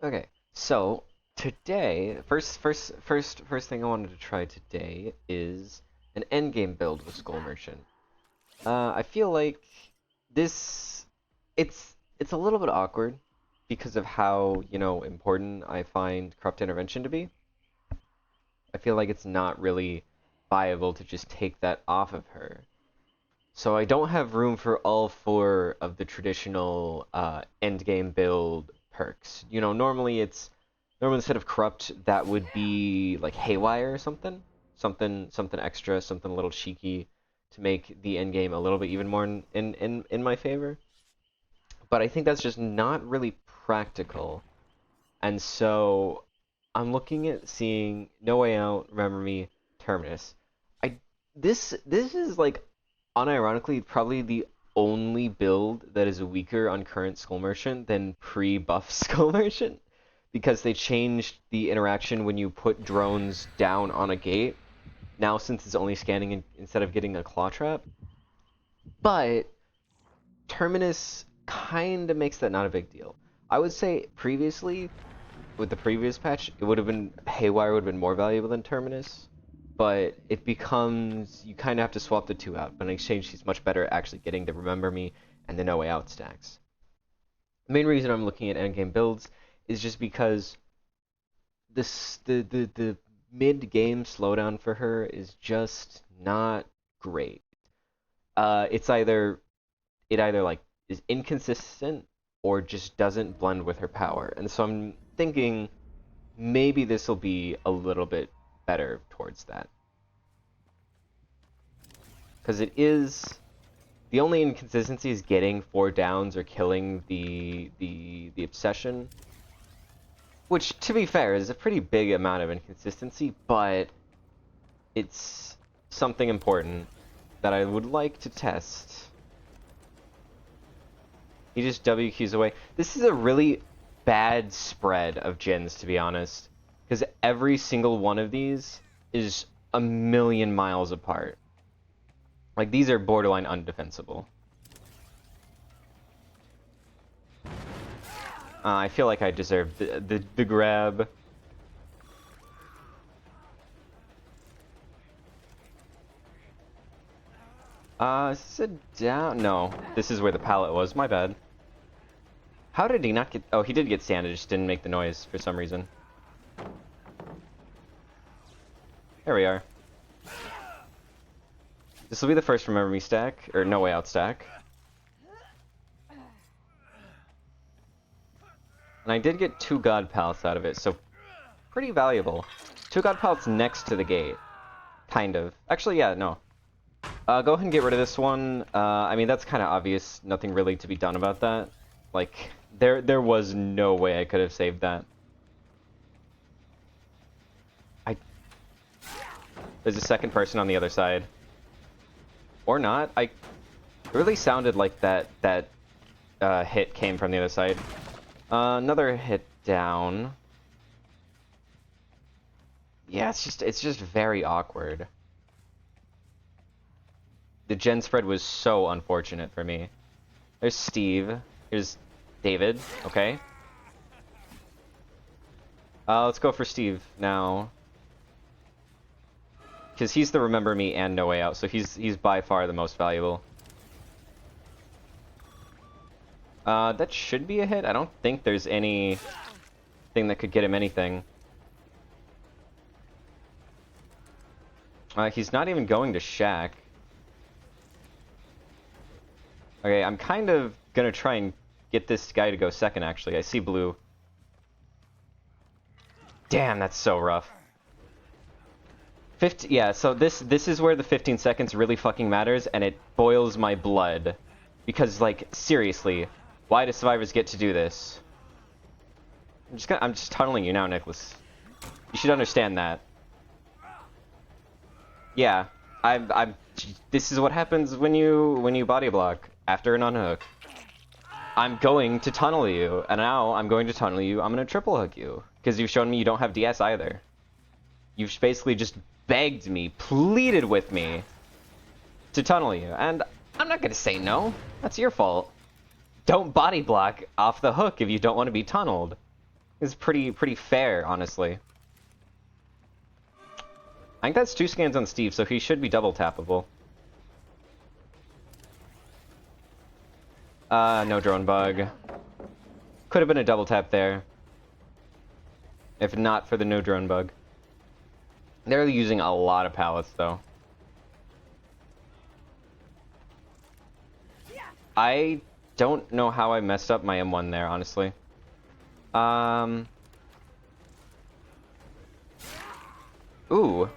Okay, so today, first thing I wanted to try today is an endgame build with Skull Merchant. I feel like this, it's a little bit awkward because of how, important I find corrupt intervention to be. I feel like it's not really viable to just take that off of her. So I don't have room for all four of the traditional endgame build perks. Normally instead of corrupt, that would be like haywire or something, something extra, something a little cheeky to make the endgame a little bit even more in my favor. But I think that's just not really practical, and so I'm looking at seeing No Way Out, Remember Me, Terminus. I this is like unironically probably the only build that is weaker on current Skull Merchant than pre-buff Skull Merchant because they changed the interaction when you put drones down on a gate. Now since it's only scanning instead of getting a claw trap, but Terminus kind of makes that not a big deal. I would say previously with the previous patch, it would have been Haywire would have been more valuable than Terminus, but it becomes you kind of have to swap the two out. But in exchange, he's much better at actually getting the Remember Me and the No Way Out stacks. The main reason I'm looking at endgame builds is just because the mid game slowdown for her is just not great. It either like is inconsistent or just doesn't blend with her power, and so I'm thinking maybe this will be a little bit better towards that. Because it is the only inconsistency is getting 4 downs or killing the obsession, which to be fair is a pretty big amount of inconsistency, but it's something important that I would like to test. He just WQs away. This is a really bad spread of gens, to be honest, because every single one of these is a million miles apart. Like, these are borderline undefensible. I feel like I deserve the grab. Sit down. No, this is where the pallet was. My bad. How did he not get... Oh, he did get sanded, just didn't make the noise for some reason. There we are. This will be the first Remember Me stack, or No Way Out stack. And I did get 2 God Pallets out of it, so pretty valuable. 2 God Pallets next to the gate. Kind of. Actually, yeah, no. Go ahead and get rid of this one. I mean, that's kind of obvious. Nothing really to be done about that. Like, there was no way I could have saved that. There's a second person on the other side. Or not. It really sounded like that hit came from the other side. Another hit down. Yeah, it's just very awkward. The gen spread was so unfortunate for me. There's Steve. Here's David. Okay. Let's go for Steve now. Because he's the Remember Me and No Way Out, so he's by far the most valuable. That should be a hit. I don't think there's anything that could get him anything. He's not even going to Shack. Okay, I'm kind of gonna try and get this guy to go second, actually. I see blue. Damn, that's so rough. Yeah, so this is where the 15 seconds really fucking matters, and it boils my blood. Because, like, seriously, why do survivors get to do this? I'm just tunneling you now, Nicholas. You should understand that. Yeah, this is what happens when you body block after an unhook. I'm going to tunnel you, and now I'm going to tunnel you. I'm gonna triple hook you because you've shown me you don't have DS either. You've basically just begged me, pleaded with me to tunnel you, and I'm not gonna say no. That's your fault. Don't body block off the hook if you don't want to be tunneled. is pretty fair, honestly. I think that's 2 scans on Steve, so he should be double tappable. No drone bug. Could have been a double tap there. If not for the no drone bug. They're using a lot of pallets, though. I don't know how I messed up my M1 there, honestly. Ooh.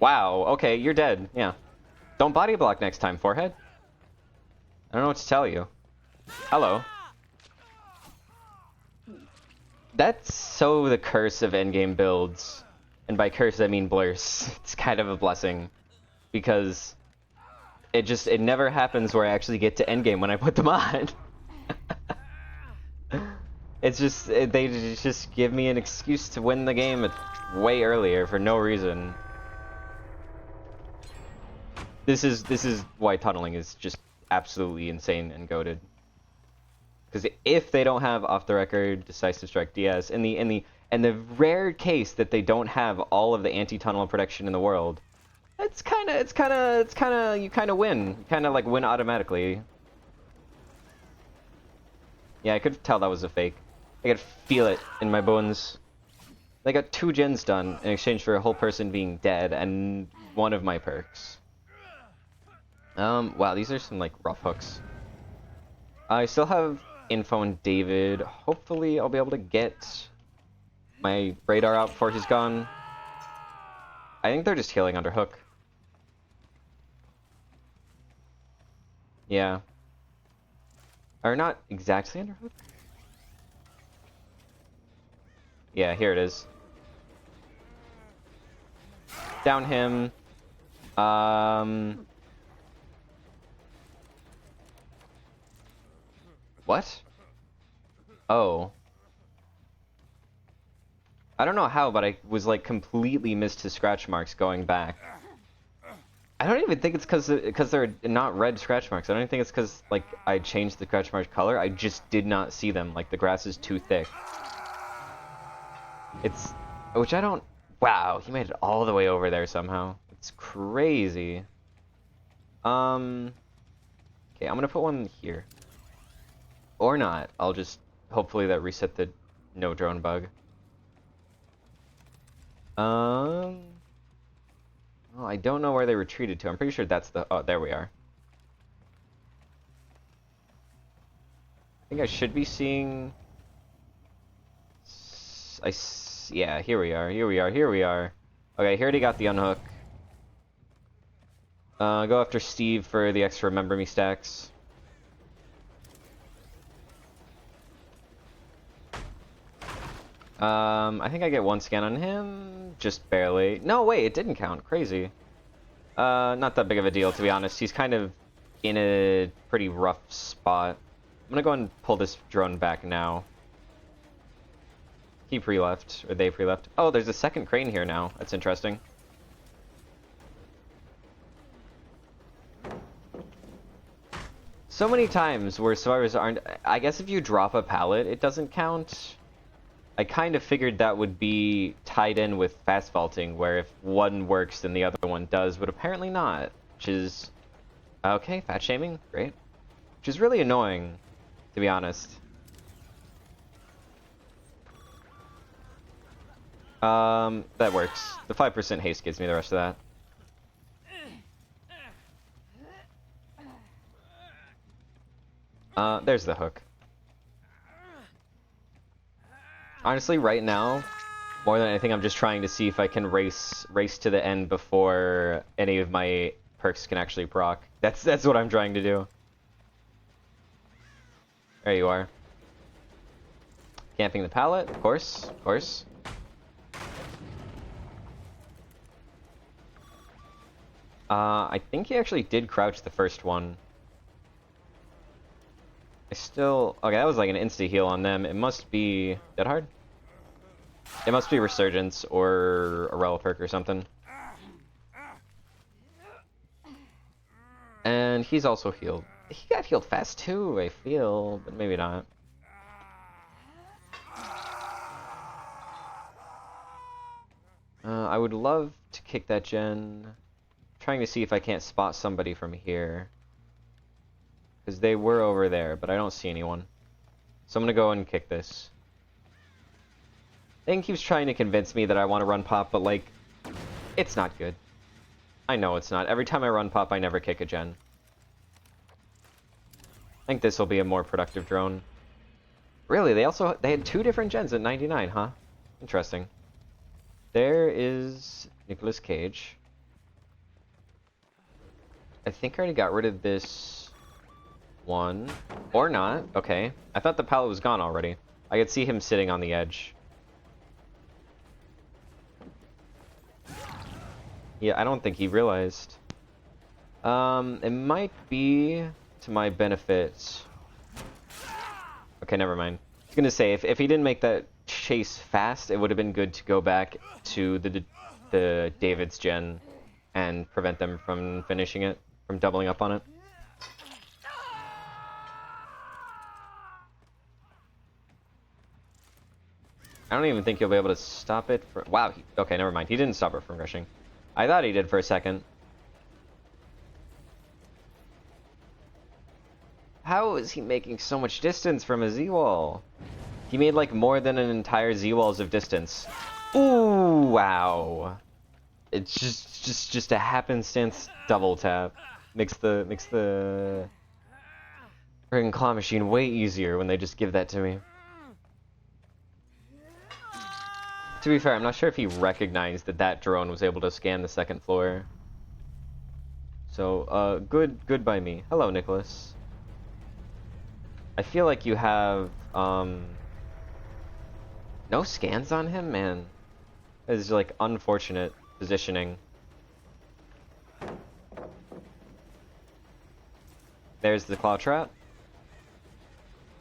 Wow, okay, you're dead. Yeah. Don't body block next time, forehead. I don't know what to tell you. Hello. That's so the curse of endgame builds. And by curse, I mean blurs. It's kind of a blessing. Because it never happens where I actually get to endgame when I put them on. It's just, they just give me an excuse to win the game way earlier for no reason. This is why tunneling is just absolutely insane and goated. Because if they don't have off the record decisive strike Diaz, in the rare case that they don't have all of the anti-tunnel protection in the world, it's kind of you kind of win. You kind of like win automatically. Yeah, I could tell that was a fake. I could feel it in my bones. They got 2 gens done in exchange for a whole person being dead and one of my perks. Wow, these are some like rough hooks. I still have info on David. Hopefully I'll be able to get my radar out before he's gone. I think they're just healing under hook. Yeah. Or not exactly under hook. Yeah, here it is. Down him. What? Oh. I don't know how, but I was like completely missed his scratch marks going back. I don't even think it's because they're not red scratch marks. I don't even think it's because like I changed the scratch mark color. I just did not see them. Like the grass is too thick. It's, which I don't. Wow, he made it all the way over there somehow. It's crazy. Okay, I'm gonna put one here. Or not. I'll just hopefully that reset the no drone bug. Well, I don't know where they retreated to. I'm pretty sure that's the... Oh, there we are. I think I should be seeing... Yeah, here we are. Here we are. Here we are. Okay, he already got the unhook. Go after Steve for the extra remember me stacks. I think I get 1 scan on him. Just barely. No, wait, it didn't count. Crazy. Not that big of a deal, to be honest. He's kind of in a pretty rough spot. I'm gonna go and pull this drone back now. He pre-left, or they pre-left. Oh, there's a second crane here now. That's interesting. So many times where survivors aren't... I guess if you drop a pallet, it doesn't count. I kind of figured that would be tied in with fast vaulting, where if one works, then the other one does, but apparently not. Which is... Okay, fat shaming, great. Which is really annoying, to be honest. That works. The 5% haste gives me the rest of that. There's the hook. Honestly, right now, more than anything, I'm just trying to see if I can race to the end before any of my perks can actually proc. That's what I'm trying to do. There you are. Camping the pallet, of course, of course. I think he actually did crouch the first one. Okay, that was like an insta heal on them. It must be Dead Hard? It must be Resurgence or a Relic perk or something. And he's also healed. He got healed fast too, I feel, but maybe not. I would love to kick that gen. Trying to see if I can't spot somebody from here. Because they were over there, but I don't see anyone. So I'm gonna go and kick this. Thing keeps trying to convince me that I want to run pop, but like, it's not good. I know it's not. Every time I run pop, I never kick a gen. I think this will be a more productive drone. Really, they had 2 different gens at 99, huh? Interesting. There is Nicolas Cage. I think I already got rid of this one. Or not. Okay. I thought the pallet was gone already. I could see him sitting on the edge. Yeah, I don't think he realized. It might be to my benefit. Okay, never mind. I was gonna say, if he didn't make that chase fast, it would have been good to go back to the David's gen and prevent them from finishing it, from doubling up on it. I don't even think you'll be able to stop it for... Wow, okay, never mind. He didn't stop it from rushing. I thought he did for a second. How is he making so much distance from a Z-wall? He made like more than an entire Z-walls of distance. Ooh, wow. It's just a happenstance double tap. Makes the friggin' claw machine way easier when they just give that to me. To be fair, I'm not sure if he recognized that that drone was able to scan the 2nd floor. So, good by me. Hello, Nicholas. I feel like you have, no scans on him, man. It's like unfortunate positioning. There's the claw trap.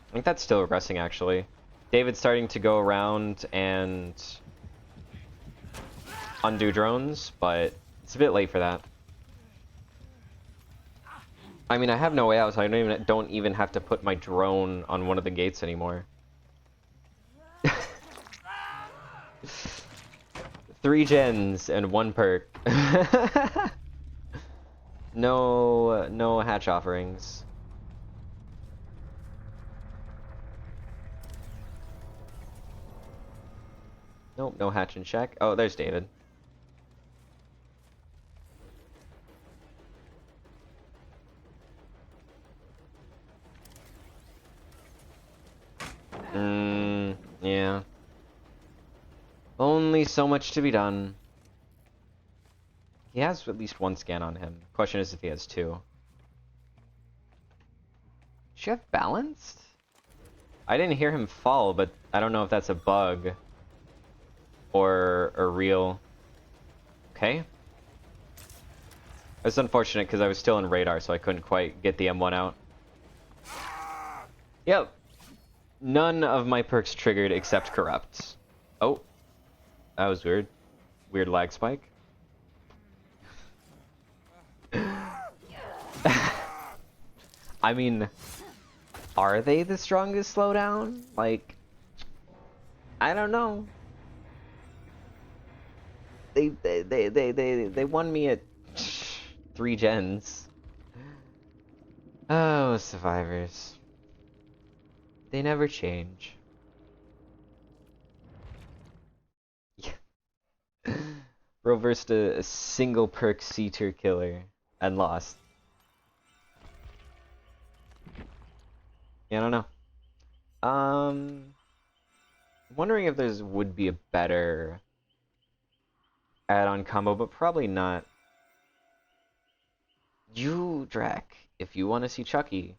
I think that's still regressing, actually. David's starting to go around and undo drones, but it's a bit late for that. I mean, I have no way out, so I don't even have to put my drone on one of the gates anymore. 3 gens and 1 perk. No hatch offerings. Nope, no hatch and check. Oh, there's David. Yeah. Only so much to be done. He has at least 1 scan on him. Question is if he has 2. Should you have balanced? I didn't hear him fall, but I don't know if that's a bug or real. Okay. It's unfortunate because I was still in radar, so I couldn't quite get the M1 out. Yep. None of my perks triggered except corrupt. Oh. That was weird. Weird lag spike. I mean, are they the strongest slowdown? Like, I don't know. They won me at 3 gens. Oh, survivors. They never change. Reversed a single perk C-tier killer and lost. Yeah, I don't know. Wondering if there's would be a better add-on combo, but probably not. You, Drac, if you want to see Chucky,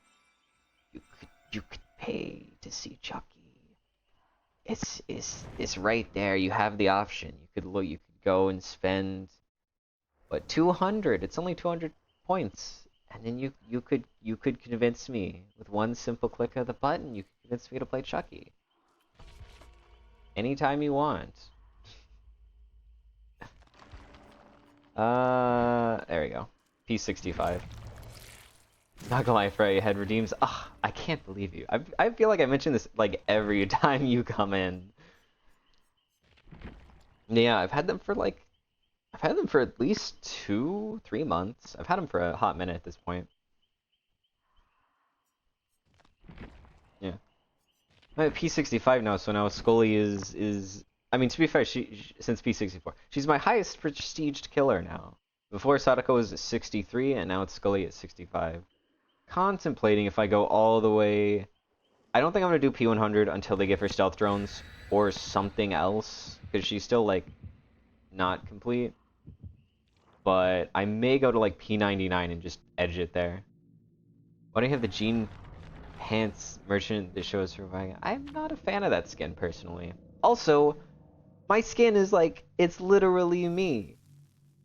you could pay to see Chucky. It's right there. You have the option. You could go and spend what 200. It's only 200 points, and then you could convince me with one simple click of the button. You could convince me to play Chucky anytime you want. There we go. P65. Not gonna lie, Frey head redeems. Ah, I can't believe you. I feel like I mention this like every time you come in. Yeah, I've had them for like I've had them for at least 2, 3 months. I've had them for a hot minute at this point. Yeah. I'm at P65 now, so now Scully is. I mean, to be fair, she since P64, she's my highest prestiged killer now. Before Sadako was at 63, and now it's Scully at 65. Contemplating if I go all the way. I don't think I'm gonna do P100 until they give her stealth drones or something else, because she's still like not complete. But I may go to like P99 and just edge it there. Why do you have the Jean Pants merchant that shows surviving? I'm not a fan of that skin personally. Also, my skin is like, it's literally me.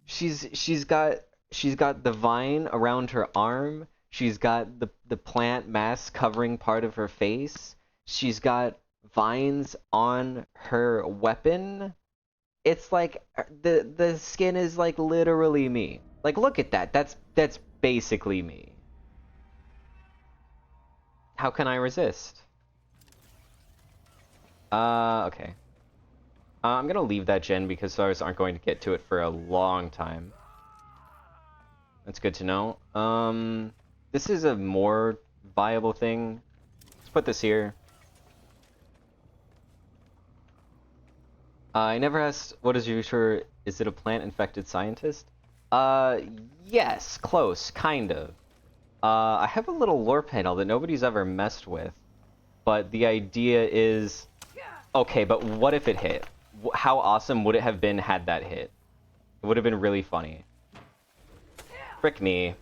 She's got the vine around her arm. She's got the plant mask covering part of her face. She's got vines on her weapon. It's like the skin is like literally me. Like look at that. That's basically me. How can I resist? Okay. I'm gonna leave that gen because stars aren't going to get to it for a long time. That's good to know. This is a more viable thing. Let's put this here. I never asked, what is your sure? Is it a plant-infected scientist? Yes, close, kind of. I have a little lore panel that nobody's ever messed with, but the idea is, okay, but what if it hit? How awesome would it have been had that hit? It would have been really funny. Frick me.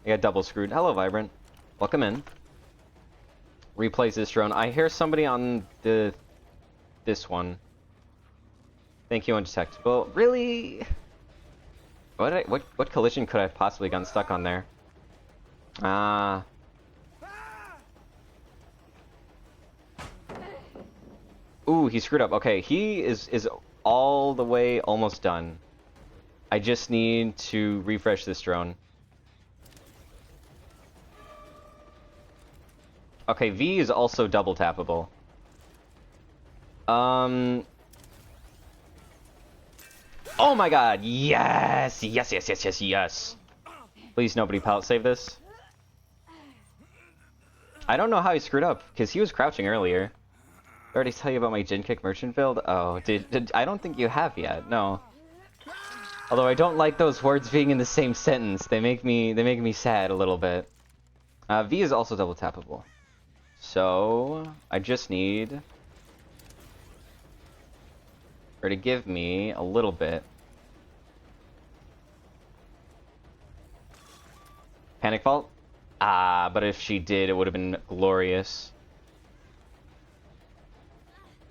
I got double screwed. Hello, Vibrant. Welcome in. Replace this drone. I hear somebody on this one. Thank you, undetectable. Really? What collision could I have possibly gotten stuck on there? Ooh, he screwed up. Okay, he is all the way almost done. I just need to refresh this drone. Okay, V is also double tappable. Oh my god, yes! Yes, yes, yes, yes, yes! Please, nobody pallet save this. I don't know how he screwed up, because he was crouching earlier. Did I already tell you about my Gen Kick merchant build? Oh, I don't think you have yet, no. Although I don't like those words being in the same sentence. They make me sad a little bit. V is also double tappable. So, I just need her to give me a little bit. Panic Vault? Ah, but if she did, it would have been glorious.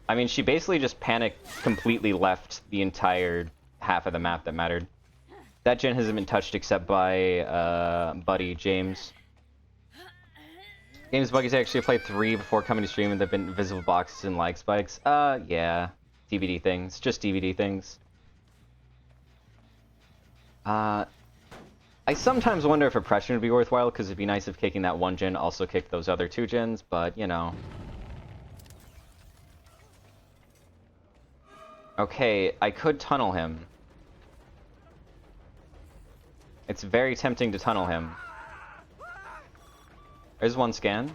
I mean, she basically just panicked, completely left the entire half of the map that mattered. That gen hasn't been touched except by, buddy, James. Games Buggies actually played 3 before coming to stream and there've been invisible boxes and lag spikes. Yeah. DVD things. Just DVD things. I sometimes wonder if oppression would be worthwhile, because it'd be nice if kicking that one gen also kicked those other 2 gens, but, you know. Okay, I could tunnel him. It's very tempting to tunnel him. There's one scan.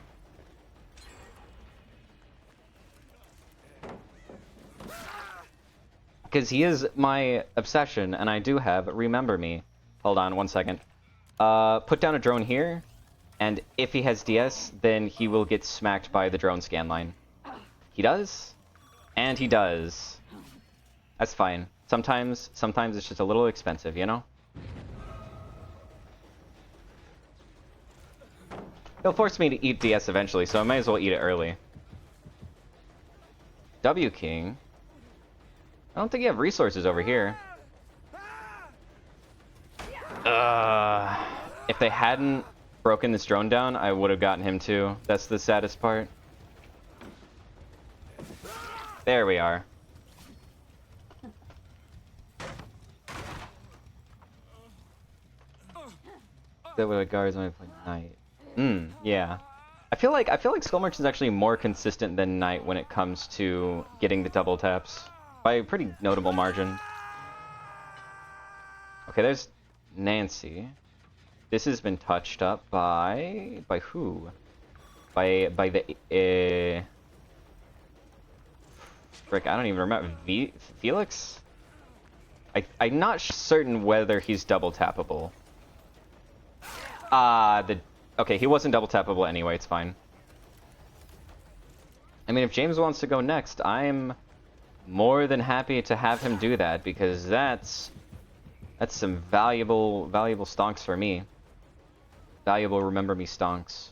Because he is my obsession, and I do have Remember Me. Hold on, 1 second. Put down a drone here, and if he has DS, then he will get smacked by the drone scan line. He does, and he does. That's fine. Sometimes it's just a little expensive, you know? He'll force me to eat DS eventually, so I might as well eat it early. W King? I don't think you have resources over here. If they hadn't broken this drone down, I would have gotten him too. That's the saddest part. There we are. That way guards only play night. Yeah. I feel like Skull Merchant is actually more consistent than Knight when it comes to getting the double taps by a pretty notable margin. Okay, there's Nancy. This has been touched up by who? By the frick, I don't even remember. Felix? I'm not certain whether he's double tappable. Okay, he wasn't double tappable anyway, it's fine. I mean, if James wants to go next, I'm more than happy to have him do that, because that's some valuable stonks for me. Valuable remember me stonks.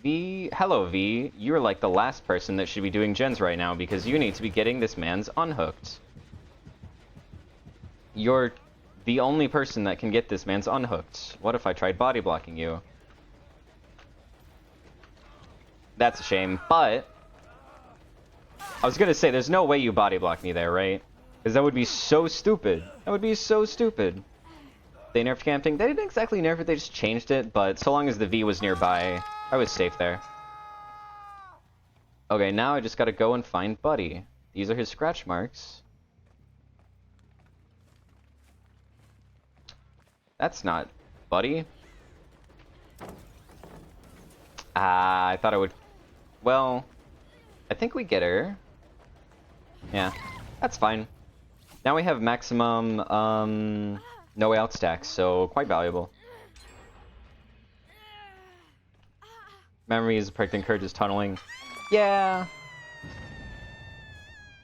Hello V, you're like the last person that should be doing gens right now, because you need to be getting this man's unhooked. You're the only person that can get this man's unhooked. What if I tried body blocking you? That's a shame, but I was gonna say, there's no way you body block me there, right? Because that would be so stupid. That would be so stupid. They nerfed camping. They didn't exactly nerf it, they just changed it, but so long as the V was nearby, I was safe there. Okay, now I just gotta go and find Buddy. These are his scratch marks. That's not Buddy. I thought I would... Well, I think we get her. Yeah, that's fine. Now we have maximum, no way out stacks, so quite valuable. Memory is a perk that encourages tunneling. Yeah.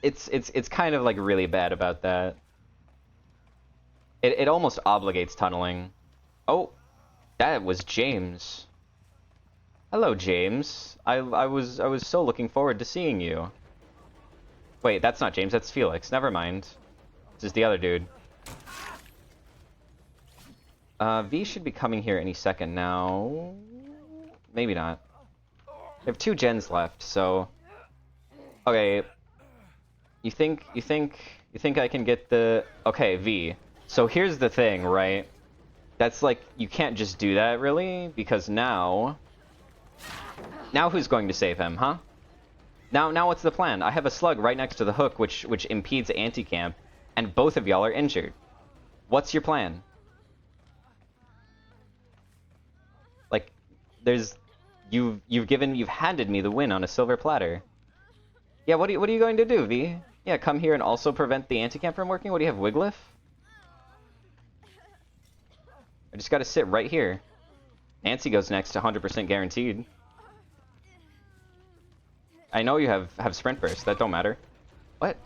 It's kind of like really bad about that. It almost obligates tunneling. Oh, that was James. Hello, James. I was so looking forward to seeing you. Wait, that's not James, that's Felix. Never mind. This is the other dude. V should be coming here any second now. Maybe not. We have 2 gens left, so... Okay. You think I can get the... Okay, V. So here's the thing, right? That's like, you can't just do that, really, because now... Now who's going to save him, huh? Now what's the plan? I have a slug right next to the hook, which impedes anti-camp, and both of y'all are injured. What's your plan? Like, you've handed me the win on a silver platter. Yeah, what are you going to do, V? Yeah, come here and also prevent the anti-camp from working? What do you have, Wiglif? I just gotta sit right here. Nancy goes next, 100% guaranteed. I know you have sprint burst, that don't matter. What?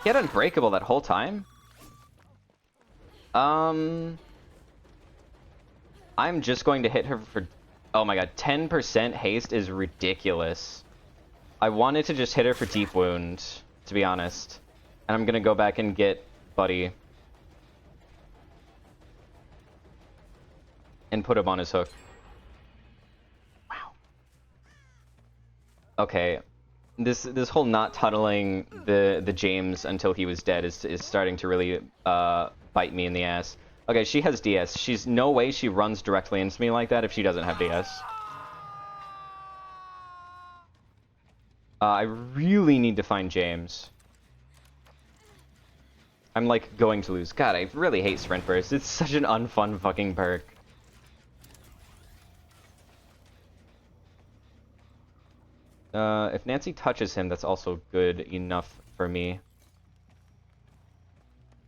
He had unbreakable that whole time? I'm just going to hit her for... Oh my god, 10% haste is ridiculous. I wanted to just hit her for deep wound, to be honest. And I'm gonna go back and get Buddy. And put him on his hook. Wow. Okay. This whole not tunneling the James until he was dead is starting to really bite me in the ass. Okay, she has DS. She's no way she runs directly into me like that if she doesn't have DS. I really need to find James. I'm like going to lose. God, I really hate Sprint Burst. It's such an unfun fucking perk. If Nancy touches him, that's also good enough for me.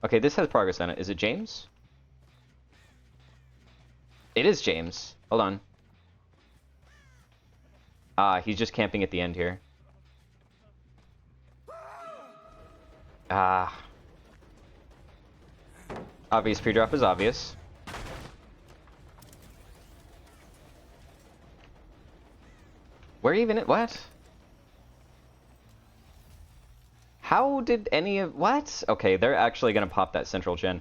Okay, this has progress on it. Is it James? It is James. Hold on. He's just camping at the end here. Obvious pre-drop is obvious. Where even it? What? How did any of... What? Okay, they're actually gonna pop that central gen.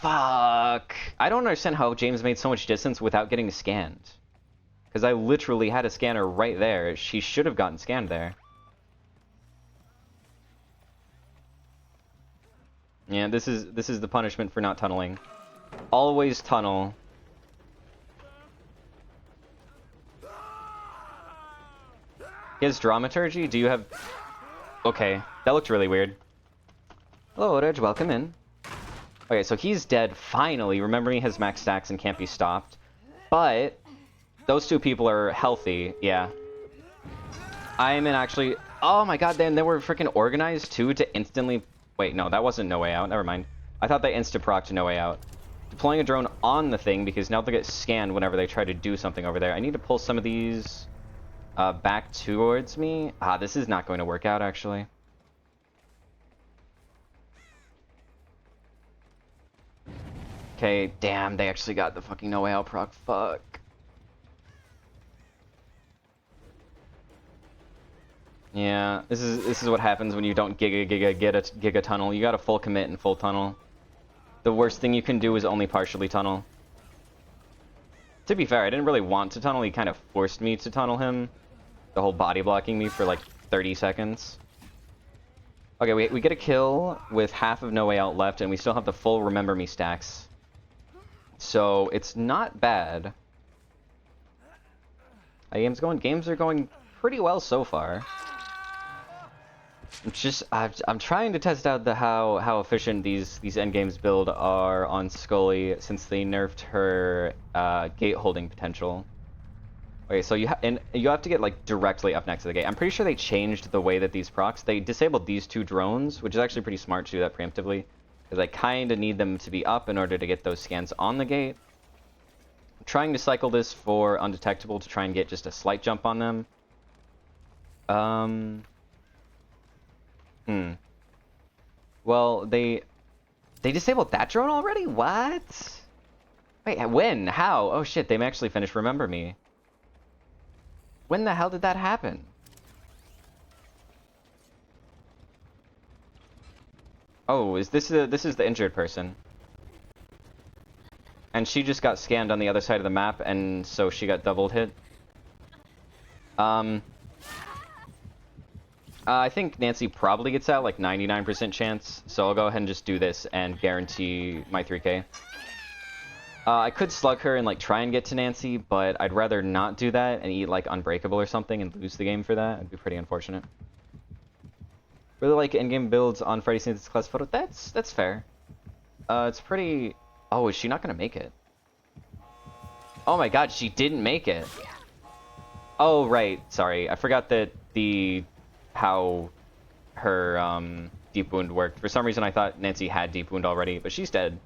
Fuck. I don't understand how James made so much distance without getting scanned. Because I literally had a scanner right there. She should have gotten scanned there. Yeah, this is the punishment for not tunneling. Always tunnel. He has dramaturgy? Do you have... okay. That looked really weird. Hello, Otage, welcome in. Okay, so he's dead, finally. Remember, he has max stacks and can't be stopped. But those two people are healthy, yeah. I'm in actually... Oh my god, then they were freaking organized, too, to instantly... Wait, no, that wasn't No Way Out. Never mind. I thought they insta-procced No Way Out. Deploying a drone on the thing, because now they'll get scanned whenever they try to do something over there. I need to pull some of these back towards me. Ah, this is not going to work out, actually. Okay, damn, they actually got the fucking No Way Out proc. Fuck. Yeah, this is what happens when you don't giga tunnel. You gotta full commit and full tunnel. The worst thing you can do is only partially tunnel. To be fair, I didn't really want to tunnel. He kind of forced me to tunnel him. The whole body blocking me for like 30 seconds. Okay, we get a kill with half of No Way Out left, and we still have the full Remember Me stacks. So it's not bad. Games are going pretty well so far. I'm trying to test out how efficient these endgames build are on Skully since they nerfed her gate holding potential. Okay, so you have to get like directly up next to the gate. I'm pretty sure they changed the way that these procs. They disabled these two drones, which is actually pretty smart to do that preemptively, because I kind of need them to be up in order to get those scans on the gate. I'm trying to cycle this for undetectable to try and get just a slight jump on them. Well, they disabled that drone already? What? Wait, when? How? Oh shit, they actually finished Remember Me. When the hell did that happen? Oh, this is the injured person. And she just got scanned on the other side of the map, and so she got doubled hit. I think Nancy probably gets out, like 99% chance, so I'll go ahead and just do this and guarantee my 3k. I could slug her and like try and get to Nancy, but I'd rather not do that and eat like Unbreakable or something and lose the game for that. It'd be pretty unfortunate. Really like endgame builds on Freddy Sneezes class photo. That's fair. It's pretty... Oh, is she not gonna make it? Oh my god, she didn't make it. Oh, right. Sorry. I forgot that how her deep wound worked. For some reason I thought Nancy had deep wound already, but she's dead.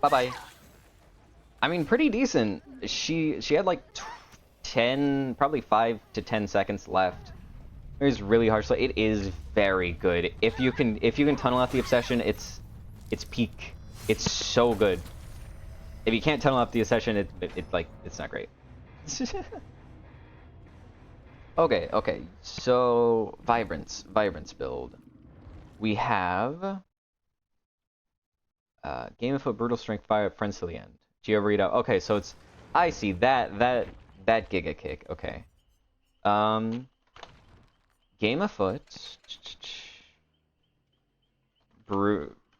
Bye-bye. I mean, pretty decent. She had like 10, probably 5 to 10 seconds left. It was really harsh. It is very good. If you can tunnel out the obsession, it's peak. It's so good. If you can't tunnel out the obsession, it's not great. Okay. So Vibrance build. We have Game of Foot, Brutal Strength, Fire Up, Friends to the End. Geo readout. Okay, so it's... I see. That Giga Kick. Okay. Game of Foot.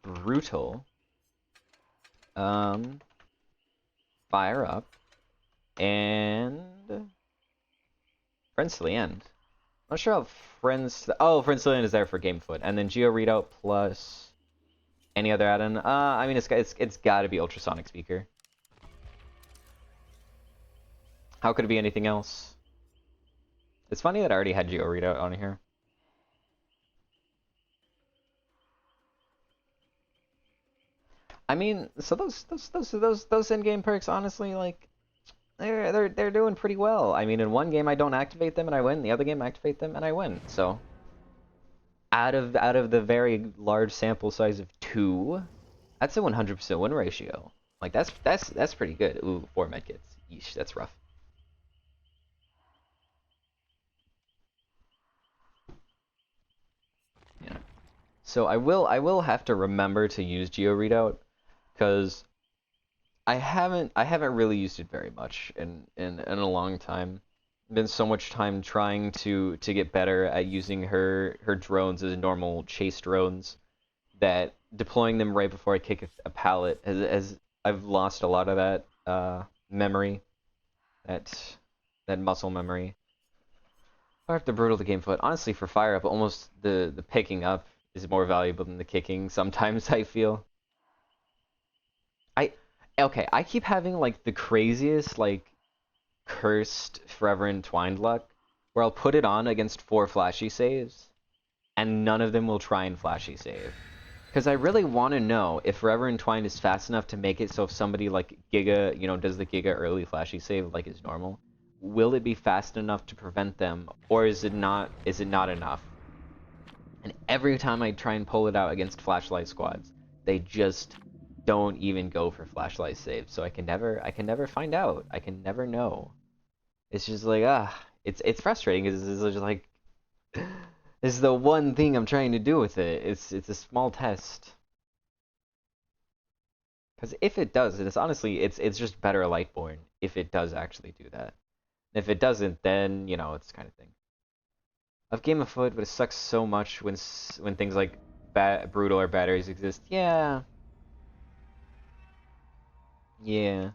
Brutal. Fire Up. And... Friends to the End. I'm not sure how Friends... Oh, Friends to the End is there for Game of Foot. And then Geo readout plus... Any other add-on? I mean, it's got to be ultrasonic speaker. How could it be anything else? It's funny that I already had Geo readout on here. I mean, so those in-game perks, honestly, like, they're doing pretty well. I mean, in one game I don't activate them and I win. The other game I activate them and I win. So, out of the very large sample size of 2. That's a 100% win ratio. Like that's pretty good. Ooh, 4 medkits. Yeesh, that's rough. Yeah. So I will have to remember to use Geo readout because I haven't really used it very much in a long time. Been so much time trying to get better at using her drones as normal chase drones that deploying them right before I kick a pallet has I've lost a lot of that memory, that muscle memory. Fire up the brutal to game foot. Honestly, for fire up, almost the picking up is more valuable than the kicking. Sometimes I feel. I okay. I keep having like the craziest like cursed forever entwined luck, where I'll put it on against 4 flashy saves, and none of them will try and flashy save. Because I really want to know if Forever Entwined is fast enough to make it so if somebody like Giga, does the Giga early flashy save like is normal, will it be fast enough to prevent them, or is it not? Is it not enough? And every time I try and pull it out against flashlight squads, they just don't even go for flashlight saves. So I can never find out. I can never know. It's just like it's frustrating because it's just like this is the one thing I'm trying to do with it. It's a small test. Because if it does, it's honestly it's just better Lightborn if it does actually do that. If it doesn't, then it's kind of thing. I've Game of Foot, but it sucks so much when things like brutal or batteries exist. Yeah, yeah.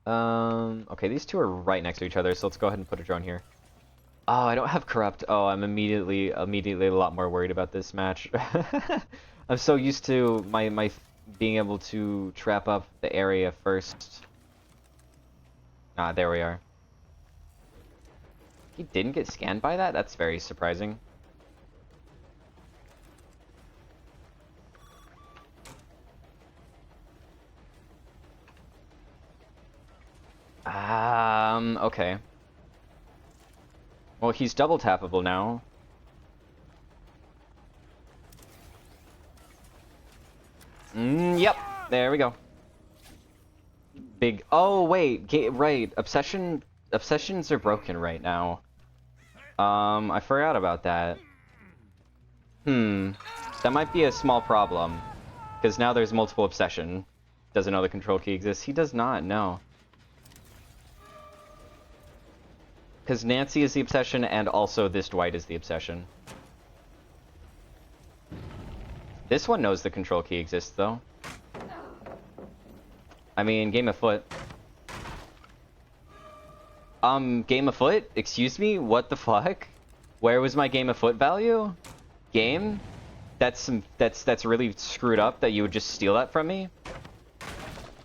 Okay, these two are right next to each other, so let's go ahead and put a drone here. Oh, I don't have corrupt. Oh, I'm immediately a lot more worried about this match. I'm so used to my being able to trap up the area first. Ah, there we are. He didn't get scanned by that? That's very surprising. Okay. Well, he's double tappable now. Yep. There we go. Big. Oh wait, right. Obsessions are broken right now. I forgot about that. That might be a small problem, because now there's multiple obsession. Doesn't know the control key exists. He does not know. Because Nancy is the obsession, and also this Dwight is the obsession. This one knows the control key exists, though. I mean, Game of Foot. Game of Foot? Excuse me? What the fuck? Where was my Game of Foot value? Game? That's really screwed up that you would just steal that from me?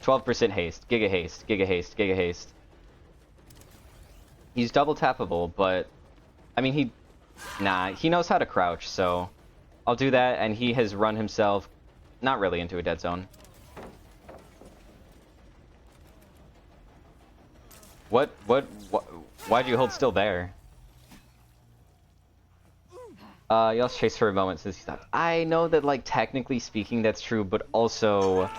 12% haste. Giga haste. Giga haste. Giga haste. He's double tappable, but... I mean, Nah, he knows how to crouch, so... I'll do that, and he has run himself... Not really into a dead zone. Why'd you hold still there? You lost Chase for a moment since he stopped. I know that, like, technically speaking, that's true, but also...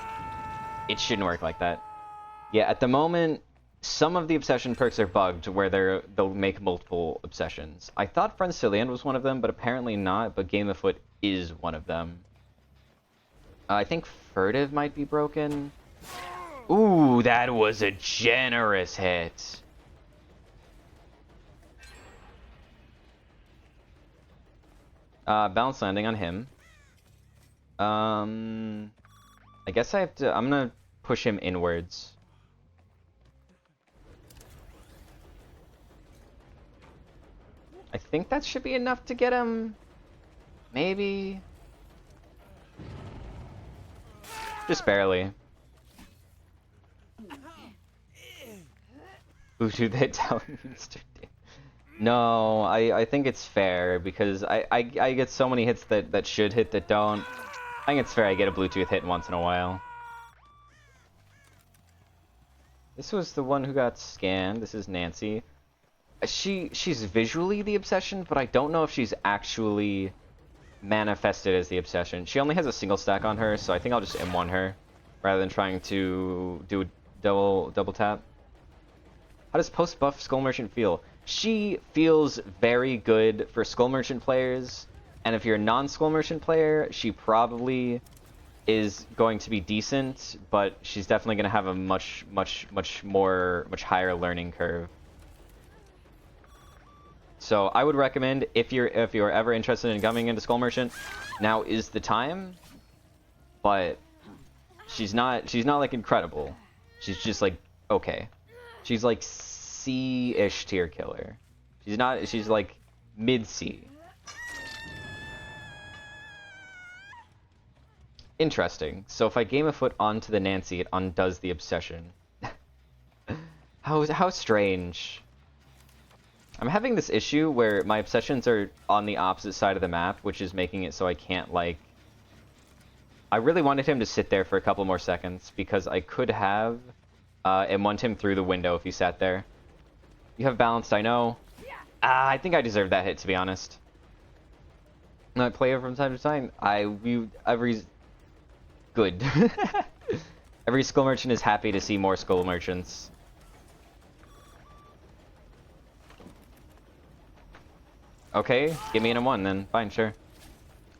It shouldn't work like that. Yeah, at the moment, some of the obsession perks are bugged, where they'll make multiple obsessions. I thought Francilian was one of them, but apparently not, but Game of Foot is one of them. I think Furtive might be broken. Ooh, that was a generous hit. Balance landing on him. I guess I have to... I'm gonna push him inwards. I think that should be enough to get him. Maybe. Just barely. Bluetooth hit down, Mr. D. No, I think it's fair because I get so many hits that should hit that don't. I think it's fair I get a Bluetooth hit once in a while. This was the one who got scanned. This is Nancy. She's visually the obsession, but I don't know if she's actually manifested as the obsession. She only has a single stack on her, so I think I'll just M1 her rather than trying to do a double tap. How does post-buff Skull Merchant feel? She feels very good for Skull Merchant players, and if you're a non-Skull Merchant player, she probably is going to be decent, but she's definitely going to have a much higher learning curve. So I would recommend if you're ever interested in coming into Skull Merchant, now is the time. But she's not like incredible. She's just like okay. She's like C-ish tier killer. She's not. She's like mid-C. Interesting. So if I game a foot onto the Nancy, it undoes the obsession. How strange. I'm having this issue where my obsessions are on the opposite side of the map, which is making it so I can't, like... I really wanted him to sit there for a couple more seconds, because I could have and want him through the window if he sat there. You have balanced, I know. I think I deserve that hit, to be honest. I play it from time to time. Every... Good. Every skull merchant is happy to see more skull merchants. Okay, give me an M1 then. Fine, sure.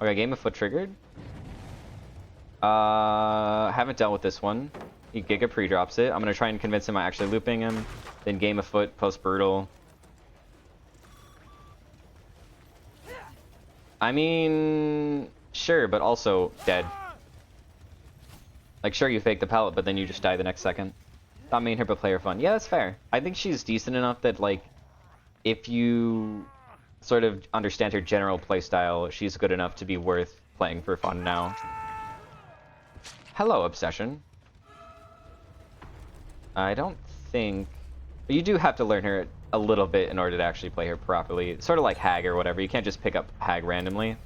Okay, game of foot triggered. Haven't dealt with this one. He Giga pre-drops it. I'm gonna try and convince him I'm actually looping him. Then game of foot, post brutal. I mean, sure, but also dead. Like, sure, you fake the pallet, but then you just die the next second. Not main her, but player fun. Yeah, that's fair. I think she's decent enough that, like, if you sort of understand her general playstyle, she's good enough to be worth playing for fun now. Hello, Obsession. I don't think... But you do have to learn her a little bit in order to actually play her properly. It's sort of like Hag or whatever. You can't just pick up Hag randomly.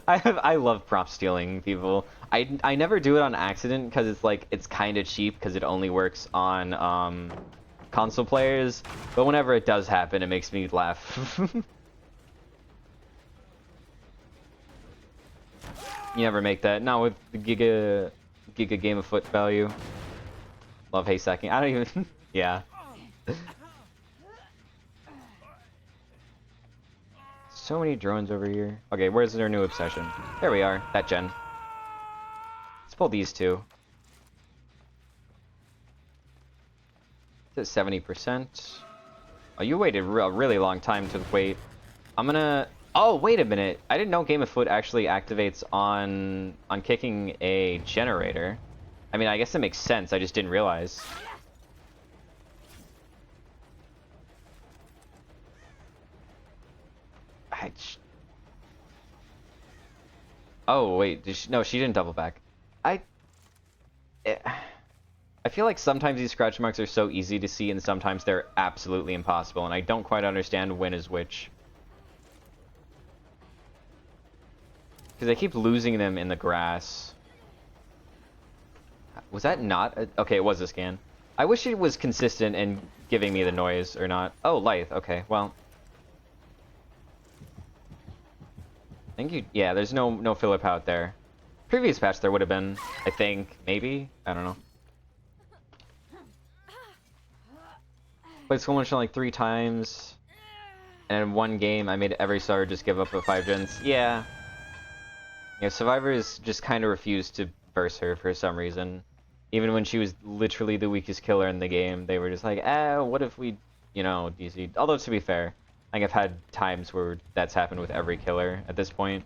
I love prop stealing people. I never do it on accident because it's like it's kind of cheap because it only works on console players. But whenever it does happen, it makes me laugh. You never make that. Not with the Giga game of foot value. Love haystacking. I don't even. Yeah. So many drones over here. Okay, where's their new obsession? There we are. That gen. Let's pull these two. It's at 70%. Oh, you waited a really long time to wait. I'm gonna... Oh, wait a minute. I didn't know Game of Foot actually activates on kicking a generator. I mean, I guess it makes sense. I just didn't realize. Oh, wait. No, she didn't double back. I feel like sometimes these scratch marks are so easy to see and sometimes they're absolutely impossible, and I don't quite understand when is which. Because I keep losing them in the grass. Was that not okay, it was a scan. I wish it was consistent in giving me the noise or not. Oh, Lithe. Okay, well. Thank you. Yeah, there's no Philip out there. Previous patch there would have been, I think, maybe? I don't know. Played Skull Mission like 3 times. And in one game, I made every starter just give up at 5 gens. Yeah. Yeah, survivors just kind of refused to verse her for some reason. Even when she was literally the weakest killer in the game, they were just like, what if we, you know, DC'd? Although, to be fair, I think I've had times where that's happened with every killer at this point.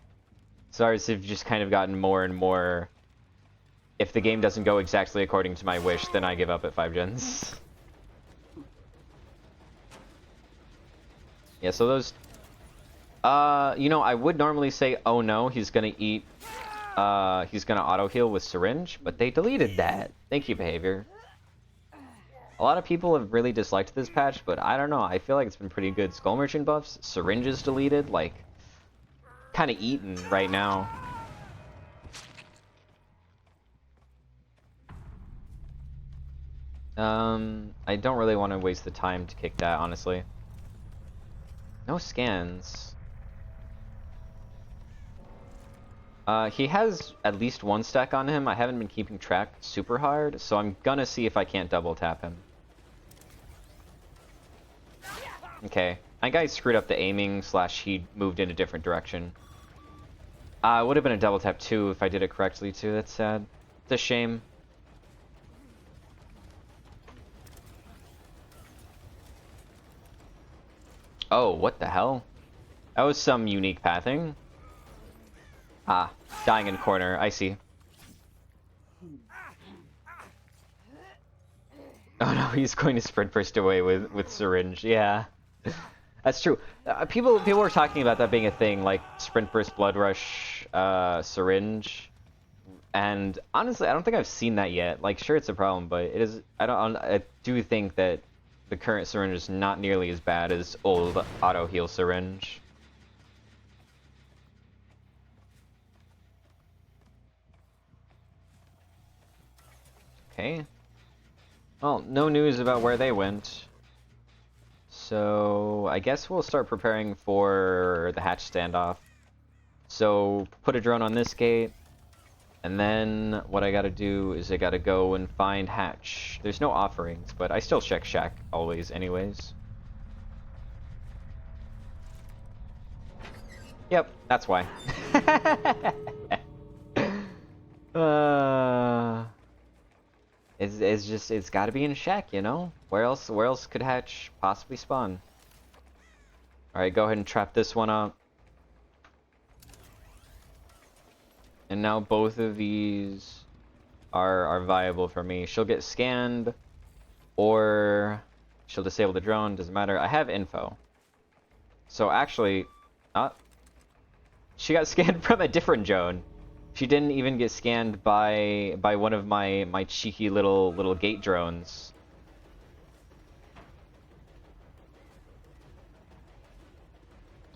Survivors have just kind of gotten more and more, if the game doesn't go exactly according to my wish, then I give up at 5 gens. Yeah, so those... you know, I would normally say, oh no, he's gonna eat... he's gonna auto-heal with Syringe, but they deleted that. Thank you, behavior. A lot of people have really disliked this patch, but I don't know, I feel like it's been pretty good. Skull Merchant buffs, Syringe is deleted, like... kind of eaten right now. I don't really want to waste the time to kick that, honestly. No scans. He has at least 1 stack on him. I haven't been keeping track super hard, so I'm gonna see if I can't double tap him. Okay. I think I screwed up the aiming / he moved in a different direction. It would have been a double tap too if I did it correctly too. That's sad. It's a shame. Oh, what the hell? That was some unique pathing. Ah, dying in corner. I see. Oh no, he's going to sprint burst away with syringe. Yeah, that's true. People were talking about that being a thing, like sprint burst, blood rush, syringe. And honestly, I don't think I've seen that yet. Like, sure, it's a problem, but it is. I do think that the current syringe is not nearly as bad as old auto heal syringe. Okay. Well, no news about where they went. So I guess we'll start preparing for the hatch standoff. So put a drone on this gate. And then what I gotta do is I gotta go and find hatch. There's no offerings, but I still check shack always anyways. Yep, that's why. uh, it's gotta be in shack, you know? Where else could hatch possibly spawn? Alright, go ahead and trap this one up. And now both of these are viable for me. She'll get scanned, or she'll disable the drone, doesn't matter. I have info. So actually, she got scanned from a different drone. She didn't even get scanned by one of my cheeky little gate drones.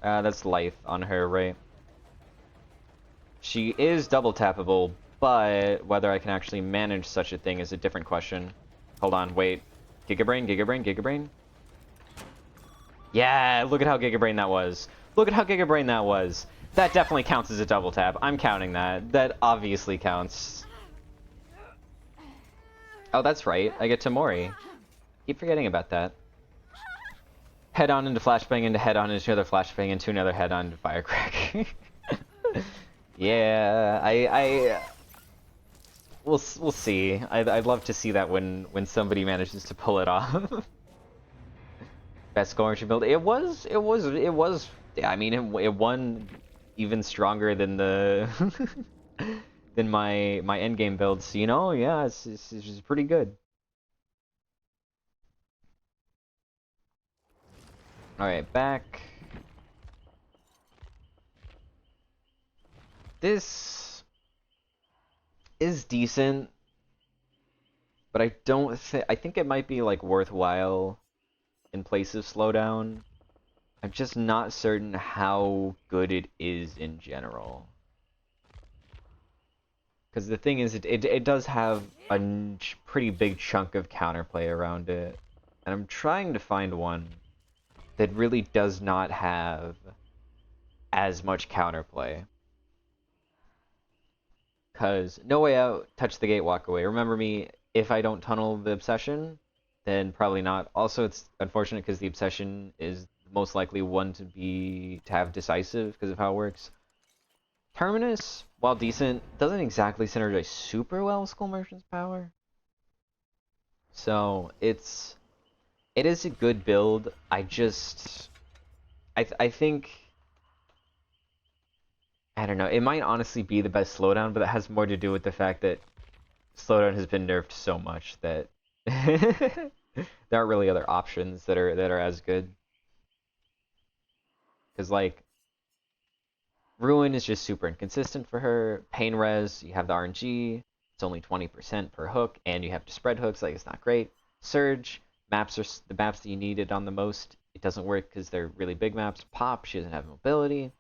That's life on her, right? She is double tappable, but whether I can actually manage such a thing is a different question. Hold on, wait. Gigabrain, Gigabrain, Gigabrain? Yeah, look at how Gigabrain that was. Look at how Gigabrain that was. That definitely counts as a double tap. I'm counting that. That obviously counts. Oh, that's right. I get Tamori. Keep forgetting about that. Head on into flashbang into head on into another flashbang into another head on into firecrack. Yeah, we'll see. I'd love to see that when somebody manages to pull it off. Best scoring build. It was. Yeah, I mean, it won even stronger than the than my endgame builds. So, you know, yeah, it's just pretty good. All right, back. This is decent, but I don't think. I think it might be like worthwhile in place of slowdown. I'm just not certain how good it is in general. Because the thing is, it does have a pretty big chunk of counterplay around it. And I'm trying to find one that really does not have as much counterplay. Because No Way Out, touch the gate, walk away. Remember me, if I don't tunnel the obsession, then probably not. Also, it's unfortunate because the obsession is most likely one to have decisive because of how it works. Terminus, while decent, doesn't exactly synergize super well with Skull Merchant's power. So it is a good build. I think I don't know. It might honestly be the best slowdown, but it has more to do with the fact that slowdown has been nerfed so much that there aren't really other options that are as good. Because like Ruin is just super inconsistent for her. Pain Res, you have the RNG. It's only 20% per hook, and you have to spread hooks. Like, it's not great. Surge, maps are the maps that you needed on the most. It doesn't work because they're really big maps. Pop, she doesn't have mobility.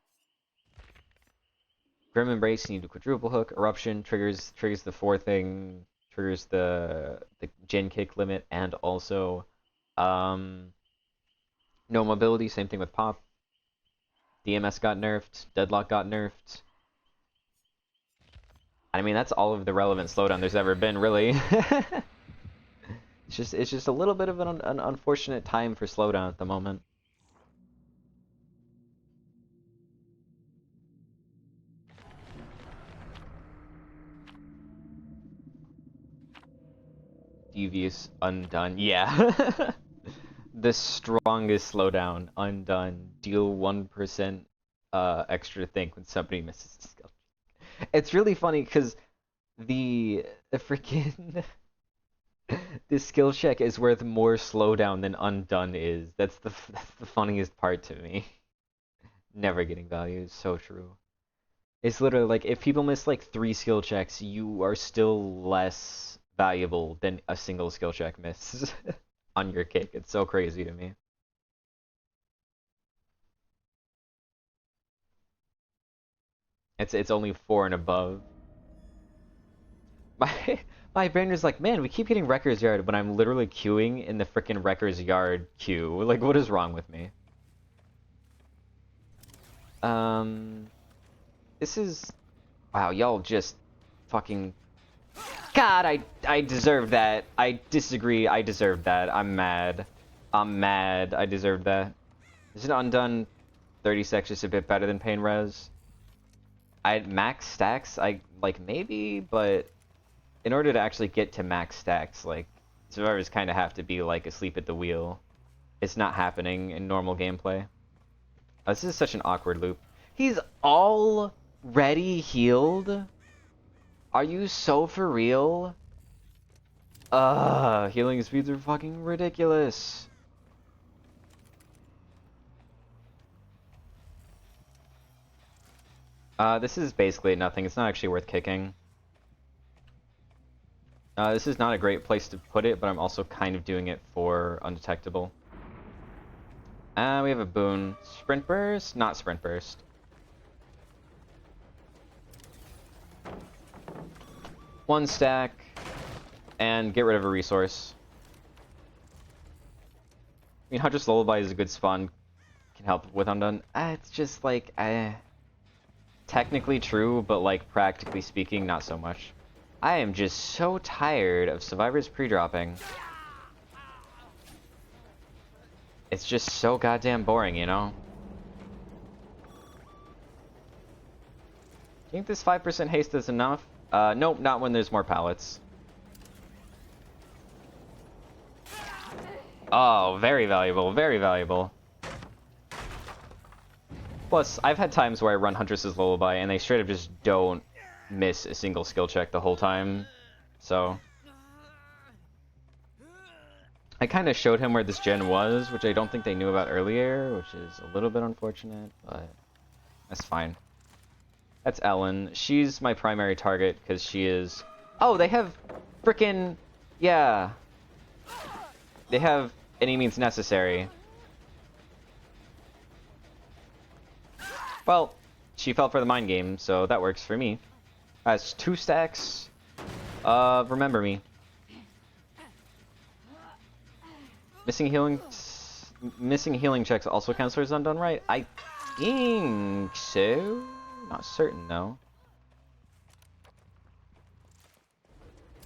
Grim Embrace, you need a quadruple hook. Eruption triggers the four thing, triggers the gen kick limit, and also no mobility. Same thing with Pop. DMS got nerfed. Deadlock got nerfed. I mean, that's all of the relevant slowdown there's ever been, really. It's just a little bit of an unfortunate time for slowdown at the moment. Devious, undone. Yeah. The strongest slowdown, undone. Deal 1% extra think when somebody misses a skill. It's really funny because the freaking this skill check is worth more slowdown than undone is. That's the funniest part to me. Never getting value is so true. It's literally like if people miss like 3 skill checks, you are still less valuable than a single skill check miss on your kick. It's so crazy to me. It's only 4 and above. My my brain is like, man, we keep getting Wrecker's Yard when I'm literally queuing in the frickin' Wrecker's Yard queue. Like, what is wrong with me? This is... Wow, y'all just fucking... God, I deserved that. I disagree, I deserved that. I'm mad. I'm mad, I deserved that. Isn't Undone 30 seconds just a bit better than Pain Res? Max stacks, like, maybe, but... In order to actually get to max stacks, like, survivors kind of have to be, like, asleep at the wheel. It's not happening in normal gameplay. This is such an awkward loop. He's already healed? Are you so for real? Healing speeds are fucking ridiculous. This is basically nothing. It's not actually worth kicking. This is not a great place to put it, but I'm also kind of doing it for undetectable. We have a boon. Sprint burst? Not sprint burst. One stack, and get rid of a resource. I mean, Huntress Lullaby is a good spawn. Can help with Undone. It's just like, technically true, but like practically speaking, not so much. I am just so tired of survivors pre-dropping. It's just so goddamn boring, you know? Do you think this 5% haste is enough? Nope, not when there's more pallets. Oh, very valuable, very valuable. Plus, I've had times where I run Huntress's Lullaby and they straight up just don't miss a single skill check the whole time, so I kind of showed him where this gen was, which I don't think they knew about earlier, which is a little bit unfortunate, but that's fine. That's Ellen. She's my primary target because she is... Oh, they have frickin'... Yeah. They have any means necessary. Well, she fell for the mind game, so that works for me. That's 2 stacks of Remember Me. Missing healing checks also counts towards Undone, right? I think so. Not certain though.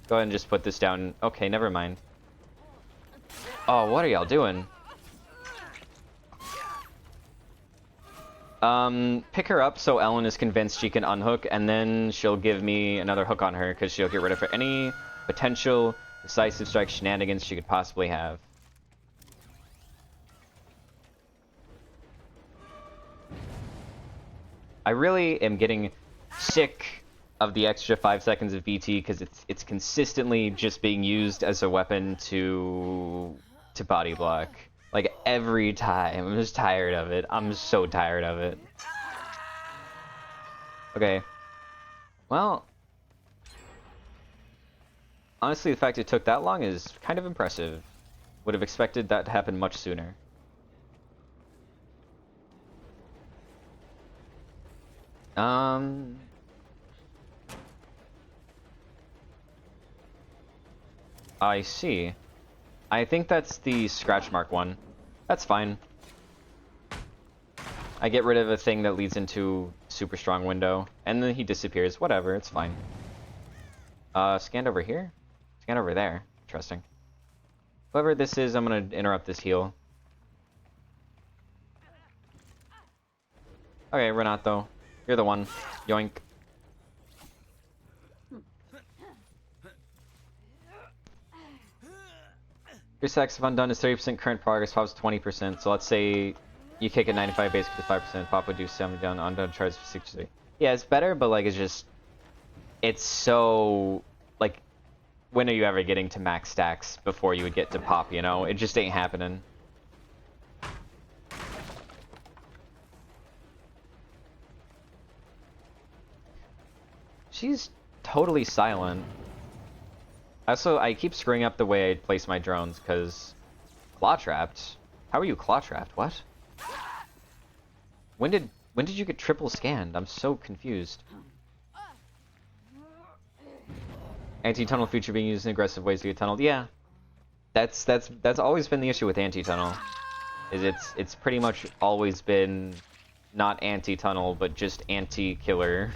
Go ahead and just put this down. Okay, never mind. Oh, what are y'all doing? Pick her up so Ellen is convinced she can unhook, and then she'll give me another hook on her, because she'll get rid of her any potential decisive strike shenanigans she could possibly have. I really am getting sick of the extra 5 seconds of BT, because it's consistently just being used as a weapon to body block. Like, every time. I'm just tired of it. I'm so tired of it. Okay. Well... Honestly, the fact it took that long is kind of impressive. Would have expected that to happen much sooner. I see. I think that's the scratch mark one. That's fine. I get rid of a thing that leads into super strong window, and then he disappears. Whatever, it's fine. Scan over here? Scan over there. Interesting. Whoever this is, I'm gonna interrupt this heal. Okay, Renato. You're the one. Yoink. Your stacks of Undone is 30% current progress, Pop's 20%, so let's say you kick at 95 basically 5%, Pop would do 70 down, Undone charge 63. Yeah, it's better, but like it's just... It's so... Like... when are you ever getting to max stacks before you would get to pop, you know? It just ain't happening. She's totally silent. Also, I keep screwing up the way I place my drones, because... Claw trapped? How are you claw trapped? What? When did you get triple scanned? I'm so confused. Anti-tunnel feature being used in aggressive ways to get tunneled. Yeah. That's always been the issue with anti-tunnel. Is it's pretty much always been not anti-tunnel, but just anti-killer.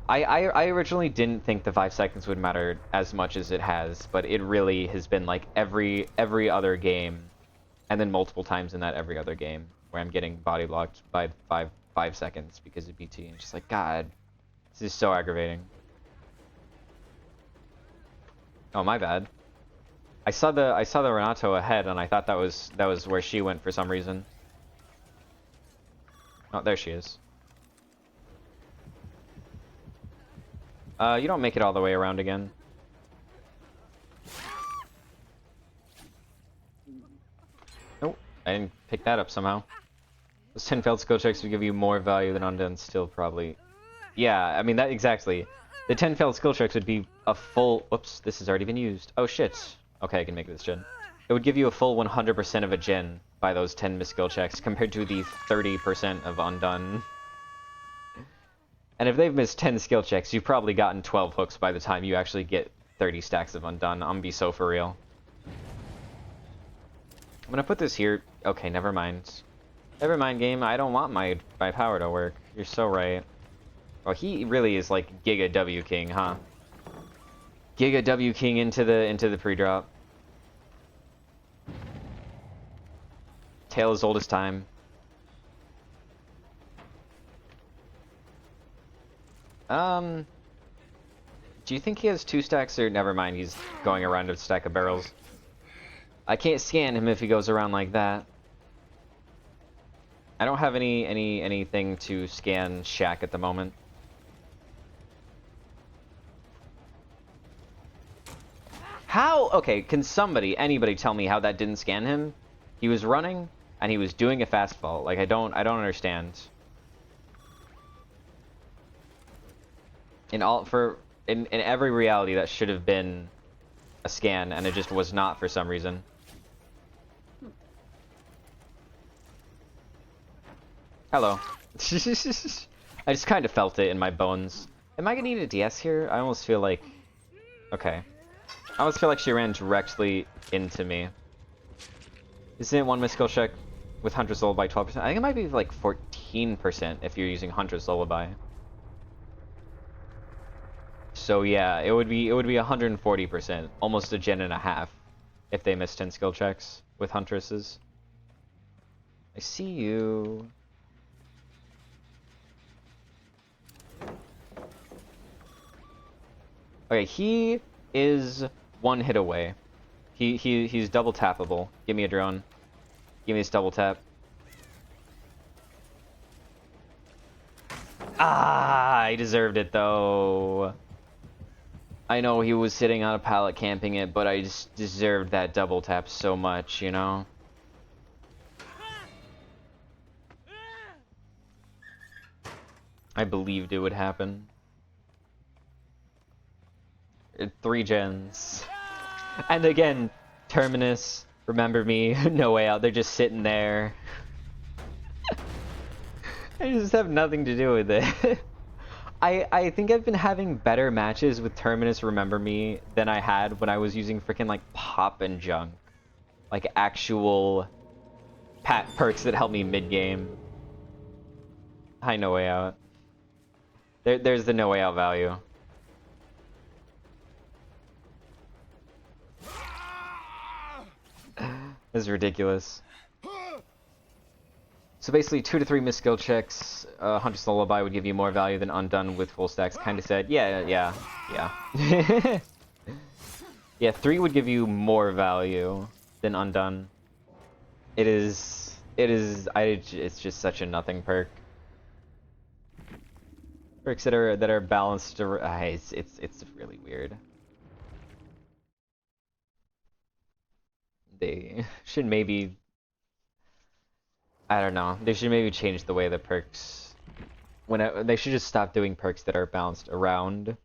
I originally didn't think the 5 seconds would matter as much as it has, but it really has been like every other game, and then multiple times in that every other game where I'm getting body blocked by 5 seconds because of BT, and just like, God, this is so aggravating. Oh, my bad. I saw the Renato ahead, and I thought that was where she went for some reason. Oh, there she is. You don't make it all the way around again. Nope, I didn't pick that up somehow. Those 10 failed skill checks would give you more value than undone still, probably. Yeah, I mean, that exactly. The 10 failed skill checks would be a full... Whoops, this has already been used. Oh, shit. Okay, I can make this gen. It would give you a full 100% of a gen by those 10 missed skill checks, compared to the 30% of undone. And if they've missed 10 skill checks, you've probably gotten 12 hooks by the time you actually get 30 stacks of undone. I'm gonna be so for real. I'm gonna put this here. Okay, never mind. Never mind, game. I don't want my power to work. You're so right. Oh, he really is like Giga W King, huh? Giga W King into the pre-drop. Tale as old as time. Do you think he has 2 stacks, or never mind, he's going around a stack of barrels? I can't scan him if he goes around like that. I don't have anything to scan Shaq at the moment. How? Okay, can anybody tell me how that didn't scan him? He was running and he was doing a fast fall. Like, I don't understand. In every reality, that should have been a scan, and it just was not for some reason. Hello. I just kind of felt it in my bones. Am I gonna need a DS here? I almost feel like... Okay. I almost feel like she ran directly into me. Isn't it 1 miss skill check with Huntress Lullaby 12%? I think it might be like 14% if you're using Huntress Lullaby. So yeah, it would be 140%, almost a gen and a half, if they miss 10 skill checks with Huntresses. I see you. Okay, he is 1 hit away. He's double tappable. Give me a drone. Give me this double tap. Ah, I deserved it though. I know he was sitting on a pallet camping it, but I just deserved that double tap so much, you know? I believed it would happen. 3 gens. And again, Terminus, Remember Me, No Way Out, they're just sitting there. I just have nothing to do with it. I think I've been having better matches with Terminus Remember Me than I had when I was using freaking like Pop and Junk. Like actual perks that help me mid-game. Hi, No Way Out. There's the No Way Out value. This is ridiculous. So basically, 2 to 3 missed skill checks, Huntress Lullaby would give you more value than Undone with full stacks. Kinda said, yeah. Yeah, 3 would give you more value than Undone. It's just such a nothing perk. Perks that are balanced. It's really weird. They should maybe, I don't know. They should maybe change the way the perks. They should just stop doing perks that are balanced around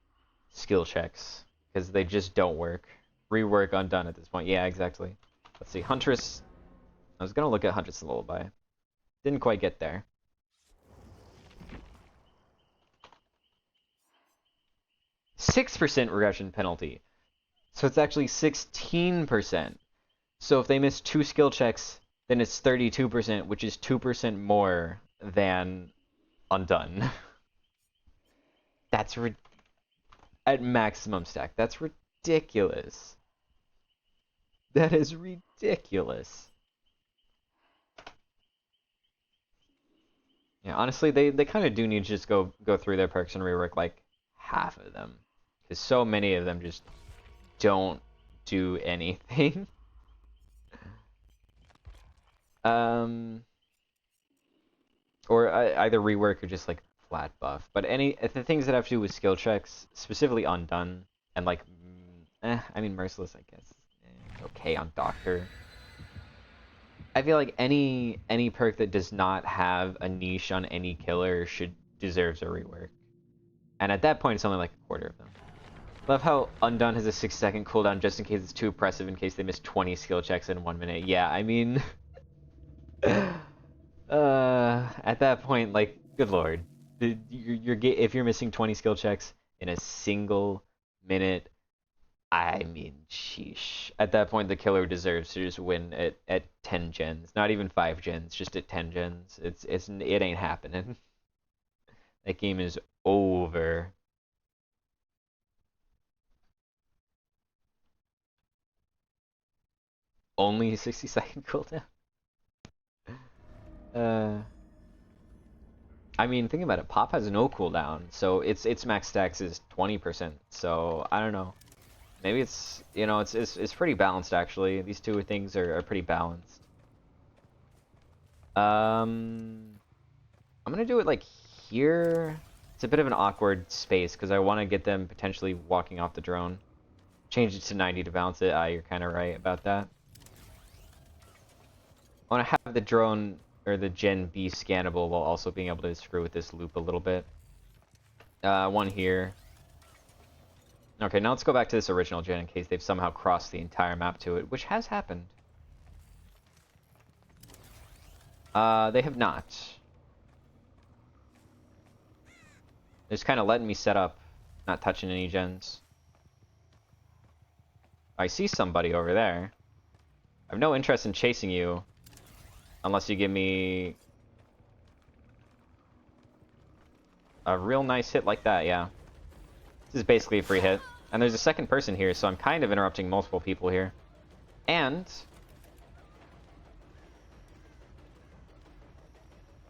skill checks because they just don't work. Rework undone at this point. Yeah, exactly. Let's see. Huntress. I was gonna look at Huntress Lullaby. Didn't quite get there. 6% regression penalty. So it's actually 16%. So if they miss 2 skill checks, then it's 32%, which is 2% more than undone. That's at maximum stack. That's ridiculous. That is ridiculous. Yeah, honestly, they kind of do need to just go through their perks and rework like half of them, because so many of them just don't do anything. Or either rework or just like flat buff. But the things that have to do with skill checks, specifically undone and like, I mean merciless, I guess. Okay on doctor. I feel like any perk that does not have a niche on any killer deserves a rework. And at that point, it's only like a quarter of them. Love how undone has a 6-second cooldown just in case it's too oppressive in case they miss 20 skill checks in 1 minute. Yeah, I mean, at that point, like, good lord, if you're missing 20 skill checks in a single minute, I mean, sheesh. At that point, the killer deserves to just win at 10 gens, not even 5 gens, just at 10 gens. It ain't happening. That game is over. Only a 60-second cooldown. I mean, think about it. Pop has no cooldown, so its max stacks is 20%. So I don't know. Maybe it's pretty balanced actually. These two things are pretty balanced. I'm gonna do it like here. It's a bit of an awkward space because I want to get them potentially walking off the drone. Change it to 90 to balance it. You're kind of right about that. I want to have the drone or the gen be scannable while also being able to screw with this loop a little bit. One here. Okay, now let's go back to this original gen in case they've somehow crossed the entire map to it, which has happened. They have not. They're just kind of letting me set up, not touching any gens. I see somebody over there. I have no interest in chasing you, unless you give me a real nice hit like that, yeah. This is basically a free hit. And there's a second person here, so I'm kind of interrupting multiple people here. And...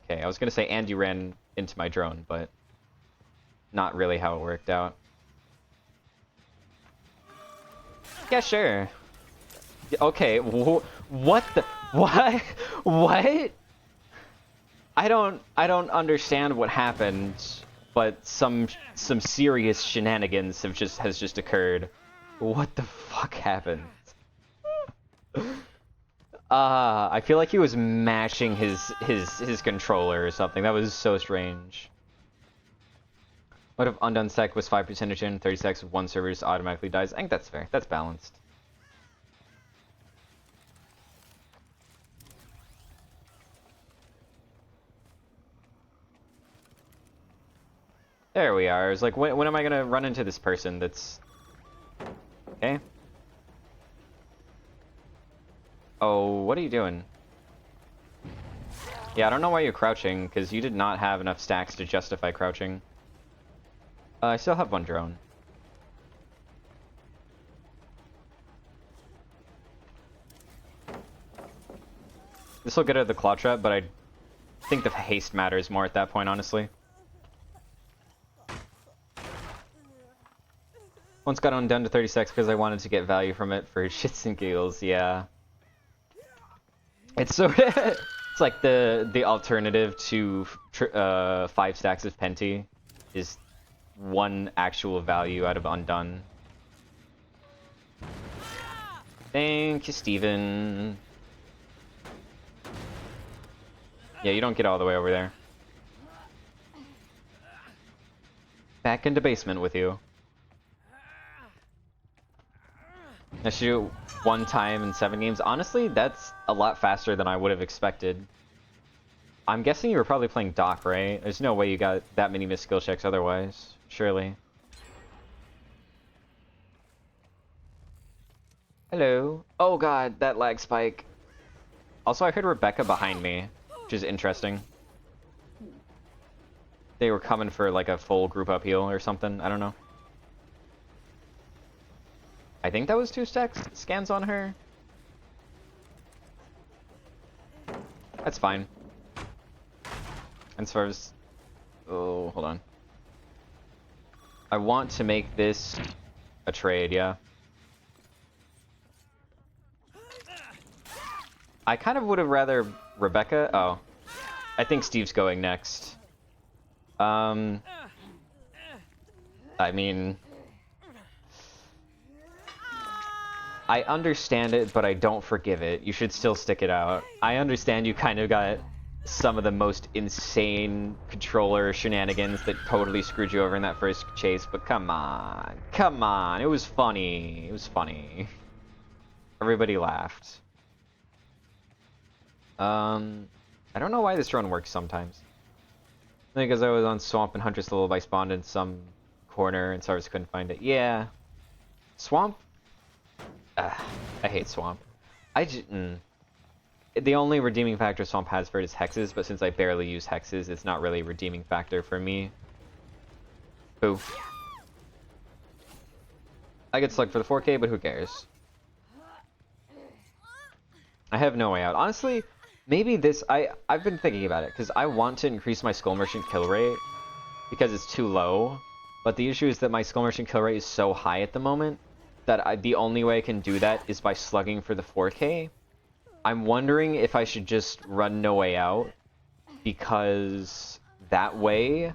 okay, I was going to say and you ran into my drone, but not really how it worked out. Yeah, sure. Okay, what the... what? What? I don't understand what happened, but some serious shenanigans has just occurred. What the fuck happened? I feel like he was mashing his controller or something. That was so strange. What if undone sec was 5% in 30 seconds, one server just automatically dies? I think that's fair. That's balanced. There we are. It's like, when am I gonna run into this person that's... okay. Oh, what are you doing? Yeah, I don't know why you're crouching, because you did not have enough stacks to justify crouching. I still have one drone. This will get out of the claw trap, but I think the haste matters more at that point, honestly. Once got undone to 30 seconds because I wanted to get value from it for shits and giggles, yeah. It's sort of... it's like the alternative to 5 stacks of Penti is one actual value out of Undone. Thank you, Steven. Yeah, you don't get all the way over there. Back into basement with you. I shoot one time in 7 games. Honestly, that's a lot faster than I would have expected. I'm guessing you were probably playing Doc, right? There's no way you got that many missed skill checks otherwise. Surely. Hello. Oh god, that lag spike. Also, I heard Rebecca behind me, which is interesting. They were coming for like a full group up heal or something. I don't know. I think that was 2 stacks scans on her. That's fine. And as far as... Oh, hold on. I want to make this a trade, yeah. I kind of would have rather Rebecca... Oh. I think Steve's going next. I mean... I understand it, but I don't forgive it. You should still stick it out. I understand you kind of got some of the most insane controller shenanigans that totally screwed you over in that first chase, but come on. Come on. It was funny. It was funny. Everybody laughed. I don't know why this drone works sometimes. I think because I was on Swamp and Huntress Level, I spawned in some corner and so I just couldn't find it. Yeah. Swamp? I hate Swamp. The only redeeming factor Swamp has for it is hexes, but since I barely use hexes, it's not really a redeeming factor for me. Boo. I get slugged for the 4K, but who cares? I have no way out. Honestly, maybe this... I've been thinking about it, because I want to increase my Skull Merchant kill rate, because it's too low. But the issue is that my Skull Merchant kill rate is so high at the moment, that the only way I can do that is by slugging for the 4K. I'm wondering if I should just run No Way Out, because that way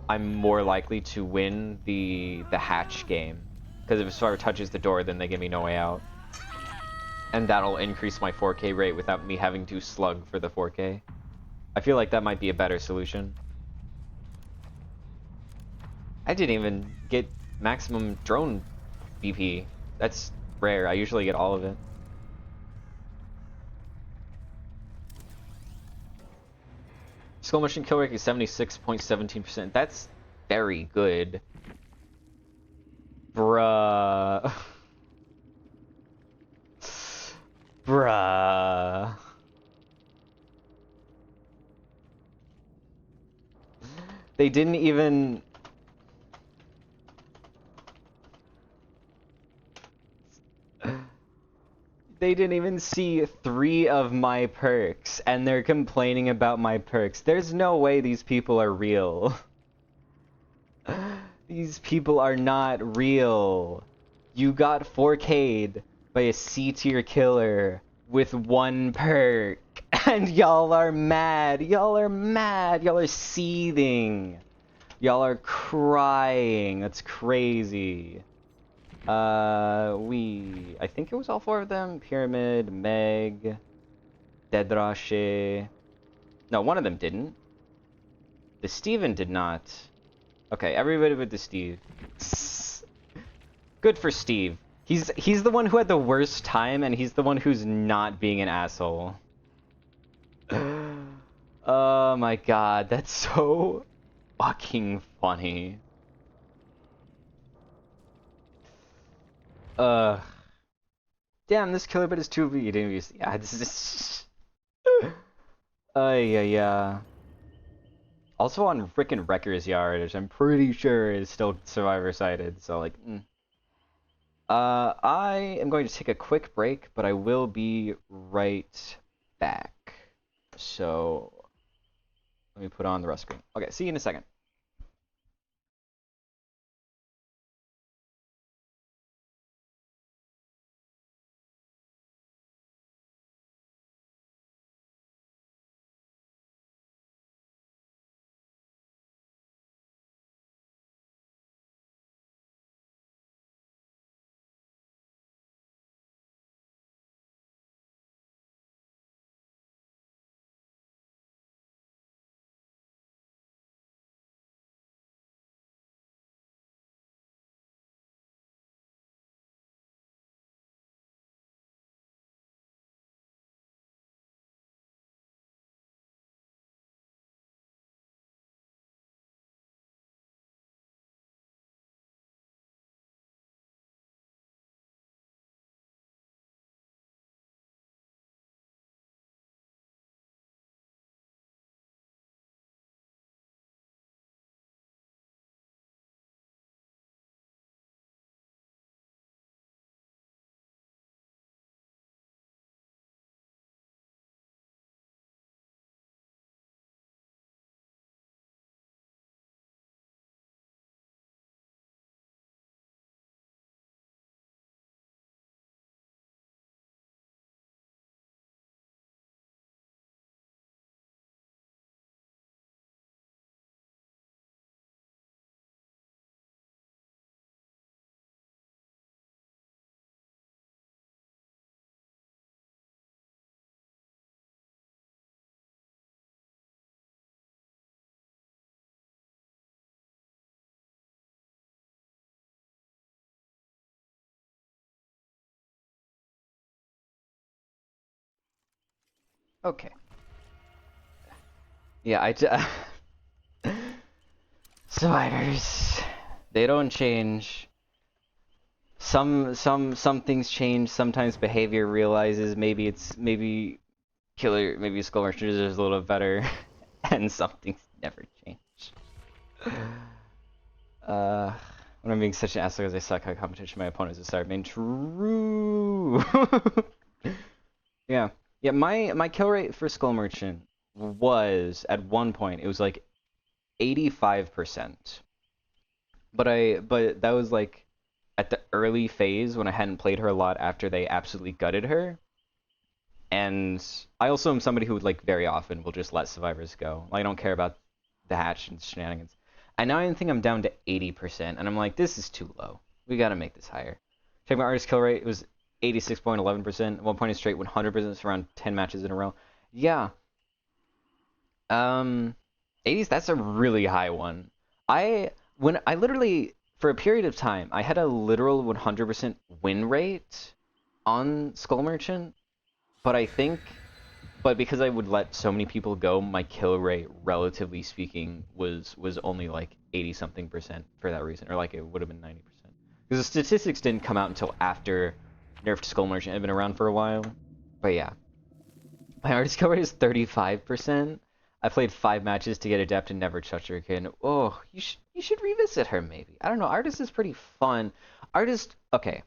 I'm more likely to win the hatch game. Because if Survivor touches the door, then they give me No Way Out. And that'll increase my 4K rate without me having to slug for the 4K. I feel like that might be a better solution. I didn't even get maximum drone BP. That's rare. I usually get all of it. Skull Machine kill rate is 76.17%. That's very good. Bruh. Bruh. They didn't even... They didn't even see 3 of my perks, and they're complaining about my perks. There's no way these people are real. These people are not real. You got 4K'd by a C-tier killer with 1 perk, and y'all are mad. Y'all are mad. Y'all are seething. Y'all are crying. That's crazy. I think it was all 4 of them. Pyramid, Meg, Dedrashe. No, one of them didn't. The Steven did not. Okay, everybody but the Steve. Good for Steve. He's the one who had the worst time, and he's the one who's not being an asshole. Oh my god, that's so fucking funny. Damn, this killer bit is too big. Yeah, this is... yeah. Also on frickin' Wrecker's Yard, which I'm pretty sure is still survivor-sided, so like... I am going to take a quick break, but I will be right back. So... Let me put on the rest screen. Okay, see you in a second. Okay. Yeah, survivors. They don't change. Some things change. Sometimes behavior realizes maybe killer, maybe skull merchant is a little better, and some things never change. Uh, when I'm being such an asshole because I suck at competition, my opponents have started being true. Yeah, yeah. My kill rate for skull merchant was at one point it was like 85%, but that was like at the early phase when I hadn't played her a lot after they absolutely gutted her. And I also am somebody who like very often will just let survivors go. I don't care about the hatch and shenanigans. And now I think I'm down to 80%, and I'm like, this is too low. We gotta make this higher. Check my artist kill rate. It was 86.11%. At one point, it's straight 100%. It's around 10 matches in a row. Yeah. 80s. That's a really high one. When I literally for a period of time, I had a literal 100% win rate on Skull Merchant, but because I would let so many people go, my kill rate, relatively speaking, was only like 80 something percent for that reason, or like it would have been 90%. Because the statistics didn't come out until after nerfed Skull Merchant had been around for a while. But yeah, my artist kill rate is 35%. I played 5 matches to get adept and never touched her again. Oh, you should revisit her maybe. I don't know. Artist is pretty fun. Okay.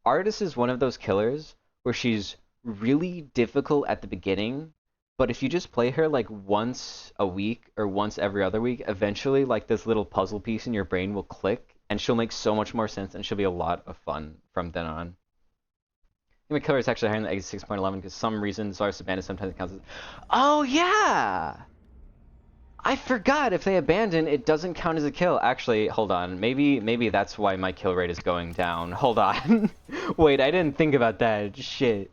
Artist is one of those killers where she's really difficult at the beginning, but if you just play her like once a week or once every other week, eventually like this little puzzle piece in your brain will click and she'll make so much more sense and she'll be a lot of fun from then on. My killer is actually higher than 86.11 because some reason Zar's abandoned sometimes it counts as... Oh yeah! I forgot if they abandon, it doesn't count as a kill. Actually, hold on. Maybe that's why my kill rate is going down. Hold on. Wait, I didn't think about that. Shit.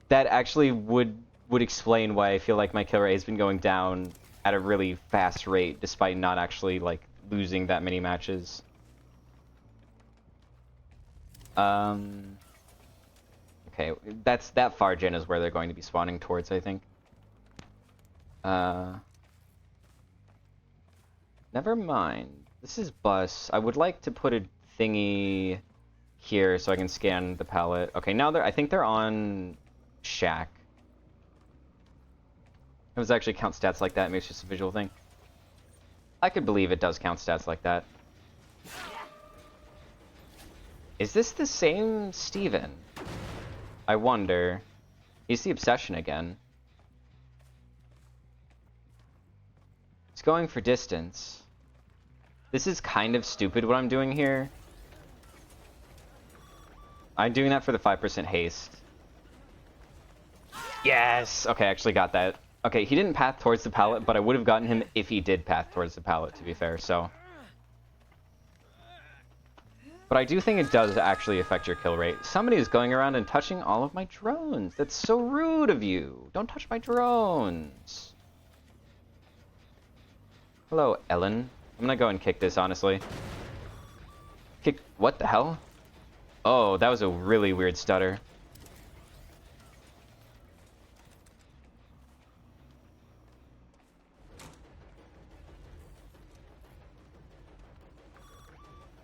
That actually would explain why I feel like my kill rate has been going down at a really fast rate, despite not actually like losing that many matches. Okay, that far gen is where they're going to be spawning towards, I think. Never mind. This is bus. I would like to put a thingy here so I can scan the palette. Okay, now I think they're on Shack. It was actually count stats like that. Maybe it's just a visual thing. I could believe it does count stats like that. Is this the same Steven? I wonder. He's the obsession again. He's going for distance. This is kind of stupid what I'm doing here. I'm doing that for the 5% haste. Yes! Okay, I actually got that. Okay, he didn't path towards the pallet, but I would have gotten him if he did path towards the pallet, to be fair, so... But I do think it does actually affect your kill rate. Somebody is going around and touching all of my drones. That's so rude of you. Don't touch my drones. Hello, Ellen. I'm gonna go and kick this, honestly. Kick... What the hell? Oh, that was a really weird stutter.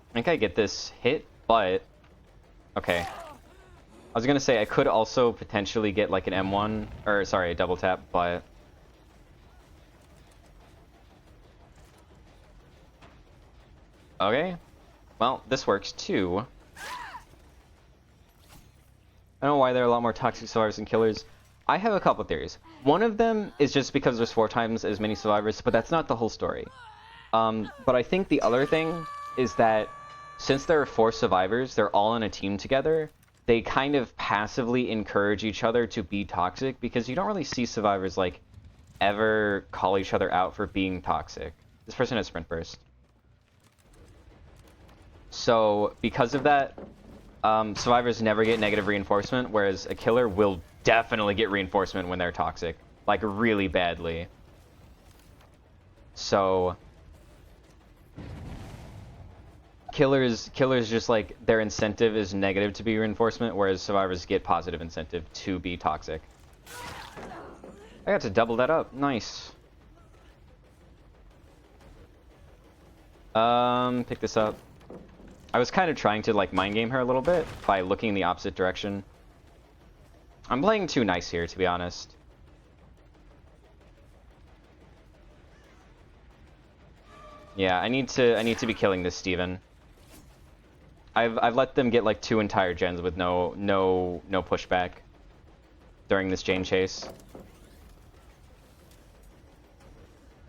I think I get this hit, but... Okay. I was gonna say I could also potentially get like an M1, or sorry, a double tap, but... Okay. Well, this works too. I don't know why there are a lot more toxic survivors than killers. I have a couple theories. One of them is just because there's 4 times as many survivors, but that's not the whole story. But I think the other thing is that since there are 4 survivors, they're all in a team together, they kind of passively encourage each other to be toxic, because you don't really see survivors, like, ever call each other out for being toxic. This person has sprint burst. So, because of that, survivors never get negative reinforcement, whereas a killer will definitely get reinforcement when they're toxic. Like, really badly. So... Killers just, like, their incentive is negative to be reinforcement, whereas survivors get positive incentive to be toxic. I got to double that up. Nice. Pick this up. I was kind of trying to, like, mind game her a little bit by looking in the opposite direction. I'm playing too nice here, to be honest. Yeah, I need to be killing this Steven. I've let them get like 2 entire gens with no pushback during this Jane chase.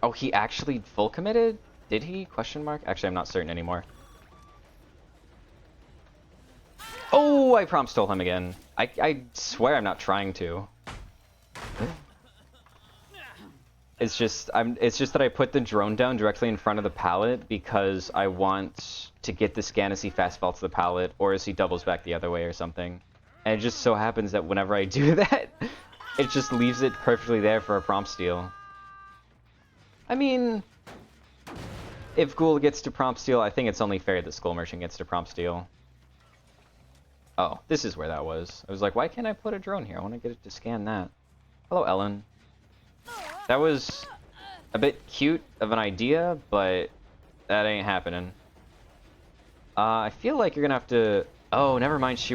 Oh, he actually full committed? Did he? Question mark? Actually, I'm not certain anymore. Oh, I prompt stole him again. I swear I'm not trying to. It's just that I put the drone down directly in front of the pallet because I want to get the scan as he fast falls to the pallet or as he doubles back the other way or something. And it just so happens that whenever I do that, it just leaves it perfectly there for a prompt steal. I mean, if Ghoul gets to prompt steal, I think it's only fair that Skull Merchant gets to prompt steal. Oh, this is where that was. I was like, why can't I put a drone here? I want to get it to scan that. Hello, Ellen. That was a bit cute of an idea, but that ain't happening. I feel like you're gonna have to... Oh, never mind, she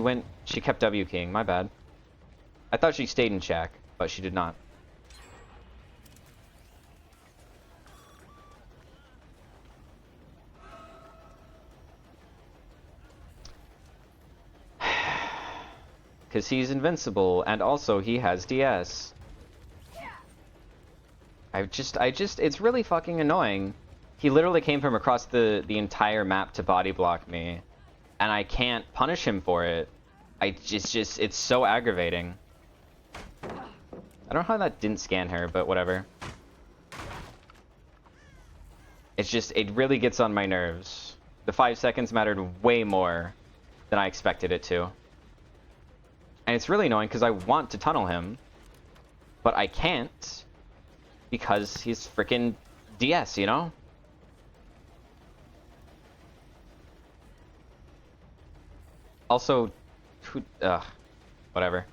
kept W King, my bad. I thought she stayed in check, but she did not. Because he's invincible, and also he has DS. It's really fucking annoying. He literally came from across the entire map to body block me, and I can't punish him for it. It's so aggravating. I don't know how that didn't scan her, but whatever. It really gets on my nerves. The 5 seconds mattered way more than I expected it to. And it's really annoying because I want to tunnel him, but I can't because he's freaking DS, you know? Also, whatever.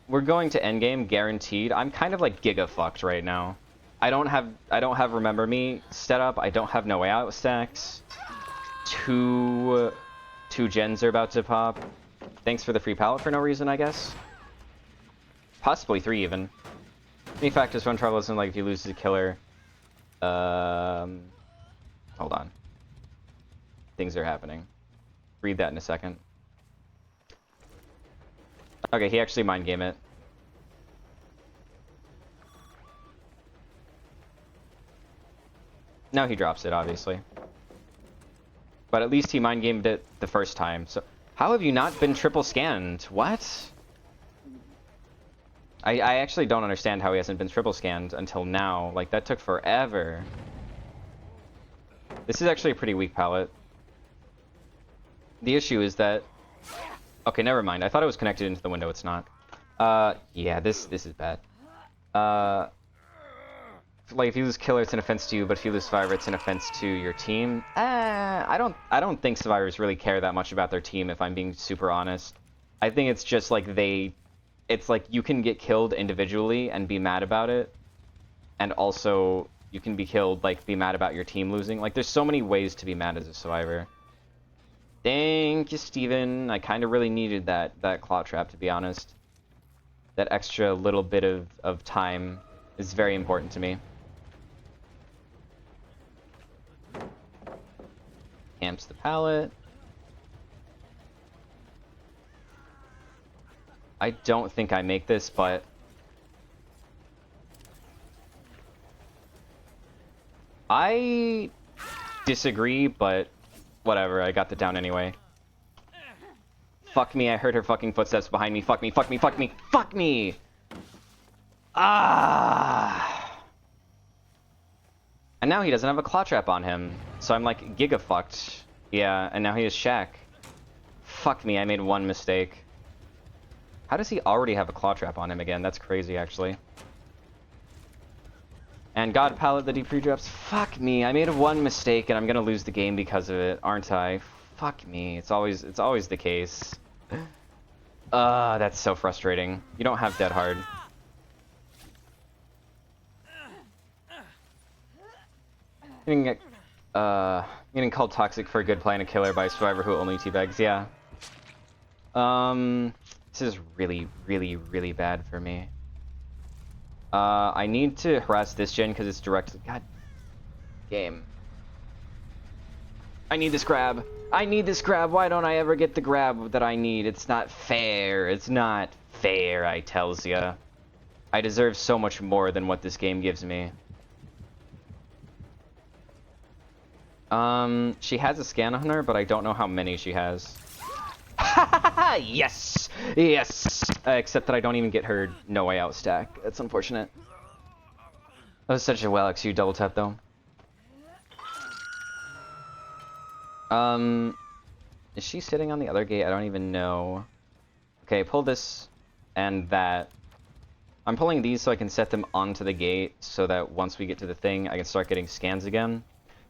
We're going to endgame guaranteed. I'm kind of like giga fucked right now. I don't have Remember Me set up. I don't have No Way Out stacks. Two gens are about to pop. Thanks for the free pallet for no reason, I guess. Possibly 3 even. Any factors fun travel isn't like if you lose the killer. Hold on. Things are happening. Read that in a second. Okay, he actually mind game it. Now he drops it, obviously. But at least he mind gamed it the first time. So how have you not been triple scanned? What? I actually don't understand how he hasn't been triple scanned until now. Like, that took forever. This is actually a pretty weak palette. The issue is that... Okay, never mind. I thought it was connected into the window. It's not. Yeah, this is bad. Like, if you lose killer, it's an offense to you, but if you lose survivor, it's an offense to your team. I don't think survivors really care that much about their team, if I'm being super honest. I think it's just like it's like you can get killed individually and be mad about it, and also you can be killed, like, be mad about your team losing. Like, there's so many ways to be mad as a survivor. Thank you, Steven. I kind of really needed that claw trap, to be honest. That extra little bit of time is very important to me. Amps the pallet. I don't think I make this, but... I disagree, but whatever, I got the down anyway. Fuck me, I heard her fucking footsteps behind me. Fuck me, fuck me, fuck me, fuck me! Ah! And now he doesn't have a claw trap on him, so I'm like giga fucked. Yeah, and now he has Shack. Fuck me, I made one mistake. How does he already have a claw trap on him again? That's crazy, actually. And God pallet that he pre-drops. Fuck me, I made one mistake and I'm gonna lose the game because of it, aren't I? Fuck me, it's always the case. That's so frustrating. You don't have dead hard. Getting, getting called toxic for a good play and a killer by a survivor who only teabags, yeah. This is really, really, really bad for me. I need to harass this gen because it's directly... God. Game. I need this grab. I need this grab. Why don't I ever get the grab that I need? It's not fair. It's not fair, I tells ya. I deserve so much more than what this game gives me. She has a scan on her, but I don't know how many she has. Yes! Yes! Except that I don't even get her no way out stack. That's unfortunate. That was such a well executed double tap, though. Is she sitting on the other gate? I don't even know. Okay, pull this and that. I'm pulling these so I can set them onto the gate so that once we get to the thing, I can start getting scans again.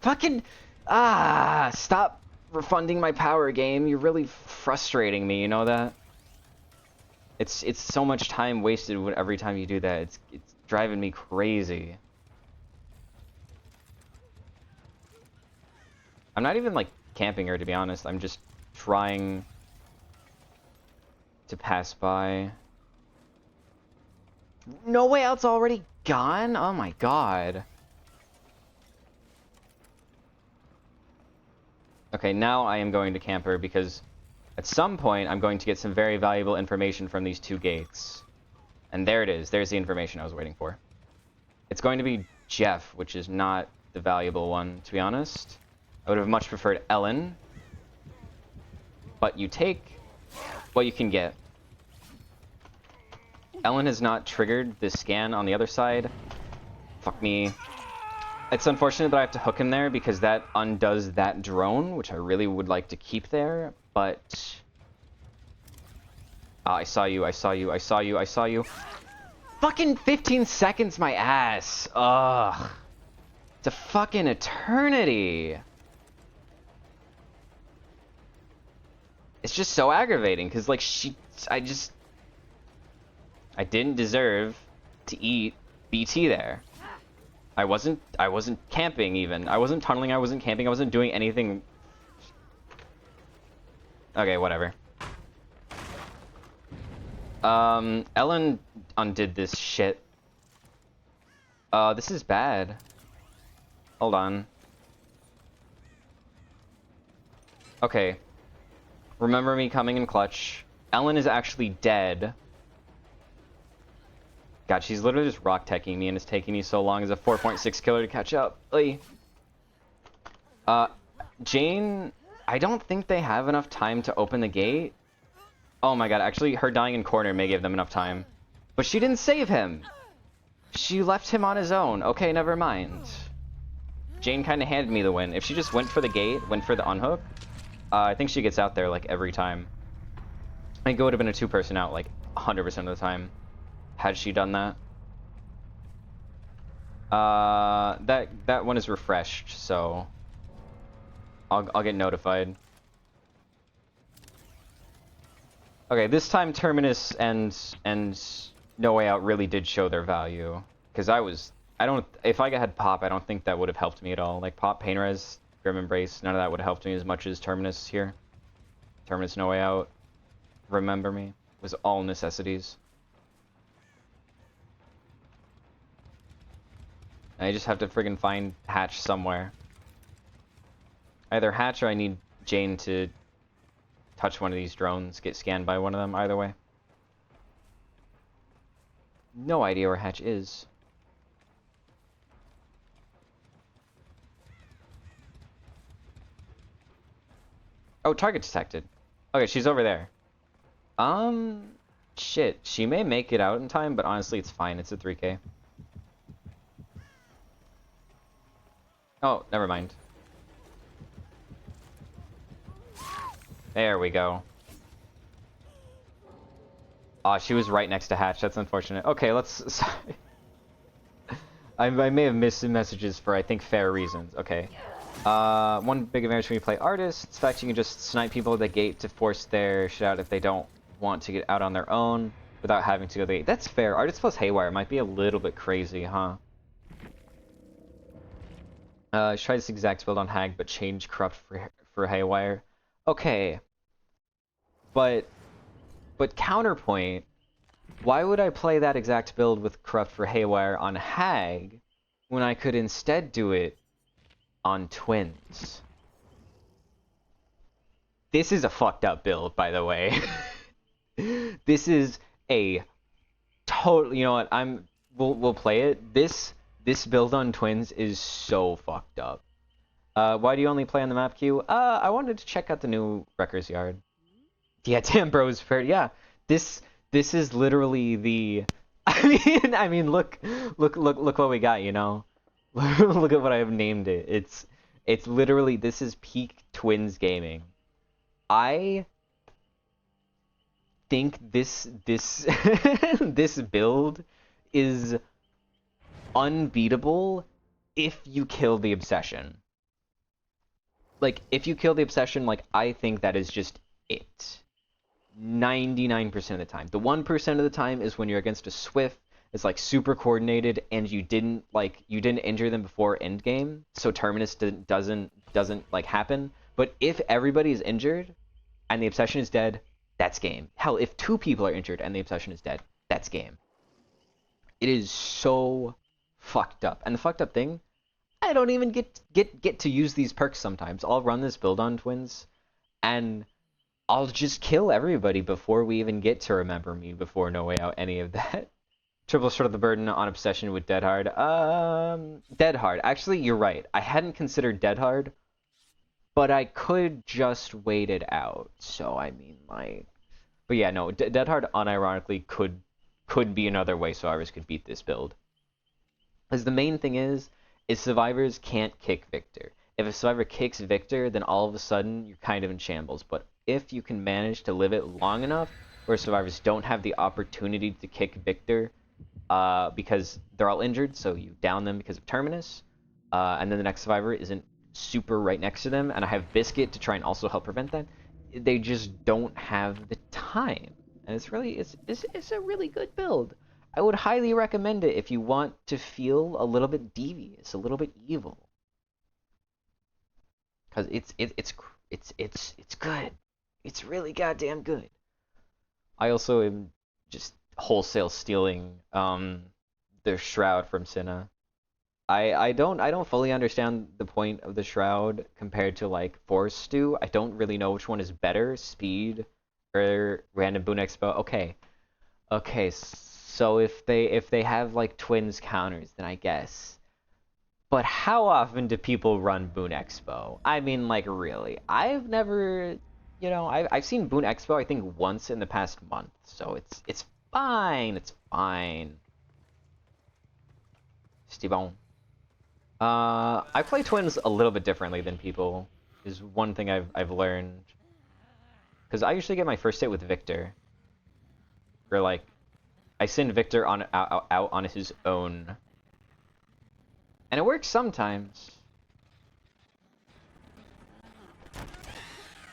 Fucking... stop refunding my power, game. You're really frustrating me, you know that? It's so much time wasted every time you do that. It's driving me crazy. I'm not even, like, camping her, to be honest. I'm just trying to pass by. No Way Out's already gone? Oh my god. Okay, now I am going to camp her because at some point I'm going to get some very valuable information from these two gates. And there it is. There's the information I was waiting for. It's going to be Jeff, which is not the valuable one, to be honest. I would have much preferred Ellen. But you take what you can get. Ellen has not triggered the scan on the other side. Fuck me. It's unfortunate that I have to hook him there because that undoes that drone, which I really would like to keep there, but... I saw you, I saw you, I saw you, I saw you. Fucking 15 seconds, my ass! Ugh. It's a fucking eternity! It's just so aggravating, because, like, I didn't deserve to eat BT there. I wasn't camping even. I wasn't tunneling, I wasn't camping, I wasn't doing anything. Okay, whatever. Ellen undid this shit. This is bad. Hold on. Okay. Remember me coming in clutch. Ellen is actually dead. God, she's literally just rock teching me, and it's taking me so long as a 4.6 killer to catch up. Like, Jane, I don't think they have enough time to open the gate. Oh my god, actually, her dying in corner may give them enough time. But she didn't save him! She left him on his own. Okay, never mind. Jane kind of handed me the win. If she just went for the gate, went for the unhook, I think she gets out there, like, every time. I think it would have been a two-person out, like, 100% of the time. Had she done that? That one is refreshed, so I'll get notified. Okay, this time Terminus and No Way Out really did show their value, because if I had Pop, I don't think that would have helped me at all. Like Pop, Pain Res, Grim Embrace, none of that would have helped me as much as Terminus here. Terminus, No Way Out, Remember Me was all necessities. I just have to friggin' find Hatch somewhere. Either Hatch or I need Jane to touch one of these drones, get scanned by one of them, either way. No idea where Hatch is. Oh, target detected. Okay, she's over there. Shit. She may make it out in time, but honestly, it's fine. It's a 3K. Oh, never mind. There we go. Aw, she was right next to Hatch. That's unfortunate. Okay, let's... Sorry. I may have missed some messages for, I think, fair reasons. Okay. One big advantage when you play Artist, it's the fact you can just snipe people at the gate to force their shit out if they don't want to get out on their own without having to go the gate. That's fair. Artist plus Haywire might be a little bit crazy, huh? Try this exact build on Hag, but change Corrupt for Haywire. Okay. But counterpoint, why would I play that exact build with Corrupt for Haywire on Hag when I could instead do it on Twins? This is a fucked up build, by the way. This is a total. You know what? We'll play it. This build on Twins is so fucked up. Why do you only play on the map queue? I wanted to check out the new Wrecker's Yard. Yeah, damn, bro, is fair. Yeah, this is literally the. I mean, look what we got. You know, look at what I have named it. It's literally, this is peak Twins gaming. I think this this build is unbeatable if you kill the obsession. Like, if you kill the obsession, like, I think that is just it. 99% of the time. The 1% of the time is when you're against a Swift. It's like super coordinated, and you didn't injure them before endgame, so Terminus doesn't like happen. But if everybody is injured and the obsession is dead, that's game. Hell, if 2 people are injured and the obsession is dead, that's game. It is so fucked up. And the fucked up thing, I don't even get to use these perks sometimes. I'll run this build on Twins, and I'll just kill everybody before we even get to Remember Me, before No Way Out, any of that. Triple short of the burden on obsession with Dead Hard. Dead Hard. Actually, you're right. I hadn't considered Dead Hard, but I could just wait it out. So, I mean, like... But yeah, no, Dead Hard unironically could be another way Survivors could beat this build. Because the main thing is Survivors can't kick Victor. If a Survivor kicks Victor, then all of a sudden you're kind of in shambles. But if you can manage to live it long enough where Survivors don't have the opportunity to kick Victor because they're all injured, so you down them because of Terminus, and then the next Survivor isn't super right next to them, and I have Biscuit to try and also help prevent that, they just don't have the time. And it's a really good build. I would highly recommend it if you want to feel a little bit devious, a little bit evil. Cause it's good. It's really goddamn good. I also am just wholesale stealing the Shroud from Cinna. I don't fully understand the point of the Shroud compared to like Force Stew. I don't really know which one is better, Speed or Random Boon Expo. Okay, so if they have like Twins counters, then I guess. But how often do people run Boon Expo? I mean, like, really. I've never, you know, I've seen Boon Expo, I think, once in the past month. So it's fine. It's fine. Stevon. I play Twins a little bit differently than people, is one thing I've learned. Because I usually get my first hit with Victor. Or, like, I send Victor out on his own. And it works sometimes.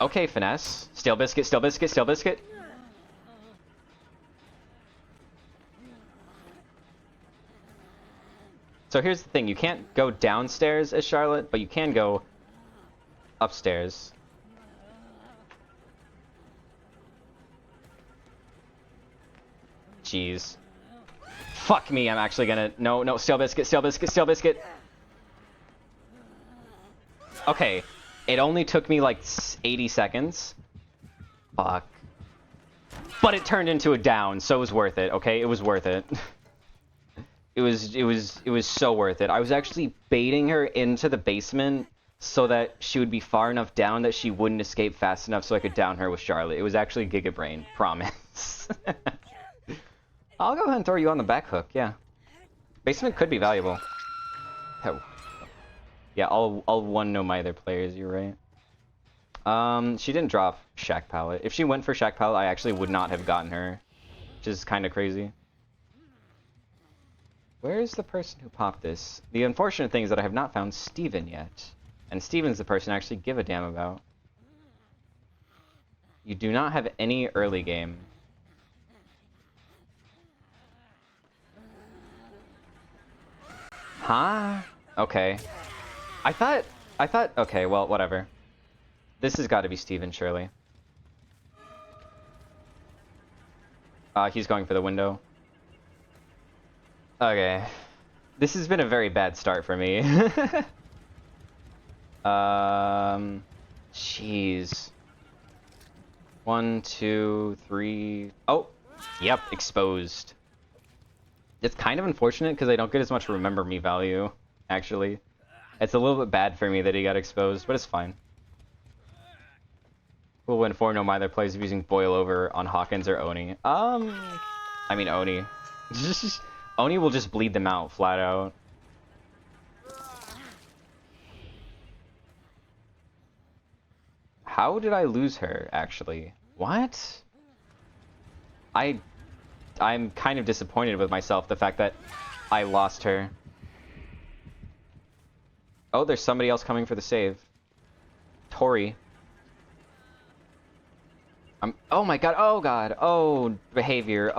Okay, Finesse. Stale Biscuit, Stale Biscuit, Stale Biscuit. So here's the thing. You can't go downstairs as Charlotte, but you can go upstairs. Jeez. Fuck me, I'm actually gonna... No, Stale Biscuit, Stale Biscuit, Stale Biscuit. Okay, it only took me like 80 seconds. Fuck. But it turned into a down, so it was worth it, okay? It was worth it. It was so worth it. I was actually baiting her into the basement so that she would be far enough down that she wouldn't escape fast enough so I could down her with Charlotte. It was actually Giga Brain, promise. I'll go ahead and throw you on the back hook, yeah. Basement could be valuable. Oh. Yeah, I'll one no my other players, you're right. She didn't drop Shack Pallet. If she went for Shack Pallet, I actually would not have gotten her. Which is kind of crazy. Where is the person who popped this? The unfortunate thing is that I have not found Steven yet. And Steven's the person I actually give a damn about. You do not have any early game. Huh? Okay. I thought... Okay, well, whatever. This has got to be Steven, surely. He's going for the window. Okay. This has been a very bad start for me. Jeez. 1, 2, 3... Oh! Yep, exposed. It's kind of unfortunate because I don't get as much remember me value, actually. It's a little bit bad for me that he got exposed, but it's fine. We'll win 4-0 either plays using Boil Over on Hawkins or Oni. I mean Oni. Oni will just bleed them out, flat out. How did I lose her, actually? What? I'm kind of disappointed with myself, the fact that I lost her. Oh, there's somebody else coming for the save. Tori. Oh my god, oh god, oh behavior,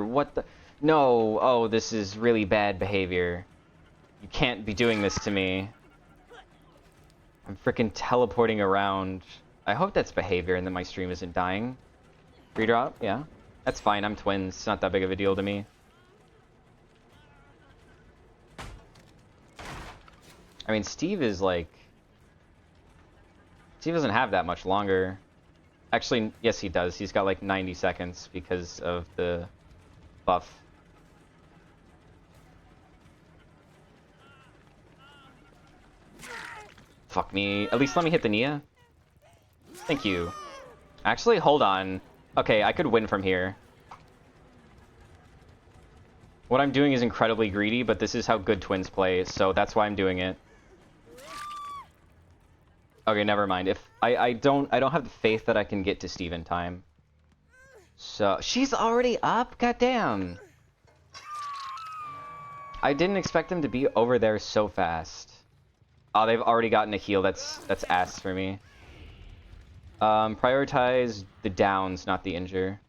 what the... No, oh, this is really bad behavior. You can't be doing this to me. I'm freaking teleporting around. I hope that's behavior and then my stream isn't dying. Free drop, yeah. That's fine, I'm twins, it's not that big of a deal to me. I mean, Steve is like... Steve doesn't have that much longer. Actually, yes he does. He's got like 90 seconds because of the buff. Fuck me. At least let me hit the Nia. Thank you. Actually, hold on. Okay, I could win from here. What I'm doing is incredibly greedy, but this is how good twins play, so that's why I'm doing it. Okay, never mind. If I don't have the faith that I can get to Steve in time. So she's already up? Goddamn. I didn't expect them to be over there so fast. Oh, they've already gotten a heal. That's ass for me. Prioritize the downs, not the injure.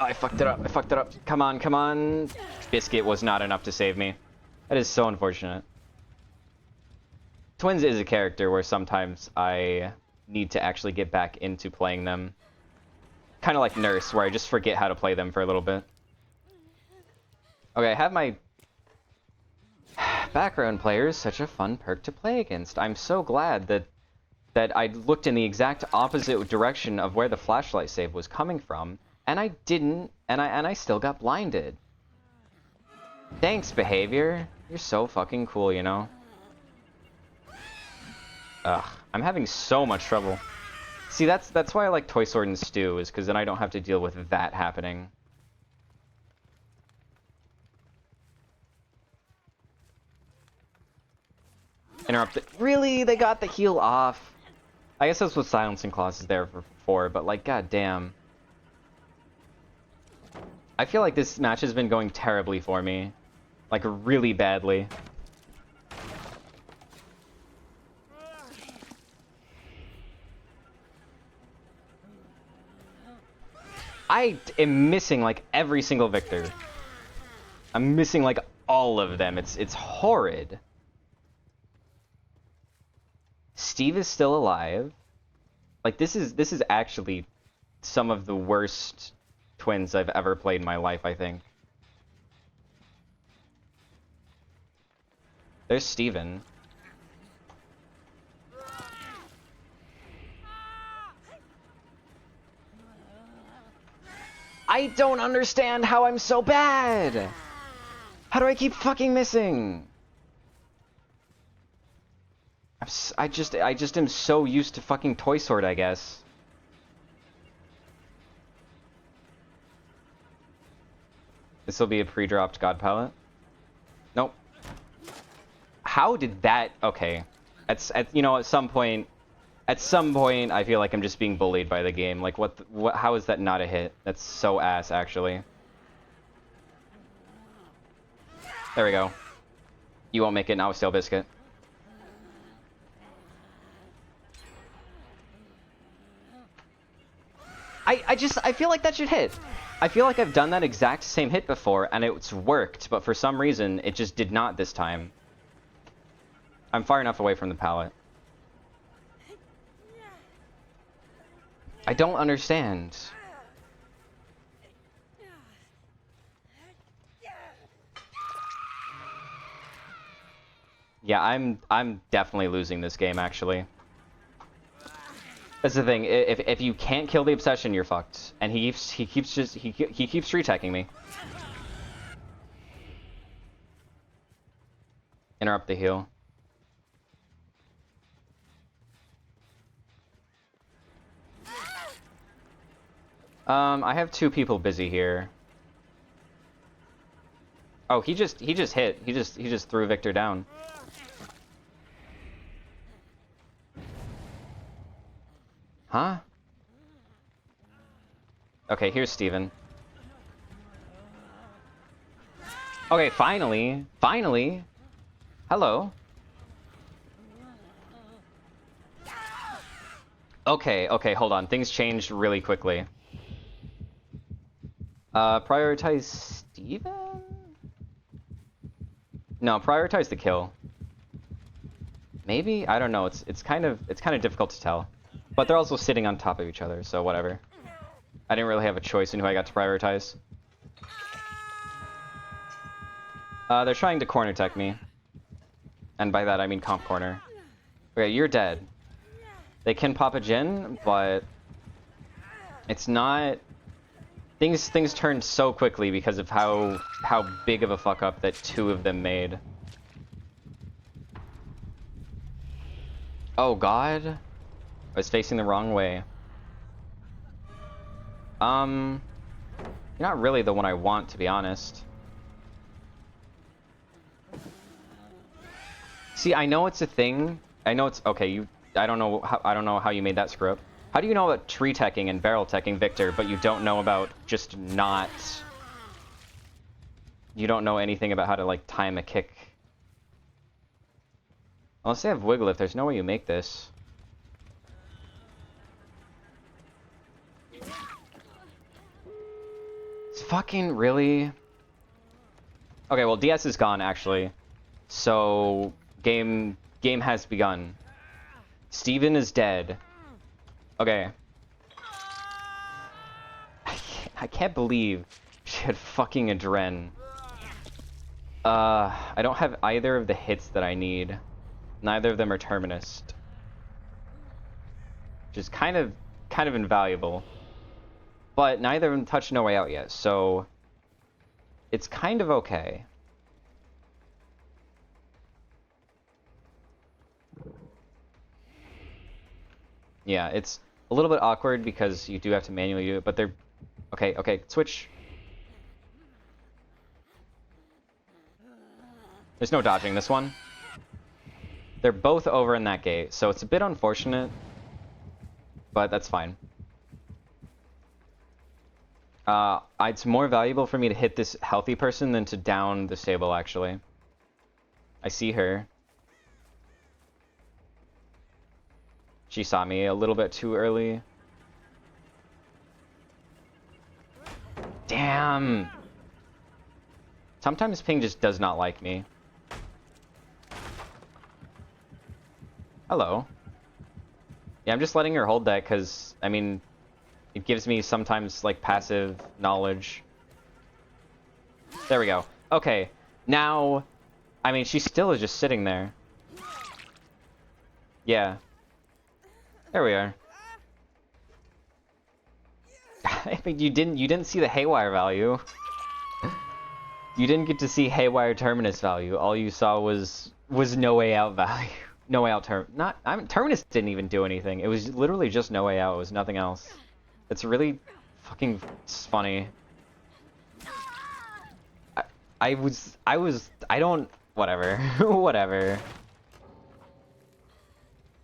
Oh, I fucked it up. Come on. Biscuit was not enough to save me. That is so unfortunate. Twins is a character where sometimes I need to actually get back into playing them. Kind of like Nurse, where I just forget how to play them for a little bit. Okay, I have my... Background player is such a fun perk to play against. I'm so glad that I looked in the exact opposite direction of where the flashlight save was coming from, and I didn't, and I still got blinded. Thanks, behavior. You're so fucking cool, you know? Ugh, I'm having so much trouble. See, that's why I like Toy Sword and Stew, is because then I don't have to deal with that happening. Interrupted. Really? They got the heal off? I guess that's what Silencing Claws is there for, but like, goddamn. I feel like this match has been going terribly for me. Like, really badly. I am missing, like, every single victor. I'm missing, like, all of them. It's horrid. Steve is still alive. Like, this is actually some of the worst twins I've ever played in my life, I think. There's Steven. I don't understand how I'm so bad! How do I keep fucking missing? I just am so used to fucking Toy Sword, I guess. This will be a pre-dropped God Palette. Nope. How did that... Okay. You know, at some point, I feel like I'm just being bullied by the game. Like, how is that not a hit? That's so ass, actually. There we go. You won't make it now, Stale Biscuit. I feel like that should hit. I feel like I've done that exact same hit before, and it's worked, but for some reason, it just did not this time. I'm far enough away from the pallet. I don't understand. Yeah, I'm definitely losing this game, actually. That's the thing. If you can't kill the obsession, you're fucked. And he keeps reteching me. Interrupt the heal. I have two people busy here. Oh, he just hit. He just threw Victor down. Huh? Okay, here's Steven. Okay, finally. Finally. Hello. Okay, hold on. Things changed really quickly. Prioritize Steven? No, prioritize the kill. Maybe? I don't know. It's kind of difficult to tell. But they're also sitting on top of each other, so whatever. I didn't really have a choice in who I got to prioritize. They're trying to corner tech me. And by that I mean comp corner. Okay, you're dead. They can pop a Jin, but it's not... Things turned so quickly because of how big of a fuck up that two of them made. Oh god. I was facing the wrong way. You're not really the one I want, to be honest. See, I know it's a thing. I know it's okay. I don't know how you made that screw up. How do you know about tree teching and barrel teching Victor, but you don't know about just not... You don't know anything about how to, like, time a kick. Unless they have wiggle lift, there's no way you make this. It's fucking really... Okay, well, DS is gone, actually. So, game has begun. Steven is dead. Okay. I can't believe she had fucking Adren. I don't have either of the hits that I need. Neither of them are Terminus. Which is kind of invaluable. But neither of them touched No Way Out yet, so... It's kind of okay. Yeah, it's a little bit awkward because you do have to manually do it, but they're... Okay, switch. There's no dodging this one. They're both over in that gate, so it's a bit unfortunate, but that's fine. It's more valuable for me to hit this healthy person than to down the stable, actually. I see her. She saw me a little bit too early. Damn! Sometimes Ping just does not like me. Hello. Yeah, I'm just letting her hold that because, I mean, it gives me sometimes, like, passive knowledge. There we go. Okay, now, I mean, she still is just sitting there. Yeah. There we are. I mean, you didn't see the haywire value. You didn't get to see haywire terminus value. All you saw was no way out value. No way out terminus didn't even do anything. It was literally just no way out. It was nothing else. It's really fucking funny. Whatever. Whatever.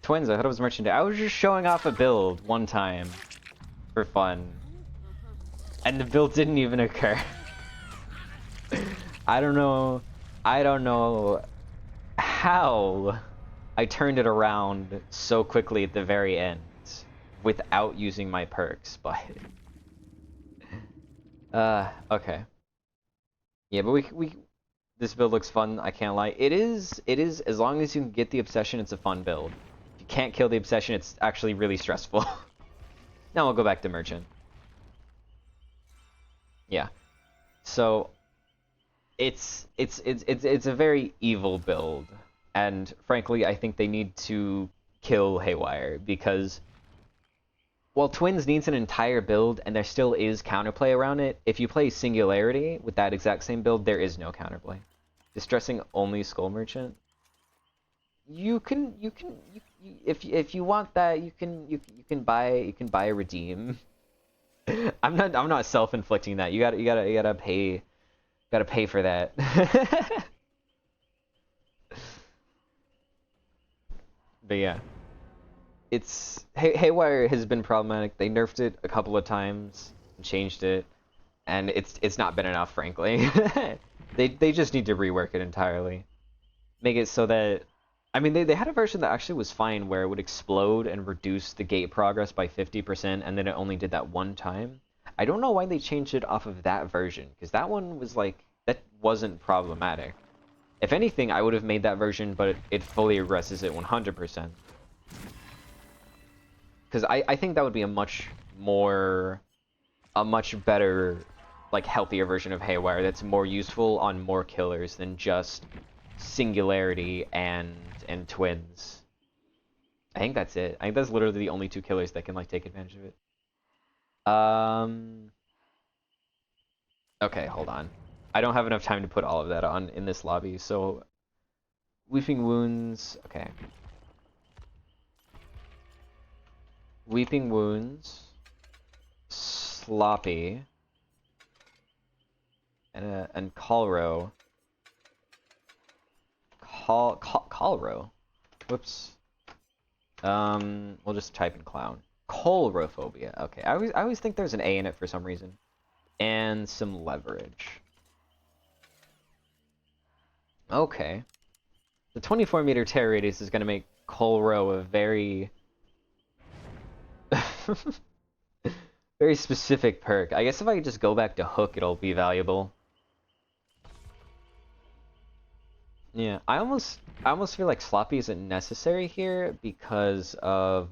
Twins, I thought it was merchandise. I was just showing off a build one time for fun. And the build didn't even occur. I don't know how I turned it around so quickly at the very end. without using my perks, but okay. Yeah, but we this build looks fun, I can't lie. It is as long as you can get the obsession, it's a fun build. If you can't kill the obsession, it's actually really stressful. Now we'll go back to merchant. Yeah. So it's a very evil build, and frankly, I think they need to kill Haywire because while Twins needs an entire build and there still is counterplay around it, if you play Singularity with that exact same build, there is no counterplay. Distressing only Skull Merchant. If you want that, you can buy a redeem. I'm not self-inflicting that. You gotta pay for that. But yeah, Haywire has been problematic. They nerfed it a couple of times, and changed it, and it's not been enough, frankly. They just need to rework it entirely. Make it so that they had a version that actually was fine where it would explode and reduce the gate progress by 50%, and then it only did that one time. I don't know why they changed it off of that version, because that one was like, that wasn't problematic. If anything, I would have made that version, but it fully regresses it 100%. Because I think that would be a much better, like, healthier version of Haywire that's more useful on more killers than just Singularity and Twins. I think that's it. I think that's literally the only two killers that can, like, take advantage of it. Okay, hold on. I don't have enough time to put all of that on in this lobby, so... Weeping Wounds... Okay. Weeping Wounds... Sloppy... and Calro... Calro? Whoops. We'll just type in clown. Colrophobia. Okay, I always think there's an A in it for some reason. And some leverage. Okay. The 24-meter tear radius is going to make Colro a very... very specific perk. I guess if I just go back to Hook, it'll be valuable. Yeah, I almost feel like Sloppy isn't necessary here because of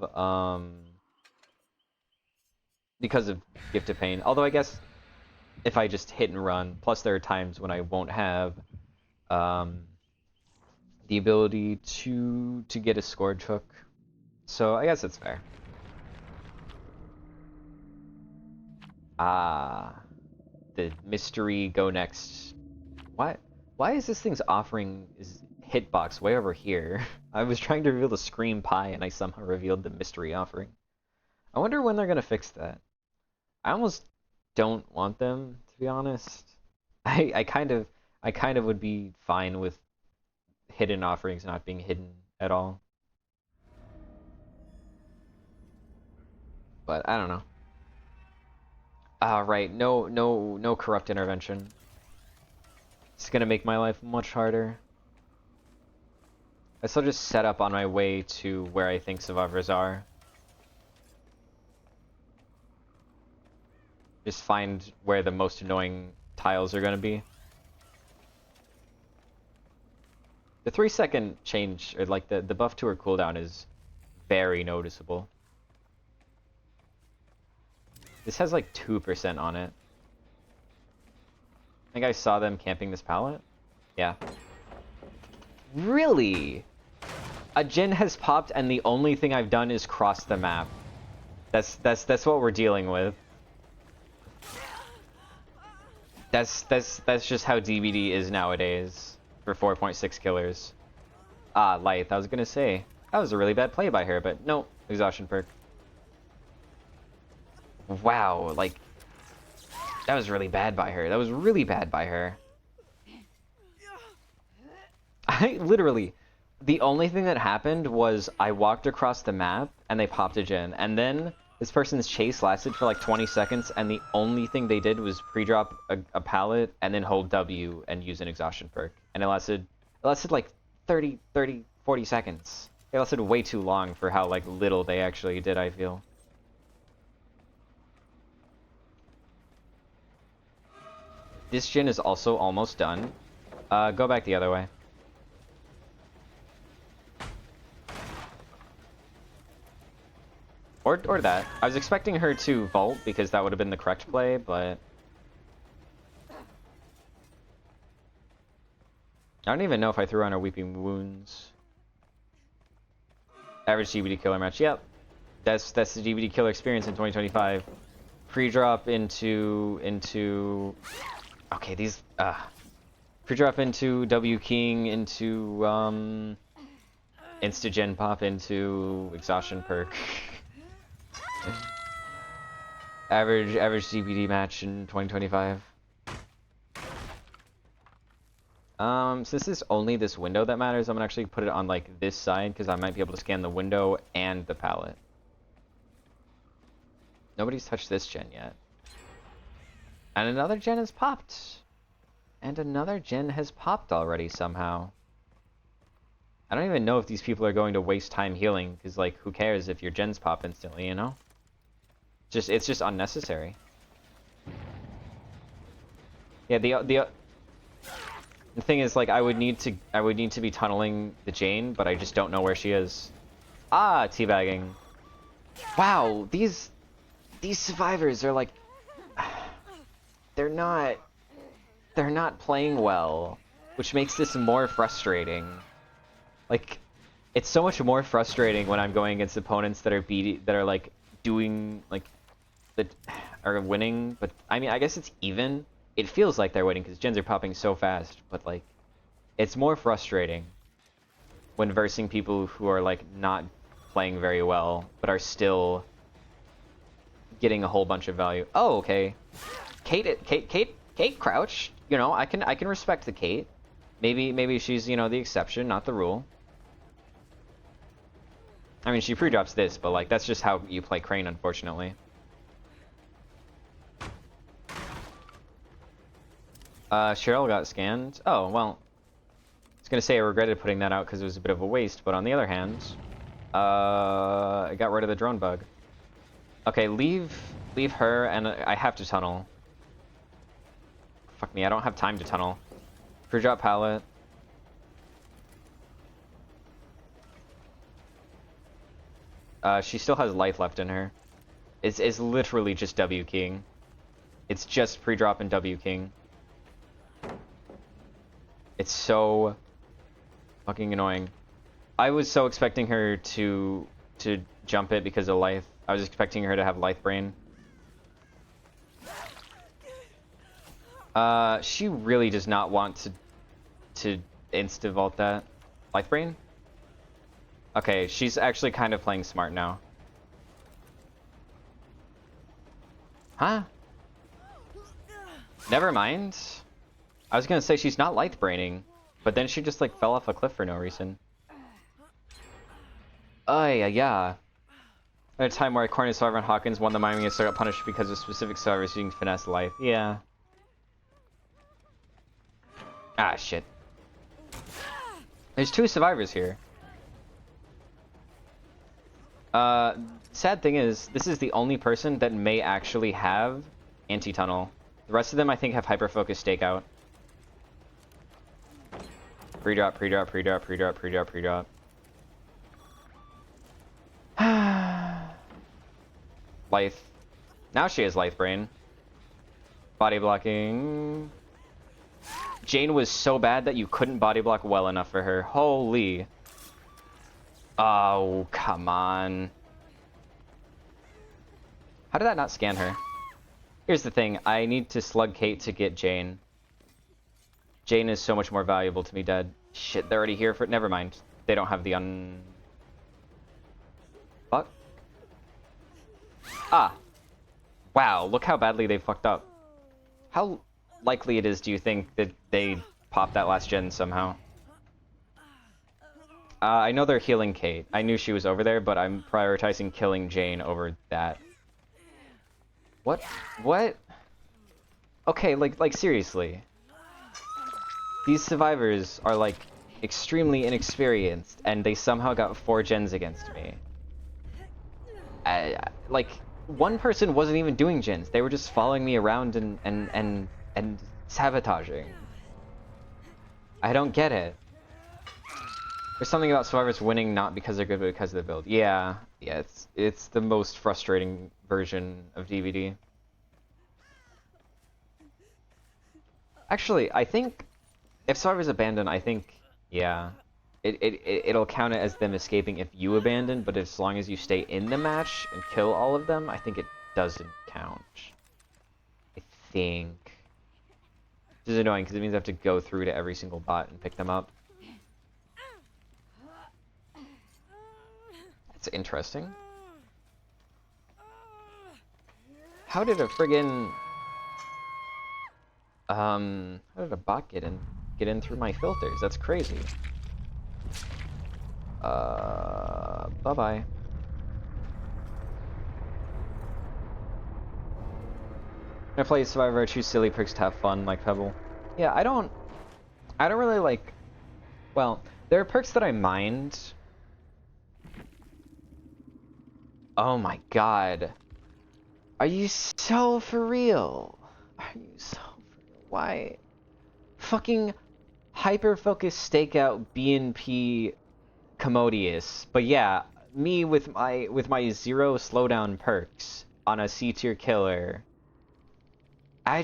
Gift of Pain. Although I guess if I just hit and run, plus there are times when I won't have the ability to get a Scourge Hook. So I guess it's fair. Ah, the mystery go next. What? Why is this thing's offering is hitbox way over here? I was trying to reveal the Scream Pie and I somehow revealed the mystery offering. I wonder when they're gonna fix that. I almost don't want them, to be honest. I kind of would be fine with hidden offerings not being hidden at all. But I don't know. Right, no corrupt intervention. It's gonna make my life much harder. I still just set up on my way to where I think survivors are. Just find where the most annoying tiles are gonna be. The 3-second change, or like the buff to her cooldown is very noticeable. This has like 2% on it. I think I saw them camping this pallet. Yeah. Really? A gen has popped and the only thing I've done is cross the map. That's what we're dealing with. That's just how DBD is nowadays for 4.6 killers. Ah, Light, I was gonna say. That was a really bad play by her, but no, exhaustion perk. Wow, like, that was really bad by her. That was really bad by her. I literally, the only thing that happened was I walked across the map and they popped a gen, and then this person's chase lasted for like 20 seconds, and the only thing they did was pre-drop a pallet and then hold W and use an exhaustion perk, and it lasted like 40 seconds. It lasted way too long for how like little they actually did, I feel. This gen is also almost done. Go back the other way. Or that. I was expecting her to vault because that would have been the correct play, but... I don't even know if I threw on her Weeping Wounds. Average DVD killer match. Yep. That's the DVD killer experience in 2025. Pre-drop into... Okay, these... Pre-drop into W King, into... Insta-gen pop into exhaustion perk. average DVD match in 2025. Since this is only this window that matters, I'm gonna actually put it on like this side because I might be able to scan the window and the palette. Nobody's touched this gen yet. And another gen has popped. And another gen has popped already somehow. I don't even know if these people are going to waste time healing, because, like, who cares if your gens pop instantly, you know? It's just unnecessary. Yeah, the thing is, like, I would need to be tunneling the Jane, but I just don't know where she is. Ah, teabagging. Wow, these survivors are like, they're not playing well, which makes this more frustrating. Like, it's so much more frustrating when I'm going against opponents that are like doing like that are winning. But I mean, I guess it's even. It feels like they're winning because gens are popping so fast. But like, it's more frustrating when versing people who are like not playing very well but are still getting a whole bunch of value. Oh, okay. Kate crouch. You know, I can respect the Kate. Maybe she's, you know, the exception, not the rule. I mean, she pre-drops this, but like that's just how you play Crane, unfortunately. Cheryl got scanned. Oh, well. I was gonna say I regretted putting that out because it was a bit of a waste, but on the other hand, I got rid of the drone bug. Okay, leave her, and I have to tunnel. Fuck me, I don't have time to tunnel. Pre-drop pallet. She still has life left in her. It's literally just W King. It's just pre-drop and W King. It's so fucking annoying. I was so expecting her to jump it because of life. I was expecting her to have life brain. She really does not want to insta vault that. Life brain? Okay, she's actually kind of playing smart now. Huh? Never mind. I was gonna say she's not light braining, but then she just like fell off a cliff for no reason. Oh yeah. At a time where I cornered Survivor and Hawkins won the Miami and so got punished because of specific survivors using finesse life. Yeah. Ah, shit. There's 2 survivors here. Sad thing is, this is the only person that may actually have anti-tunnel. The rest of them, I think, have hyper-focus stakeout. Pre-drop, pre-drop, pre-drop, pre-drop, pre-drop, pre-drop. Life. Now she has life brain. Body blocking. Jane was so bad that you couldn't body block well enough for her. Holy. Oh, come on. How did that not scan her? Here's the thing. I need to slug Kate to get Jane. Jane is so much more valuable to me dead. Shit, they're already here for it. Never mind. They don't have the Fuck. Ah. Wow, look how badly they fucked up. How likely it is, do you think, that they popped that last gen somehow? I know they're healing Kate. I knew she was over there, but I'm prioritizing killing Jane over that. What? What? Okay, like seriously. These survivors are like extremely inexperienced, and they somehow got 4 gens against me. Like, one person wasn't even doing gens. They were just following me around and sabotaging. I don't get it. There's something about survivors winning not because they're good, but because of the build. Yeah, it's the most frustrating version of DVD. Actually, I think if survivors abandon, I think yeah, it'll count it as them escaping if you abandon. But as long as you stay in the match and kill all of them, I think it doesn't count. I think. Which is annoying because it means I have to go through to every single bot and pick them up. That's interesting. How did a friggin' how did a bot get in through my filters? That's crazy. Bye-bye. When I play Survivor, I choose silly perks to have fun, like Pebble. Yeah, I don't really like, well, there are perks that I mind. Oh my god. Are you so for real? Are you so for real? Why? Fucking hyper-focus stakeout BNP commodious. But yeah, me with my 0 slowdown perks on a C tier killer.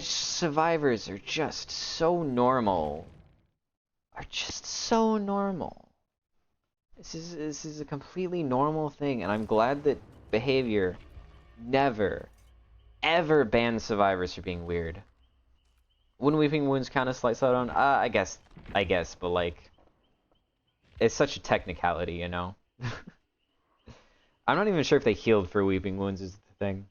Survivors are just so normal. Are just so normal. This is a completely normal thing, and I'm glad that behavior never ever bans survivors for being weird. Wouldn't Weeping Wounds count as slight slowdown? I guess, but like, it's such a technicality, you know? I'm not even sure if they healed for Weeping Wounds is the thing.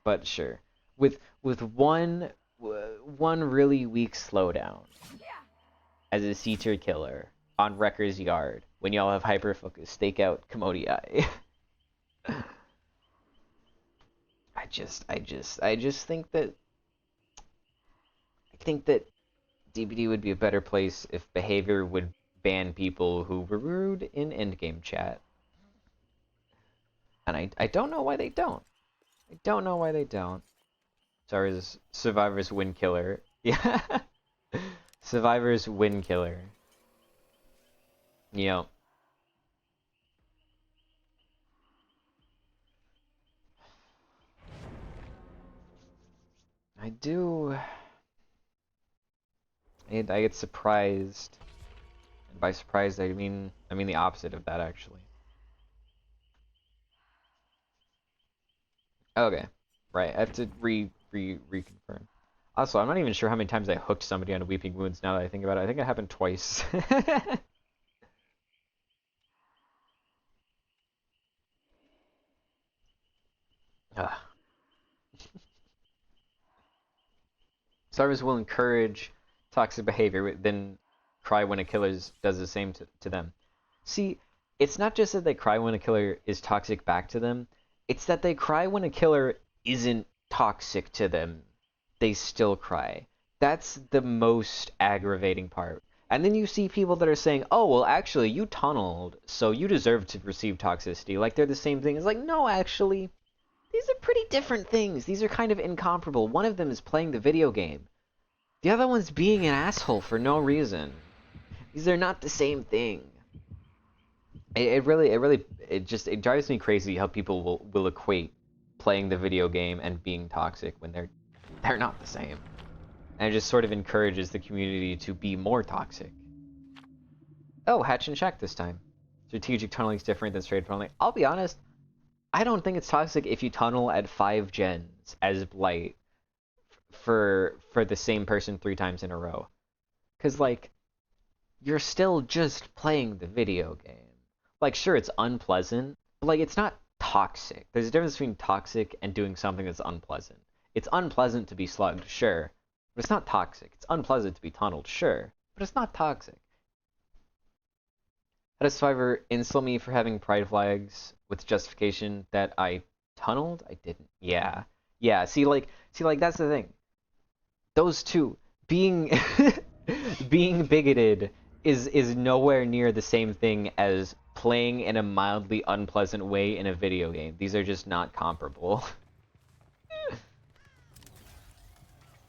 But sure. With one really weak slowdown as a C-tier killer on Wrecker's Yard when y'all have hyper-focus stakeout Commodii. I just think that DBD would be a better place if behavior would ban people who were rude in endgame chat. And I don't know why they don't. I don't know why they don't. Survivors win killer. Yeah. Survivors win killer. Yep. I do. I get surprised. And by surprised, I mean the opposite of that, actually. Okay. Right. I have to reconfirm. Also, I'm not even sure how many times I hooked somebody on Weeping Wounds now that I think about it. I think it happened twice. Survivors will encourage toxic behavior, then cry when a killer does the same to them. See, it's not just that they cry when a killer is toxic back to them, it's that they cry when a killer isn't toxic to them. They still cry. That's the most aggravating part. And then you see people that are saying, oh, well, actually, you tunneled, so you deserve to receive toxicity. Like, they're the same thing. It's like, no, actually, these are pretty different things. These are kind of incomparable. One of them is playing the video game. The other one's being an asshole for no reason. These are not the same thing. It drives me crazy how people will equate playing the video game and being toxic when they're not the same. And it just sort of encourages the community to be more toxic. Oh, hatch and check this time. Strategic tunneling is different than straight tunneling. I'll be honest, I don't think it's toxic if you tunnel at 5 gens as Blight for the same person 3 times in a row. Because, like, you're still just playing the video game. Like, sure, it's unpleasant, but, like, it's not toxic. There's a difference between toxic and doing something that's unpleasant. It's unpleasant to be slugged, sure, but it's not toxic. It's unpleasant to be tunneled, sure, but it's not toxic. Had a survivor insult me for having pride flags with justification that I tunneled? I didn't. Yeah. Yeah, see, like, that's the thing. Those two, being being bigoted is nowhere near the same thing as playing in a mildly unpleasant way in a video game. These are just not comparable.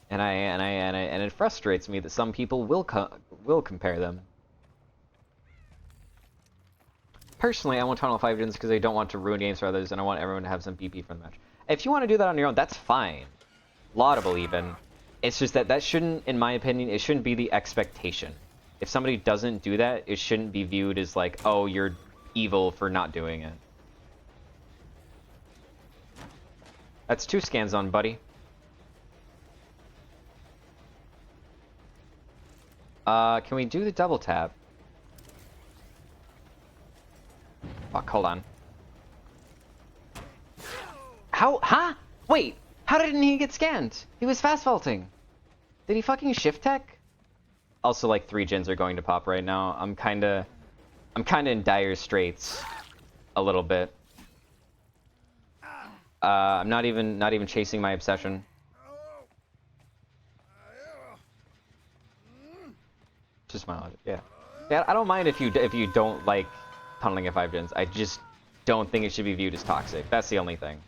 And it frustrates me that some people will compare them. Personally, I won't tunnel 5 gens because I don't want to ruin games for others, and I want everyone to have some BP for the match. If you want to do that on your own, that's fine. Laudable, even. It's just that shouldn't, in my opinion, it shouldn't be the expectation. If somebody doesn't do that, it shouldn't be viewed as like, oh, you're evil for not doing it. That's 2 scans on, buddy. Can we do the double tap? Fuck, hold on. How? Huh? Wait! How didn't he get scanned? He was fast vaulting. Did he fucking shift tech? Also, like, 3 gens are going to pop right now. I'm kinda in dire straits. A little bit. I'm not even chasing my obsession. Just my logic, yeah. Yeah, I don't mind if you don't like tunneling at 5 gens. I just don't think it should be viewed as toxic. That's the only thing.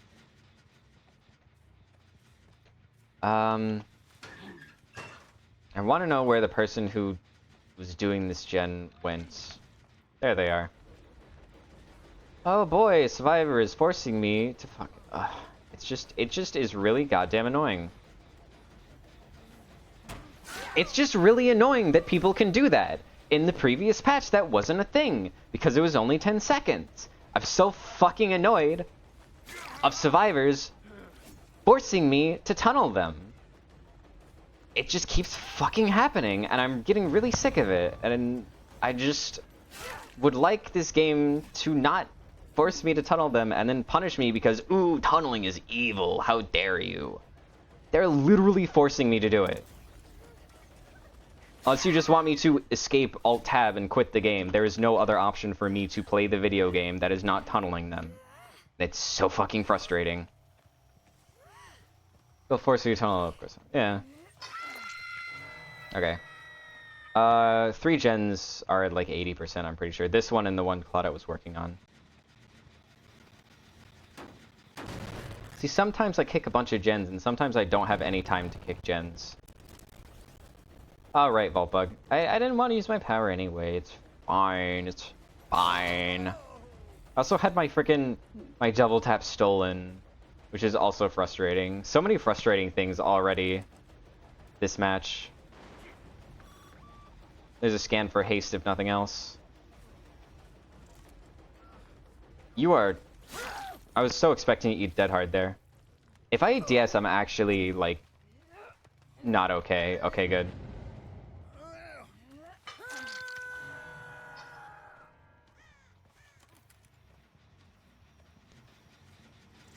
I want to know where the person who was doing this gen went. There they are. Oh boy, Survivor is forcing me to fuck. It just is really goddamn annoying. It's just really annoying that people can do that. In the previous patch, that wasn't a thing, because it was only 10 seconds. I'm so fucking annoyed of survivors forcing me to tunnel them. It just keeps fucking happening, and I'm getting really sick of it, and I just would like this game to not force me to tunnel them and then punish me because, ooh, tunneling is evil, how dare you. They're literally forcing me to do it. Unless you just want me to escape Alt-Tab and quit the game, there is no other option for me to play the video game that is not tunneling them. It's so fucking frustrating. They'll force you to tunnel, of course. Yeah. Okay. 3 gens are at like 80%, I'm pretty sure. This one and the one Claudia was working on. See, sometimes I kick a bunch of gens, and sometimes I don't have any time to kick gens. Alright, Vaultbug. I didn't want to use my power anyway. It's fine. It's fine. I also had my double tap stolen, which is also frustrating. So many frustrating things already this match. There's a scan for haste if nothing else. You are... I was so expecting to eat dead hard there. If I eat DS, I'm actually, like, not okay. Okay, good.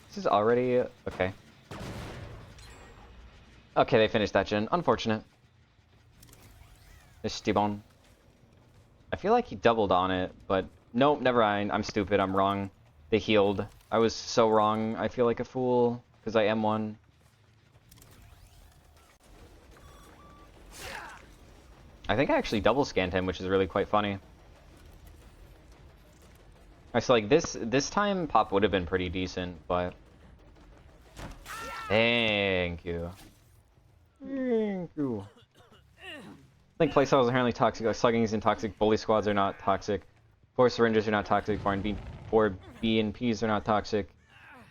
This is already... okay. Okay, they finished that gen. Unfortunate. Esteban. I feel like he doubled on it, but nope, never mind. I'm stupid. I'm wrong. They healed. I was so wrong. I feel like a fool, because I am one. I think I actually double scanned him, which is really quite funny. I so like this time pop would have been pretty decent, but thank you. Thank you. I think playstyles are inherently toxic. Like slugging is toxic. Bully squads are not toxic. 4 syringes are not toxic. 4 BNPs are not toxic.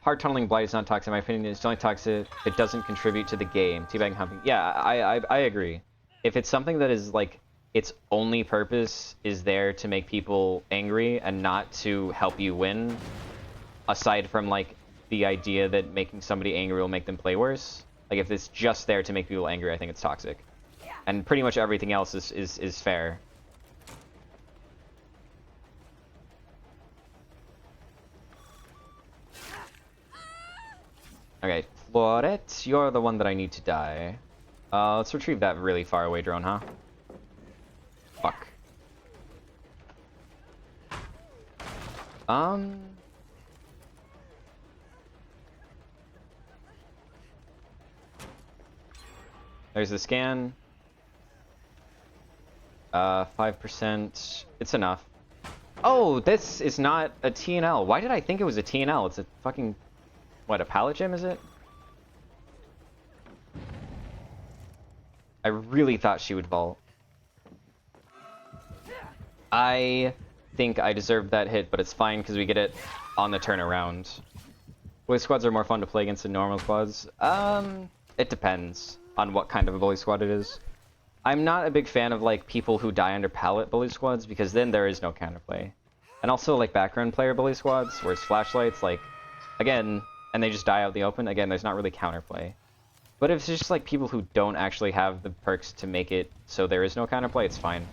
Hard tunneling blight is not toxic. In my opinion, it's only toxic if it doesn't contribute to the game. Teabagging humping. Yeah, I agree. If it's something that is like its only purpose is there to make people angry and not to help you win, aside from like the idea that making somebody angry will make them play worse. Like if it's just there to make people angry, I think it's toxic. And pretty much everything else is fair. Okay, Florette, you're the one that I need to die. Let's retrieve that really far away drone, huh? Fuck. There's the scan. 5%. It's enough. Oh, this is not a TNL. Why did I think it was a TNL? It's a fucking... what, a pallet gem, is it? I really thought she would vault. I think I deserved that hit, but it's fine because we get it on the turnaround. Bully squads are more fun to play against than normal squads. It depends on what kind of a bully squad it is. I'm not a big fan of like people who die under pallet bully squads because then there is no counterplay. And also like background player bully squads where it's flashlights, like again, and they just die out in the open. Again, there's not really counterplay. But if it's just like people who don't actually have the perks to make it so there is no counterplay, it's fine.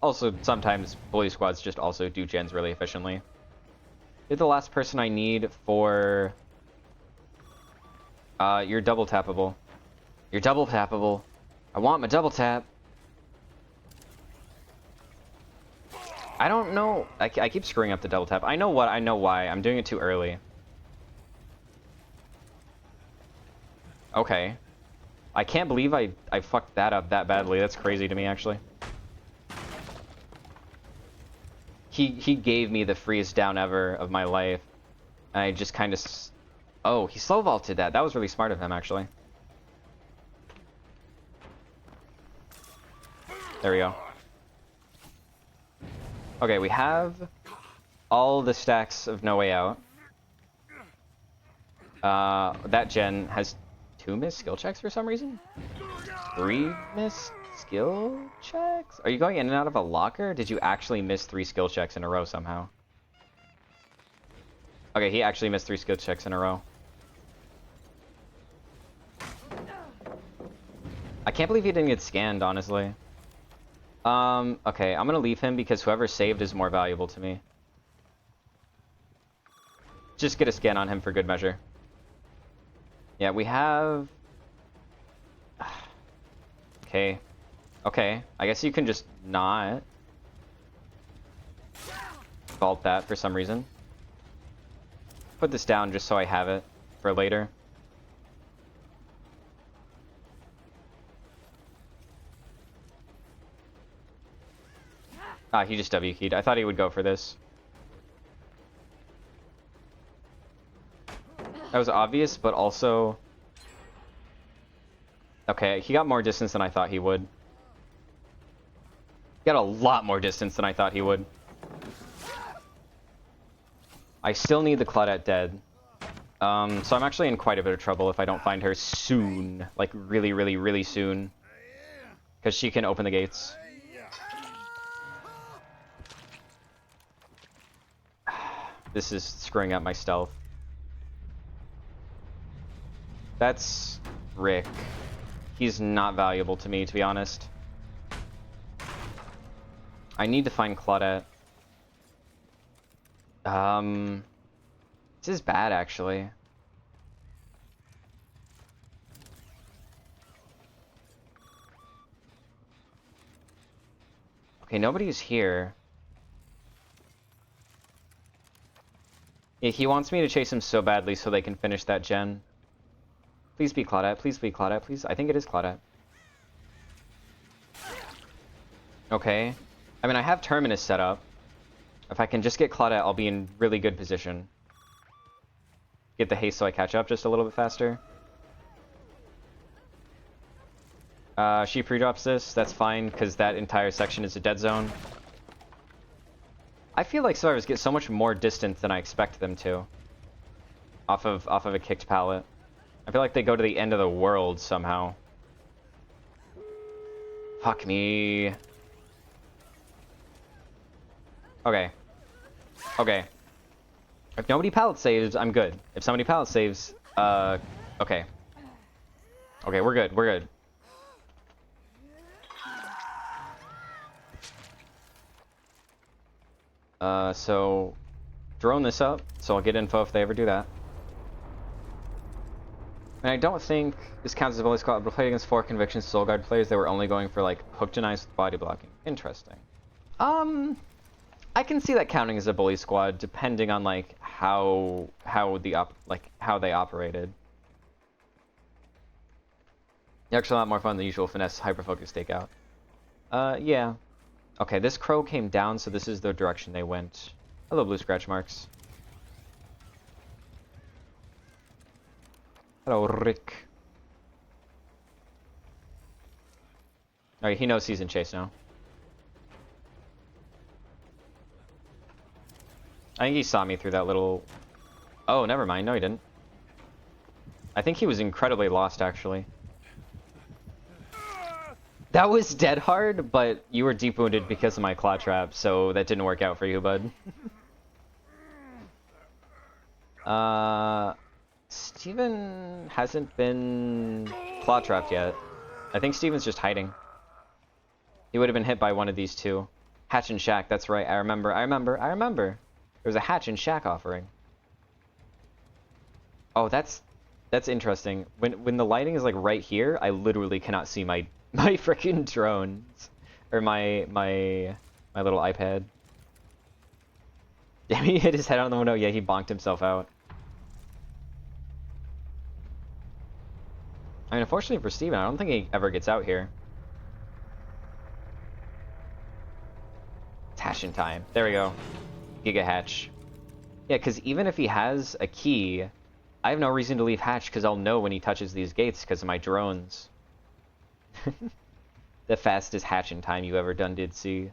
Also, sometimes bully squads just also do gens really efficiently. You're the last person I need for... you're double tappable. You're double tappable. I want my double tap. I don't know. I keep screwing up the double tap. I know what. I know why. I'm doing it too early. Okay. I can't believe I fucked that up that badly. That's crazy to me, actually. He gave me the freest down ever of my life. And I just kind of... Oh, he slow vaulted that. That was really smart of him, actually. There we go. Okay, we have all the stacks of No Way Out. That gen has 2 missed skill checks for some reason? 3 missed skill checks? Are you going in and out of a locker? Did you actually miss 3 skill checks in a row somehow? Okay, he actually missed 3 skill checks in a row. I can't believe he didn't get scanned, honestly. Okay, I'm gonna leave him because whoever saved is more valuable to me. Just get a scan on him for good measure. Yeah, we have... Okay. Okay, I guess you can just not vault that for some reason. Put this down just so I have it for later. Ah, he just W keyed. I thought he would go for this. That was obvious, but also... Okay, he got more distance than I thought he would. He got a lot more distance than I thought he would. I still need the Claudette dead. So I'm actually in quite a bit of trouble if I don't find her soon. Like, really, really, really soon. Because she can open the gates. This is screwing up my stealth. That's Rick. He's not valuable to me, to be honest. I need to find Claudette. This is bad, actually. Okay, nobody's here. Yeah, he wants me to chase him so badly so they can finish that gen. Please be Claudette, please be Claudette, please. I think it is Claudette. Okay. I mean, I have Terminus set up. If I can just get Claudette, I'll be in really good position. Get the haste so I catch up just a little bit faster. She pre-drops this, that's fine, because that entire section is a dead zone. I feel like survivors get so much more distance than I expect them to. Off of a kicked pallet. I feel like they go to the end of the world somehow. Fuck me. Okay. Okay. If nobody pallet saves, I'm good. If somebody pallet saves, okay. Okay, we're good, we're good. So drone this up, so I'll get info if they ever do that. And I don't think this counts as a bully squad, but played against 4 convictions soul guard players that were only going for like hook denies with body blocking. Interesting. I can see that counting as a bully squad depending on like how they operated. Actually, a lot more fun than the usual finesse hyper focus stakeout. Yeah. Okay, this crow came down, so this is the direction they went. Hello, blue scratch marks. Hello, Rick. Alright, he knows he's in chase now. I think he saw me through that little... Oh, never mind. No, he didn't. I think he was incredibly lost, actually. That was dead hard, but you were deep wounded because of my claw trap, so that didn't work out for you, bud. Steven hasn't been claw trapped yet. I think Steven's just hiding. He would have been hit by one of these two. Hatch and Shack, that's right. I remember. There was a Hatch and Shack offering. Oh, that's interesting. When the lighting is like right here, I literally cannot see my freaking drones or my little iPad. Damn, he hit his head on the window. Yeah, he bonked himself out. I mean, unfortunately for Steven, I don't think he ever gets out here. It's hatching time. There we go. Giga hatch. Yeah, because even if he has a key, I have no reason to leave hatch because I'll know when he touches these gates because of my drones. The fastest hatching time you ever done did see.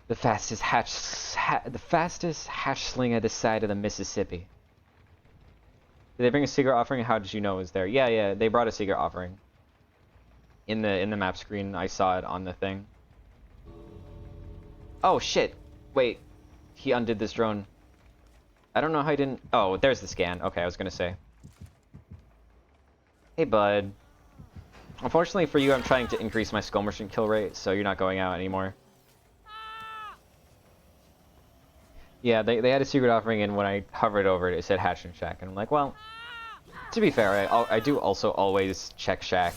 The fastest hatch slinger this side of the Mississippi. Did they bring a secret offering? How did you know it was there? Yeah, they brought a secret offering. In the map screen, I saw it on the thing. Oh shit! Wait, he undid this drone. I don't know how he didn't. Oh, there's the scan. Okay, I was gonna say. Hey, bud. Unfortunately for you, I'm trying to increase my skull merchant kill rate, so you're not going out anymore. Yeah, they had a secret offering, and when I hovered over it, it said Hatch and Shack, and I'm like, well, to be fair, I do also always check Shack.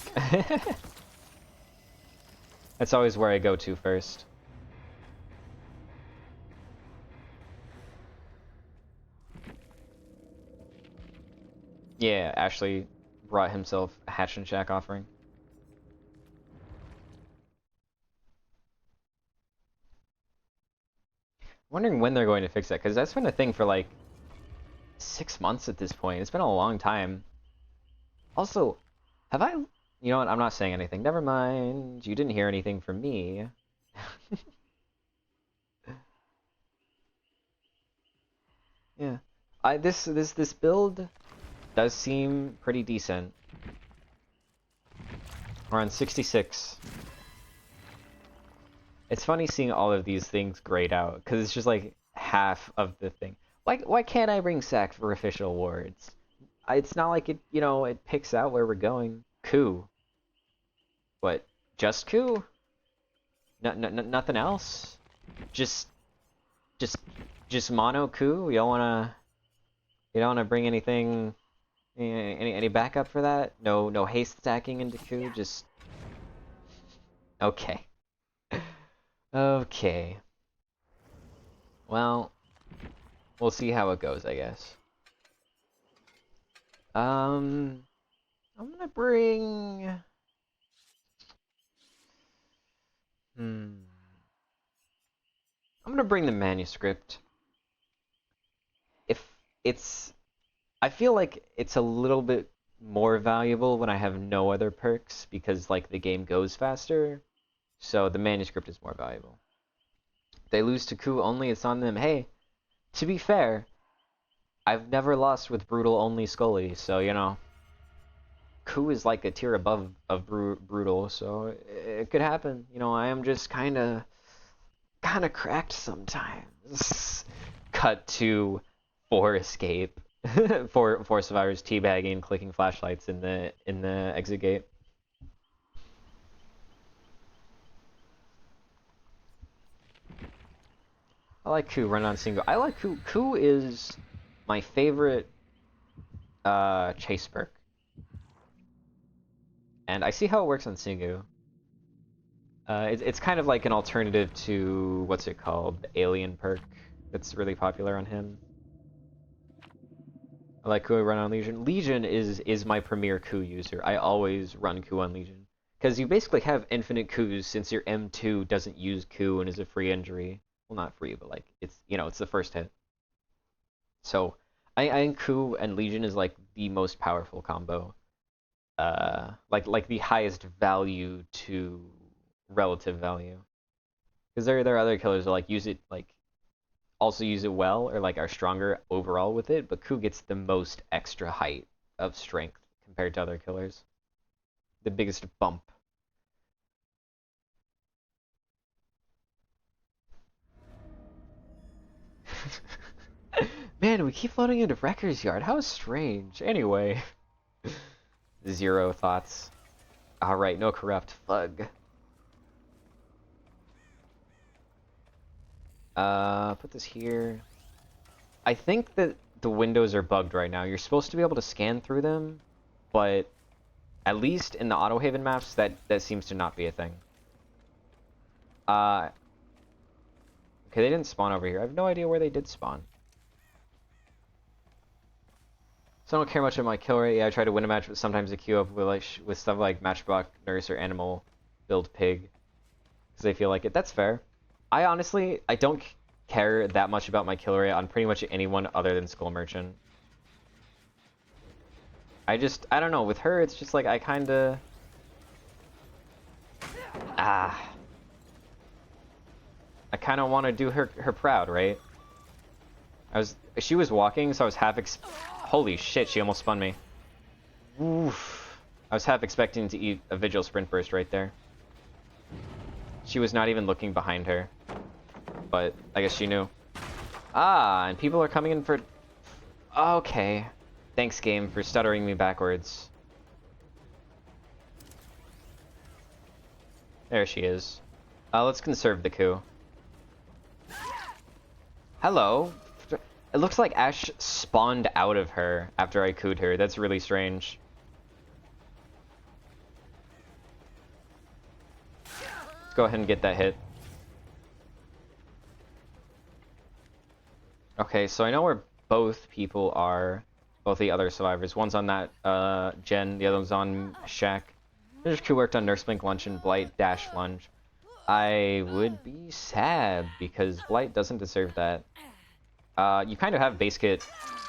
That's always where I go to first. Yeah, Ashley brought himself a Hatch and Shack offering. Wondering when they're going to fix that, because that's been a thing for like 6 months at this point. It's been a long time. Also, have I... You know what? I'm not saying anything. Never mind. You didn't hear anything from me. Yeah. This build does seem pretty decent. We're on 66. It's funny seeing all of these things grayed out, because it's just like half of the thing. Why can't I bring Sack for official awards? It's not like it, you know, it picks out where we're going. Coup. What? Just coup? Nothing else? Just, just, just mono coup? You don't wanna bring anything, any backup for that? No haste stacking into coup. Just okay. Okay. Well, we'll see how it goes, I guess. I'm gonna bring. I'm gonna bring the manuscript. If it's, I feel like it's a little bit more valuable when I have no other perks because like the game goes faster. So the manuscript is more valuable. If they lose to coup only, it's on them. Hey, to be fair, I've never lost with brutal only Skully, so you know. Coup is like a tier above of brutal, so it could happen. You know, I am just kind of cracked sometimes. Cut to 4 escape, 4 survivors teabagging, clicking flashlights in the exit gate. I like Coup run on single. I like Coup. Coup is my favorite chase perk. And I see how it works on Singu. It's kind of like an alternative to, what's it called? The Alien perk that's really popular on him. I like Coup I run on Legion. Legion is my premier Coup user. I always run Coup on Legion. Because you basically have infinite Coups since your M2 doesn't use Coup and is a free injury. Well, not free, but like, it's, you know, it's the first hit. So, I think Coup and Legion is like the most powerful combo. like the highest value to relative value. Because there are other killers that like use it like also use it well or like are stronger overall with it, but Ku gets the most extra height of strength compared to other killers. The biggest bump. Man, we keep floating into Wrecker's Yard. How strange. Anyway. Zero thoughts. Alright, no corrupt. Fug. Put this here. I think that the windows are bugged right now. You're supposed to be able to scan through them, but at least in the Autohaven maps, that seems to not be a thing. Okay, they didn't spawn over here. I have no idea where they did spawn. So I don't care much about my kill rate. Yeah, I try to win a match, but sometimes I queue up with with stuff like Matchbox Nurse or Animal Build Pig because I feel like it. That's fair. I honestly, I don't care that much about my kill rate on pretty much anyone other than Skull Merchant. I don't know. With her, it's just like I kind of I kind of want to do her proud, right? She was walking, so I was holy shit, she almost spun me. Oof. I was half expecting to eat a Vigil Sprint Burst right there. She was not even looking behind her. But I guess she knew. Ah, and people are coming in for... Okay. Thanks, game, for stuttering me backwards. There she is. Let's conserve the coup. Hello. It looks like Ash spawned out of her after I cooed her. That's really strange. Let's go ahead and get that hit. Okay, so I know where both people are. Both the other survivors. One's on that gen, the other one's on Shack. There's crew worked on Nurse Blink Lunch and Blight Dash Lunge. I would be sad because Blight doesn't deserve that. You kind of have base kit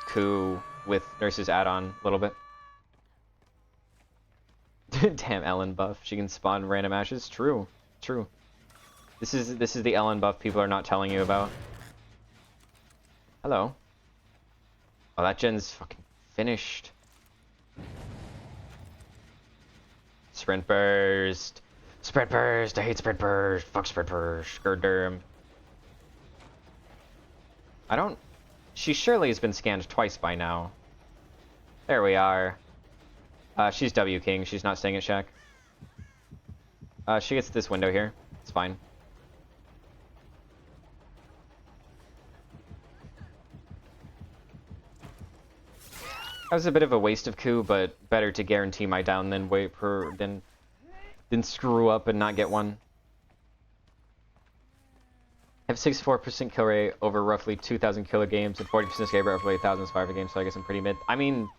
coup with Nurse's add-on a little bit. Damn Ellen buff. She can spawn random ashes. True. True. This is the Ellen buff people are not telling you about. Hello. Oh, that gen's fucking finished. Sprint burst. Sprint burst. I hate sprint burst. Fuck sprint burst. Gerderm. I don't... She surely has been scanned twice by now. There we are. She's W King. She's not staying at Shack. She gets this window here. It's fine. That was a bit of a waste of coup, but better to guarantee my down than wait for than screw up and not get one. I have 64% kill rate over roughly 2,000 killer games and 40% escape rate over roughly 1,000 survivor games, so I guess I'm pretty mid. I mean,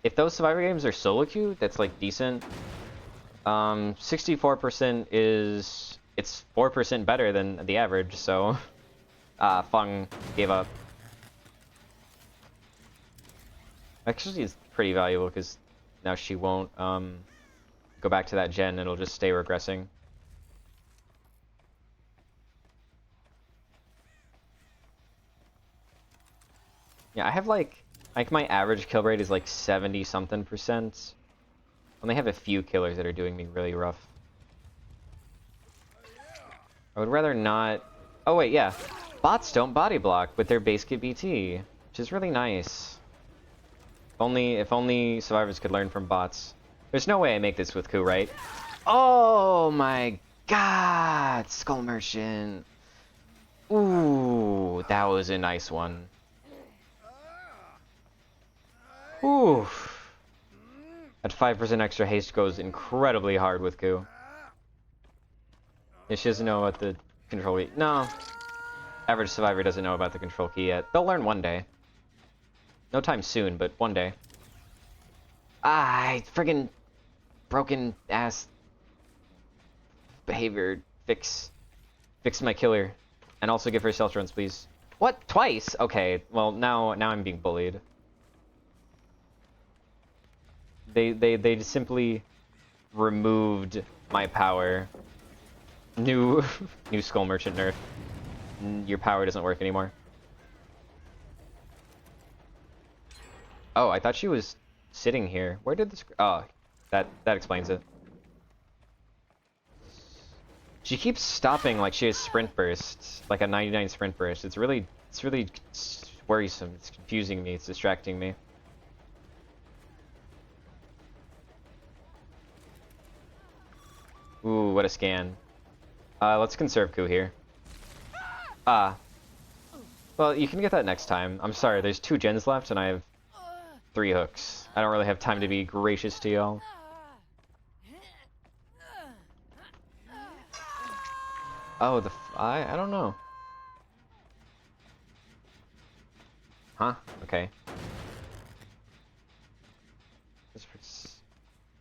if those survivor games are solo queue, that's like decent. 64% is... it's 4% better than the average, so... Fung gave up. Actually, it's pretty valuable because now she won't go back to that gen, it'll just stay regressing. Yeah, I have like my average kill rate is like 70 something %. Only have a few killers that are doing me really rough. I would rather not... Oh wait, yeah. Bots don't body block with their base kit BT, which is really nice. If only survivors could learn from bots. There's no way I make this with coup, right? Oh my god! Skull Merchant! Ooh, that was a nice one. Ooh. At 5% extra haste goes incredibly hard with coup. Yeah, she doesn't know about the control key. No. Average survivor doesn't know about the control key yet. They'll learn one day. No time soon, but one day. Ah, friggin' broken ass behavior. Fix my killer. And also give her stealth runs, please. What? Twice? Okay, well now I'm being bullied. They just simply removed my power. New new Skull Merchant nerf. Your power doesn't work anymore. Oh, I thought she was sitting here. Where did this? Oh, that explains it. She keeps stopping like she has sprint bursts, like a 99 sprint burst. It's really worrisome. It's confusing me. It's distracting me. Ooh, what a scan. Let's conserve coup here. Ah. Well, you can get that next time. I'm sorry, there's 2 gens left and I have 3 hooks. I don't really have time to be gracious to y'all. Oh, I don't know. Huh? Okay.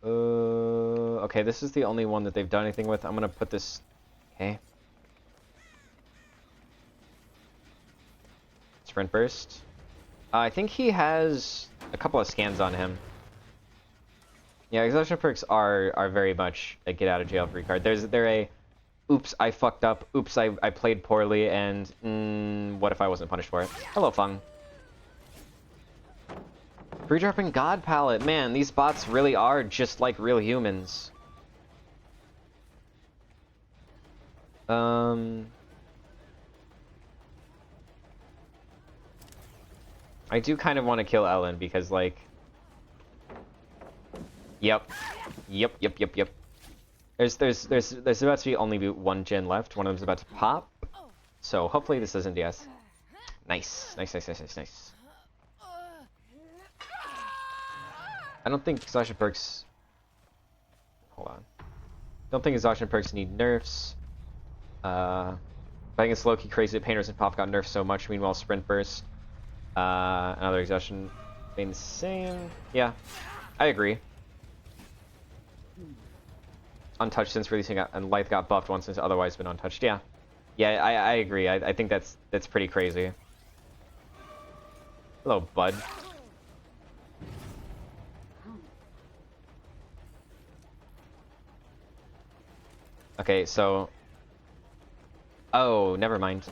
Okay, this is the only one that they've done anything with. I'm gonna put this... Okay. Sprint burst. I think he has a couple of scans on him. Yeah, exhaustion perks are very much a get out of jail free card. They're a oops, I fucked up, oops, I played poorly, and what if I wasn't punished for it? Hello, Fung. Free dropping God Palette. Man, these bots really are just like real humans. I do kind of want to kill Ellen because, like... Yep. There's about to be only 1 gen left. One of them's about to pop. So hopefully this isn't DS. Nice. I don't think exhaustion perks... Hold on. Don't think exhaustion perks need nerfs. Fighting against Loki, Crazy, Painters, and Pop got nerfed so much. Meanwhile, Sprint Burst, another exhaustion, being the same. Yeah, I agree. Untouched since releasing, and Life got buffed once since otherwise been untouched. Yeah, I agree. I think that's pretty crazy. Hello, bud. Okay, so... Oh, never mind.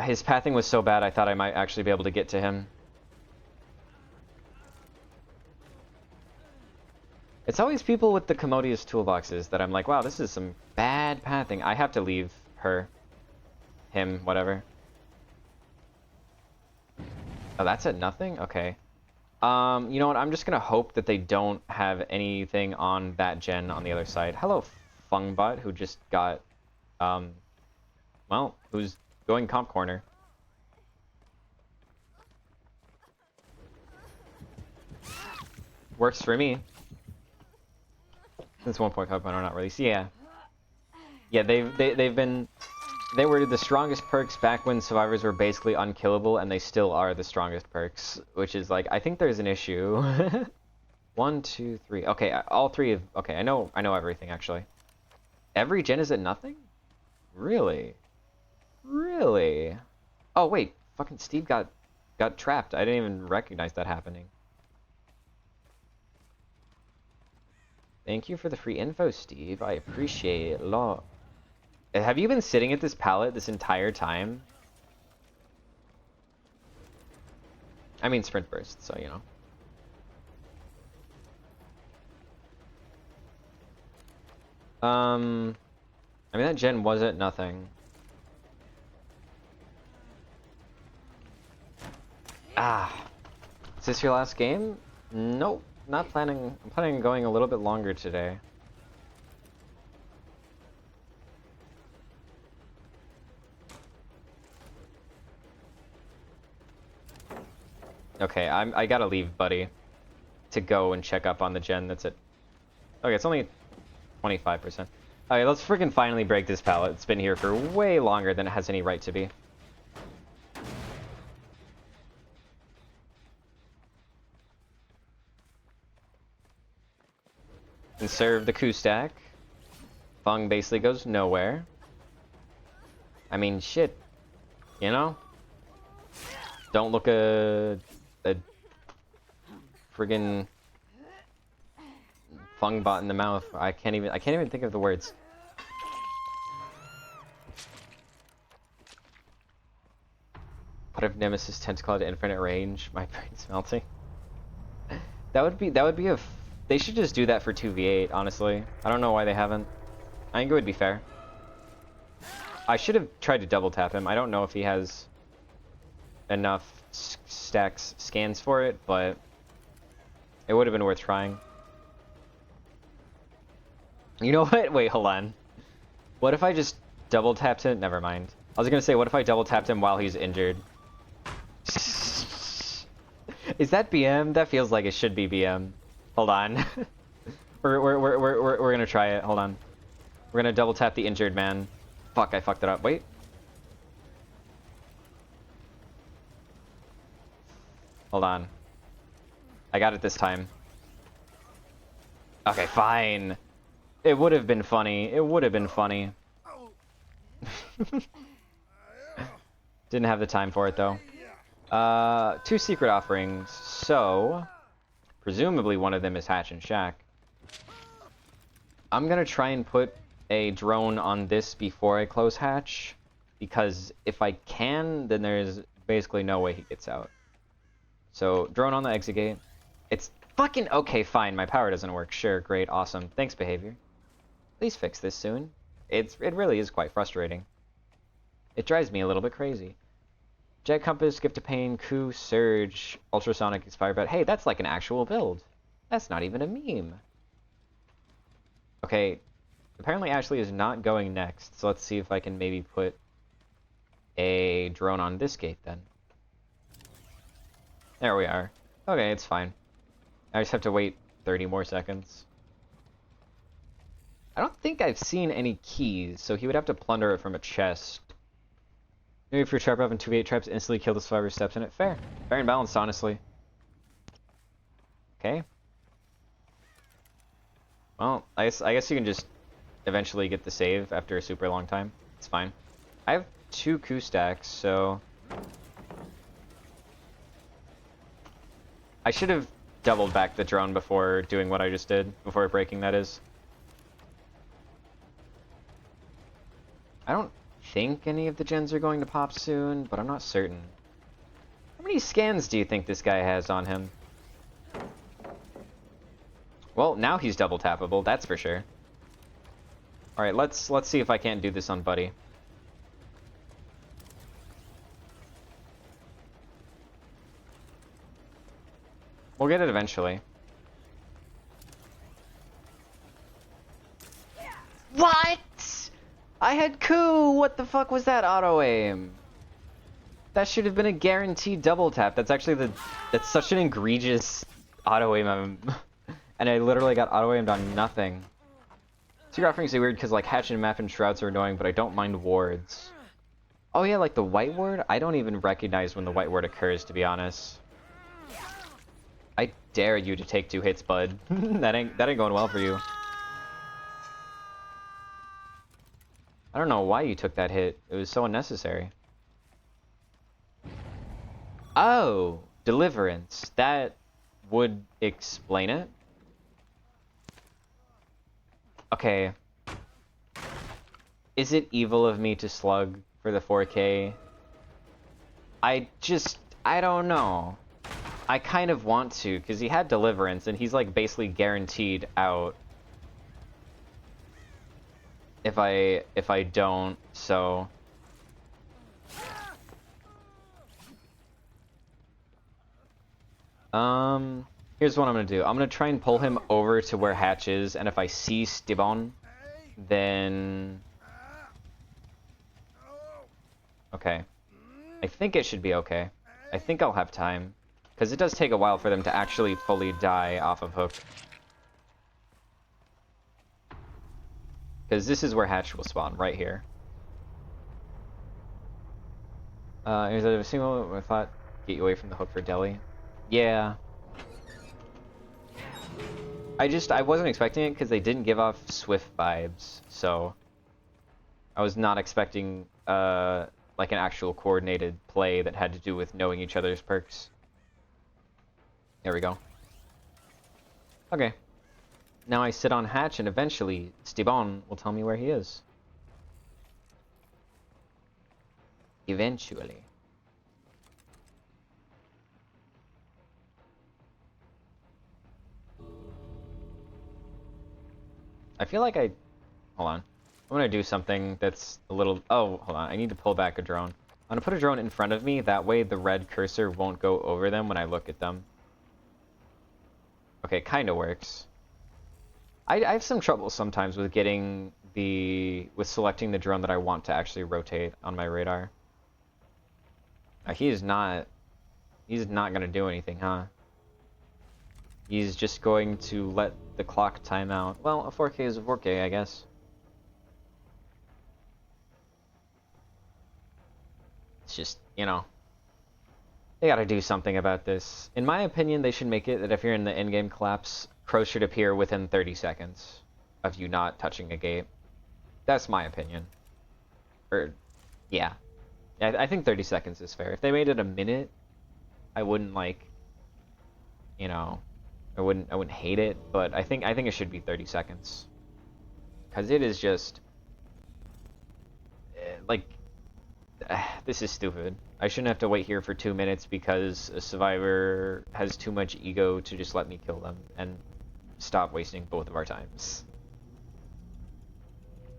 His pathing was so bad I thought I might actually be able to get to him. It's always people with the commodious toolboxes that I'm like, wow, this is some bad pathing. I have to leave her. Him, whatever. Oh, that's at nothing? Okay. You know what? I'm just gonna hope that they don't have anything on that gen on the other side. Hello, Fungbot, who just got, well, who's going comp corner. Works for me. Since 1.5 are not released. Yeah. Yeah, they were the strongest perks back when survivors were basically unkillable, and they still are the strongest perks, which is like, I think there's an issue. 1, 2, 3. Okay, all 3 of... Okay, I know everything, actually. Every gen is at nothing? Really? Really? Oh, wait. Fucking Steve got trapped. I didn't even recognize that happening. Thank you for the free info, Steve. I appreciate it a lot. Have you been sitting at this pallet this entire time? I mean sprint burst, so you know. I mean that gen was at nothing. Ah. Is this your last game? Nope. Not planning. I'm planning on going a little bit longer today. Okay, I gotta leave, buddy, to go and check up on the gen that's at... Okay, it's only 25%. Okay, let's freaking finally break this pallet. It's been here for way longer than it has any right to be. Conserve the coup stack. Fung basically goes nowhere. I mean, shit. You know? Don't look a friggin' Fungbot in the mouth. I can't even think of the words. What if Nemesis Tentacle had infinite range? My brain's melting. That would be they should just do that for 2v8, honestly. I don't know why they haven't. I think it would be fair. I should have tried to double tap him. I don't know if he has enough scans for it, but it would have been worth trying. You know what? Wait, hold on. What if I just double tapped him? Never mind. I was gonna say, what if I double tapped him while he's injured? Is that BM? That feels like it should be BM. Hold on. we're gonna try it. Hold on. We're gonna double tap the injured man. Fuck, I fucked it up. Wait. Hold on. I got it this time. Okay, fine. It would have been funny. It would have been funny. Didn't have the time for it, though. 2 secret offerings. So, presumably one of them is Hatch and Shack. I'm gonna try and put a drone on this before I close Hatch, because if I can, then there's basically no way he gets out. So, drone on the exit gate. It's fucking okay, fine. My power doesn't work. Sure, great, awesome. Thanks, behavior. Please fix this soon. It really is quite frustrating. It drives me a little bit crazy. Jet Compass, Gift of Pain, Coup, Surge, Ultrasonic, Expired Bet. Hey, that's like an actual build. That's not even a meme. Okay, apparently Ashley is not going next, so let's see if I can maybe put a drone on this gate then. There we are. Okay, it's fine. I just have to wait 30 more seconds. I don't think I've seen any keys, so he would have to plunder it from a chest. Maybe if your trap up and 2v8 traps instantly kill the survivor steps in it. Fair. Fair and balanced, honestly. Okay. Well, I guess you can just eventually get the save after a super long time. It's fine. I have 2 coup stacks, so... I should have doubled back the drone before doing what I just did. Before breaking, that is. I don't think any of the gens are going to pop soon, but I'm not certain. How many scans do you think this guy has on him? Well, now he's double tappable, that's for sure. Alright, let's see if I can't do this on Buddy. We'll get it eventually. What? I had coup! What the fuck was that auto-aim? That should have been a guaranteed double tap. That's actually that's such an egregious auto-aim. And I literally got auto-aimed on nothing. Secret offerings are weird because like Hatch and Map and Shrouds are annoying, but I don't mind wards. Oh yeah, like the white ward? I don't even recognize when the white ward occurs, to be honest. I dare you to take 2 hits, bud. that ain't going well for you. I don't know why you took that hit. It was so unnecessary. Oh, Deliverance. That would explain it. Okay. Is it evil of me to slug for the 4K? I don't know. I kind of want to, because he had Deliverance, and he's like basically guaranteed out. If I don't, so... Here's what I'm gonna do. I'm gonna try and pull him over to where Hatch is, and if I see Stibon, then... Okay. I think it should be okay. I think I'll have time. Because it does take a while for them to actually fully die off of Hook. Because this is where Hatch will spawn, right here. Is it a single thought? Get you away from the Hook for Deli? Yeah. I wasn't expecting it because they didn't give off Swift vibes, so... I was not expecting, like an actual coordinated play that had to do with knowing each other's perks. There we go. Okay. Now I sit on hatch, and eventually Stibon will tell me where he is. Eventually. I feel like hold on. I'm gonna do something that's a little... Oh, hold on. I need to pull back a drone. I'm gonna put a drone in front of me. That way the red cursor won't go over them when I look at them. Okay, kinda works. I have some trouble sometimes with selecting the drone that I want to actually rotate on my radar. He's not gonna do anything, huh? He's just going to let the clock time out. Well, a 4K is a 4K, I guess. It's just, you know, they gotta do something about this. In my opinion, they should make it that if you're in the in-game collapse, crows should appear within 30 seconds of you not touching a gate. That's my opinion. Or, yeah. I think 30 seconds is fair. If they made it a minute, I wouldn't like, you know, I wouldn't hate it, but I think it should be 30 seconds. Cause it is just like this is stupid. I shouldn't have to wait here for 2 minutes because a survivor has too much ego to just let me kill them and stop wasting both of our times.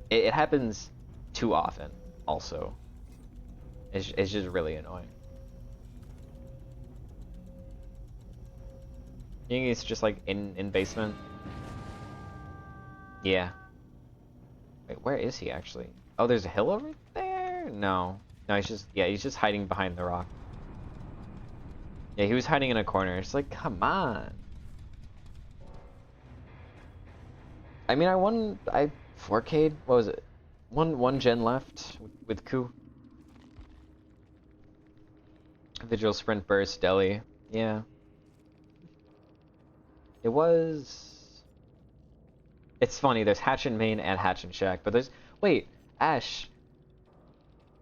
It happens too often, also. It's just really annoying. You think it's just like in basement? Yeah. Wait, where is he actually? Oh, there's a hill over there? No. No, he's just hiding behind the rock. Yeah, he was hiding in a corner. It's like, come on. I mean, I 4K'd, what was it? One gen left with Ku. Vigil Sprint Burst Deli. Yeah. It was... It's funny, there's Hatch and Main and Hatch and Shack, but there's... Wait, Ash.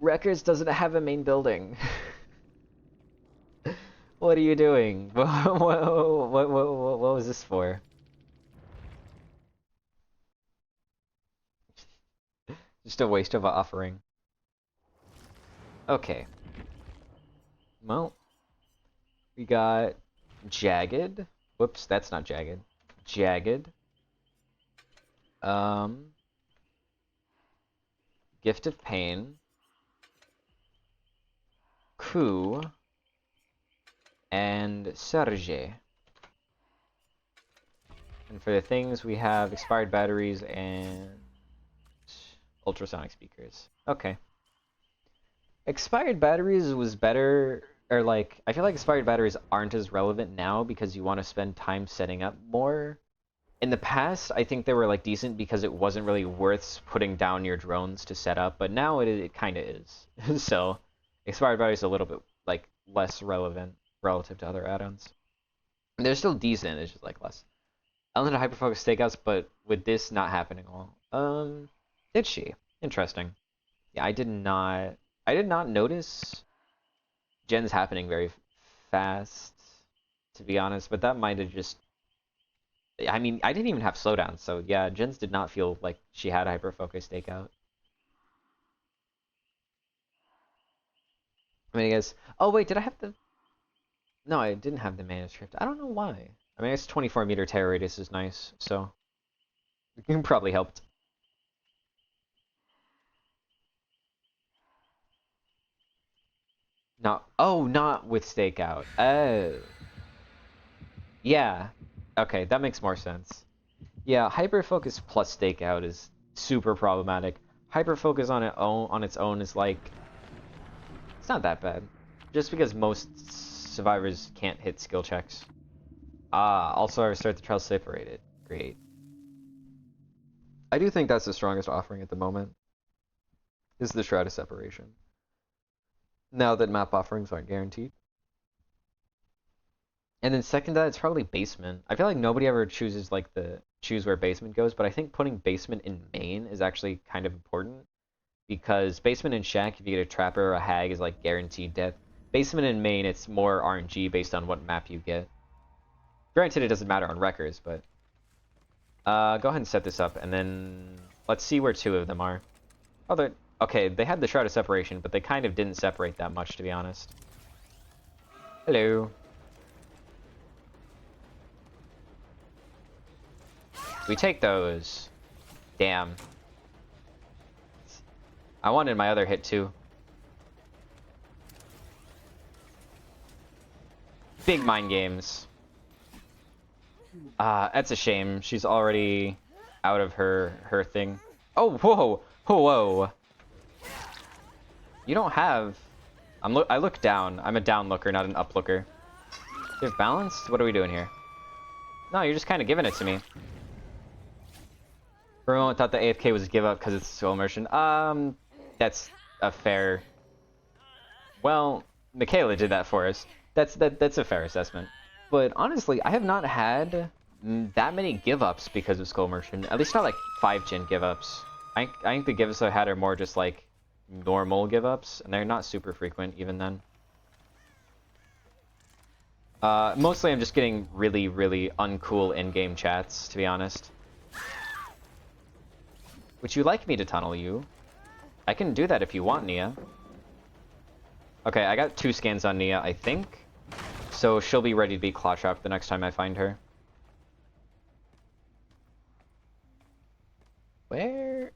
Records doesn't have a main building. What are you doing? What was this for? Just a waste of an offering. Okay. Well, we got Jagged. Whoops, that's not Jagged. Jagged. Gift of Pain. Ku. And Serge. And for the things, we have expired batteries and ultrasonic speakers. Okay. Expired batteries was better, or like, I feel like expired batteries aren't as relevant now because you want to spend time setting up more. In the past, I think they were like decent because it wasn't really worth putting down your drones to set up, but now it kind of is. So, expired batteries is a little bit like less relevant relative to other add-ons. They're still decent, it's just like less. Unlimited hyperfocus stakeouts, but with this not happening all. Did she? Interesting. Yeah, I did not notice gens happening very fast, to be honest, but that might have just... I mean, I didn't even have slowdown, so yeah, gens did not feel like she had hyperfocus stakeout. I mean, I guess... Oh, wait, did I have the... No, I didn't have the manuscript. I don't know why. I mean, I guess 24-meter terror radius is nice, so... It probably helped. Not... Oh, not with stakeout. Oh. Yeah. Okay, that makes more sense. Yeah, hyperfocus plus stakeout is super problematic. Hyperfocus on its own is like... It's not that bad. Just because most survivors can't hit skill checks. Ah, also I restart the trial separated. Great. I do think that's the strongest offering at the moment. Is the Shroud of Separation. Now that map offerings aren't guaranteed. And then second to that, it's probably basement. I feel like nobody ever chooses like the choose where basement goes, but I think putting basement in main is actually kind of important. Because basement and shack, if you get a trapper or a hag, is like guaranteed death. Basement and main, it's more RNG based on what map you get. Granted, it doesn't matter on records, but Go ahead and set this up, and then let's see where two of them are. Oh, they're... Okay, they had the Shroud of Separation, but they kind of didn't separate that much, to be honest. Hello. We take those. Damn. I wanted my other hit, too. Big mind games. That's a shame. She's already out of her thing. Oh, whoa! Whoa! You don't have... I look down. I'm a down looker, not an up looker. You have balanced? What are we doing here? No, you're just kind of giving it to me. For a moment, thought the AFK was give up because it's slow immersion. That's a fair... Well, Michaela did that for us. That's a fair assessment. But honestly, I have not had that many give-ups because of Skull Immersion. At least not like 5-gen give-ups. I think the give-ups I had are more just like normal give-ups, and they're not super frequent even then. Mostly I'm just getting really, really uncool in-game chats, to be honest. Would you like me to tunnel you? I can do that if you want, Nia. Okay, I got 2 scans on Nia, I think. So she'll be ready to be claw trapped the next time I find her. Where?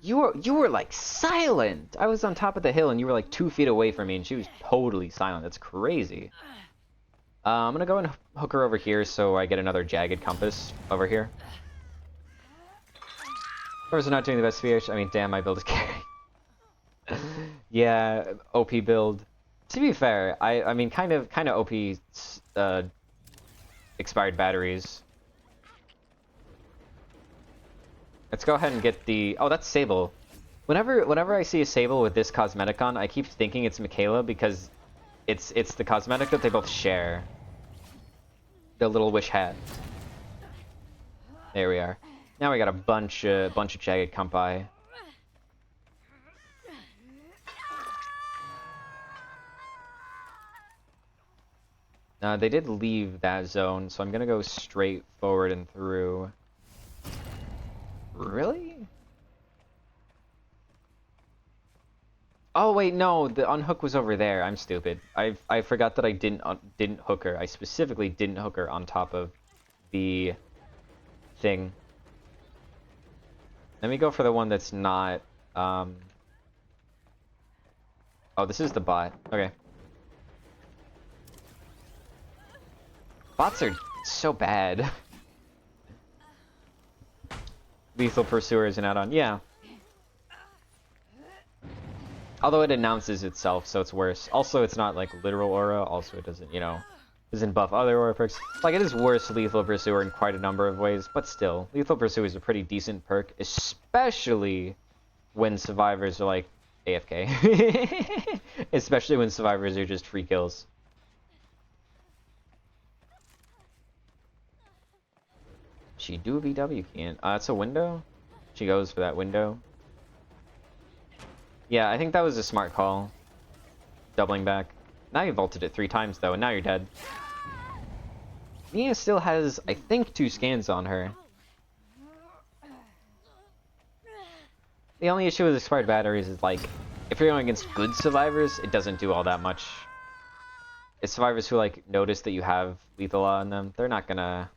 You were like silent! I was on top of the hill and you were like 2 feet away from me and she was totally silent. That's crazy. I'm gonna go and hook her over here so I get another jagged compass over here. Of course, I'm not doing the best VH. I mean, damn, my build is carry. Yeah, OP build. To be fair, I mean, kind of OP expired batteries. Let's go ahead and get the... Oh, that's Sable. Whenever I see a Sable with this cosmetic on, I keep thinking it's Michaela because it's the cosmetic that they both share. The little wish hat. There we are. Now we got a bunch of jagged compi. They did leave that zone, so I'm gonna go straight forward and through. Really? Oh wait, no, the unhook was over there. I'm stupid. I forgot that I didn't hook her. I specifically didn't hook her on top of the thing. Let me go for the one that's not. Oh, this is the bot. Okay. Bots are so bad. Lethal Pursuer is an add-on. Yeah. Although it announces itself, so it's worse. Also, it's not like literal aura. Also, it doesn't, you know, doesn't buff other aura perks. Like, it is worse Lethal Pursuer in quite a number of ways, but still, Lethal Pursuer is a pretty decent perk, especially when survivors are like AFK. Especially when survivors are just free kills. She do BW can't. It's a window. She goes for that window. Yeah, I think that was a smart call. Doubling back. Now you vaulted it 3 times though, and now you're dead. Mia still has, I think, 2 scans on her. The only issue with expired batteries is like, if you're going against good survivors, it doesn't do all that much. It's survivors who like notice that you have lethal on them. They're not gonna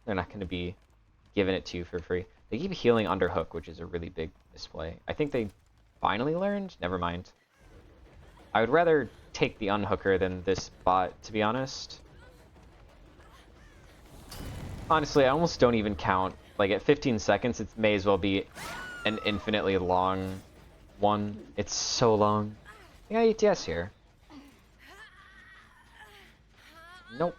be giving it to you for free. They keep healing underhook, which is a really big display. I think they finally learned? Never mind. I would rather take the unhooker than this bot, to be honest. Honestly, I almost don't even count. Like, at 15 seconds, it may as well be an infinitely long one. It's so long. I got ETS here. Nope.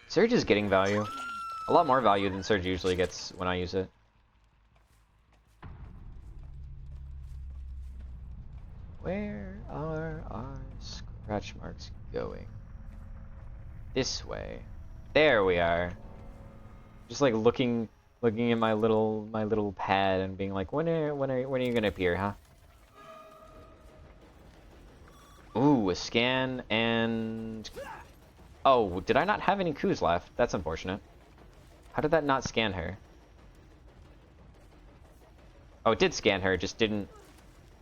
Surge is getting value. A lot more value than Surge usually gets when I use it. Where are our scratch marks going? This way. There we are. Just like looking at my little pad and being like, when are you gonna appear, huh? Ooh, a scan and... Oh, did I not have any coups left? That's unfortunate. How did that not scan her? Oh, it did scan her, just didn't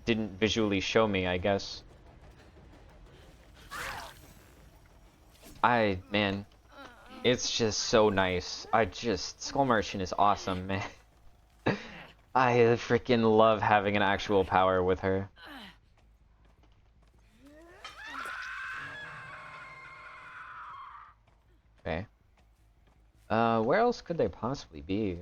visually show me, I guess. Man, it's just so nice. Skull Merchant is awesome, man. I freaking love having an actual power with her. Okay. Where else could they possibly be?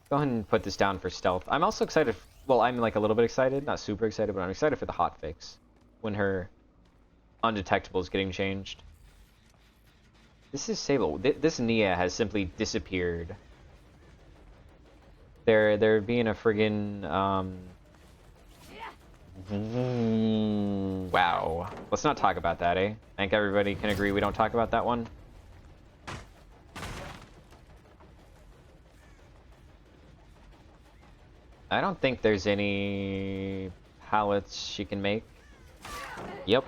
Go ahead and put this down for stealth. I'm also excited. Well, I'm like a little bit excited, not super excited, but I'm excited for the hotfix when her undetectable is getting changed. This is Sable. This Nia has simply disappeared. They're being a friggin' wow. Let's not talk about that, eh? I think everybody can agree we don't talk about that one. I don't think there's any pallets she can make. Yep.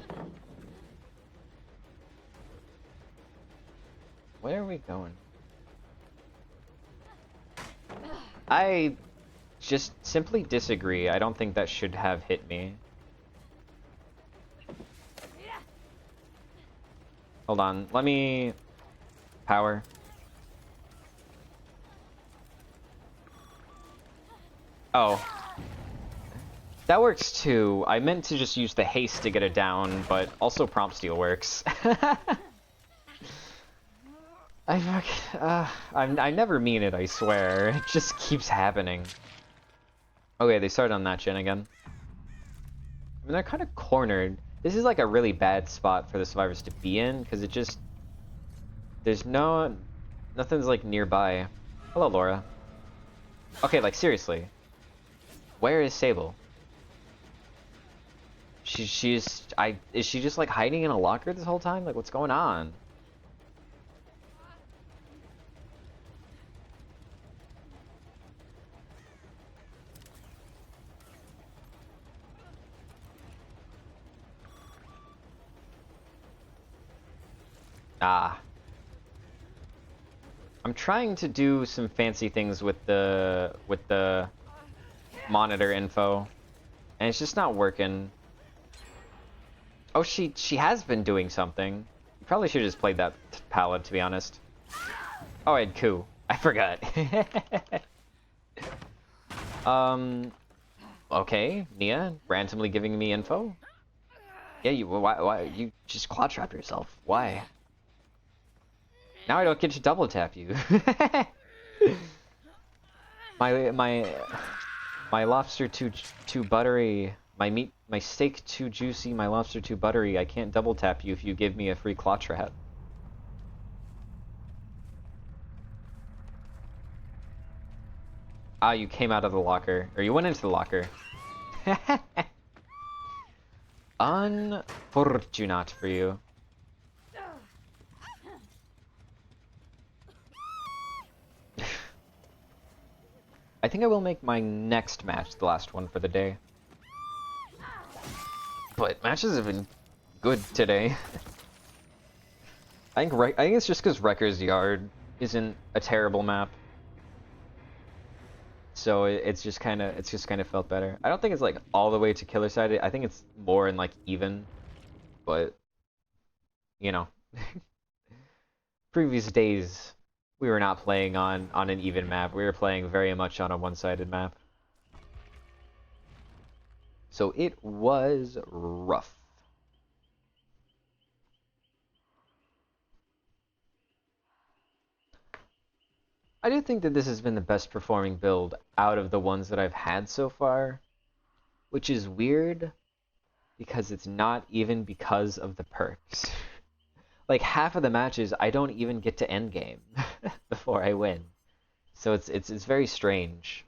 Where are we going? I just simply disagree. I don't think that should have hit me. Hold on. Let me... Power. Oh. That works too. I meant to just use the haste to get it down, but also prompt steal works. I never mean it, I swear. It just keeps happening. Okay, they started on that gen again. I mean, they're kind of cornered. This is like a really bad spot for the survivors to be in, because it just... There's nothing's like nearby. Hello, Laura. Okay, like seriously. Where is Sable? Is she just like hiding in a locker this whole time? Like, what's going on? Ah. I'm trying to do some fancy things with the monitor info, and it's just not working. Oh, she has been doing something. You probably should have just played that palette, to be honest. Oh, I had coup. I forgot. Okay, Nia, randomly giving me info. Yeah, why you just claw trap yourself? Why? Now I don't get to double tap you. my lobster too buttery. My steak too juicy. My lobster too buttery. I can't double tap you if you give me a free claw trap. Ah, you came out of the locker, or you went into the locker. Unfortunate for you. I think I will make my next match the last one for the day. But matches have been good today. I think it's just because Wrecker's Yard isn't a terrible map. So it's just kind of felt better. I don't think it's like all the way to killer sided. I think it's more in like even, but you know, previous days we were not playing on an even map. We were playing very much on a one-sided map. So it was rough. I do think that this has been the best performing build out of the ones that I've had so far, which is weird because it's not even because of the perks. Like half of the matches I don't even get to endgame before I win. So it's very strange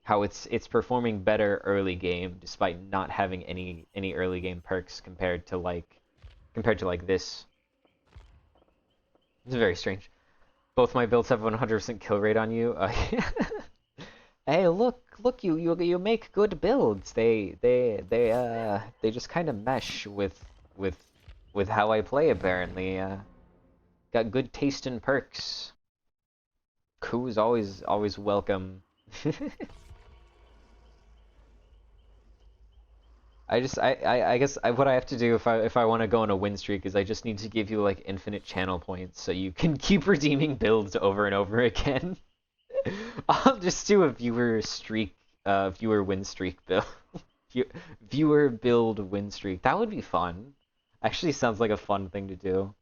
how it's performing better early game despite not having any early game perks compared to like this. It's very strange. Both my builds have 100% kill rate on you. Hey, look, you make good builds. They just kind of mesh with how I play apparently. Got good taste in perks. Coup is always welcome. I guess what I have to do if I want to go on a win streak is I just need to give you like infinite channel points so you can keep redeeming builds over and over again. I'll just do a viewer win streak build. Viewer build win streak. That would be fun. Actually sounds like a fun thing to do.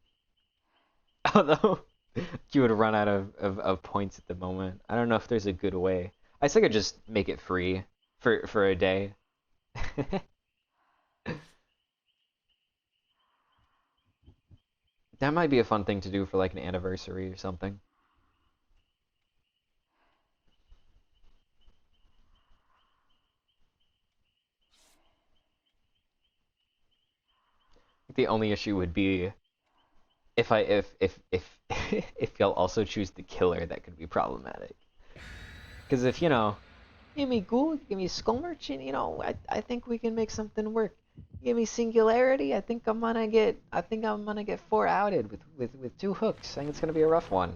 Although you would run out of points at the moment. I don't know if there's a good way. I think I could just make it free for a day. That might be a fun thing to do for like an anniversary or something. The only issue would be if if y'all also choose the killer, that could be problematic. Because if give me Ghoul, give me Skull Merchant, I think we can make something work. Give me Singularity, I think I'm gonna get 4 outed with 2 hooks. I think it's gonna be a rough one.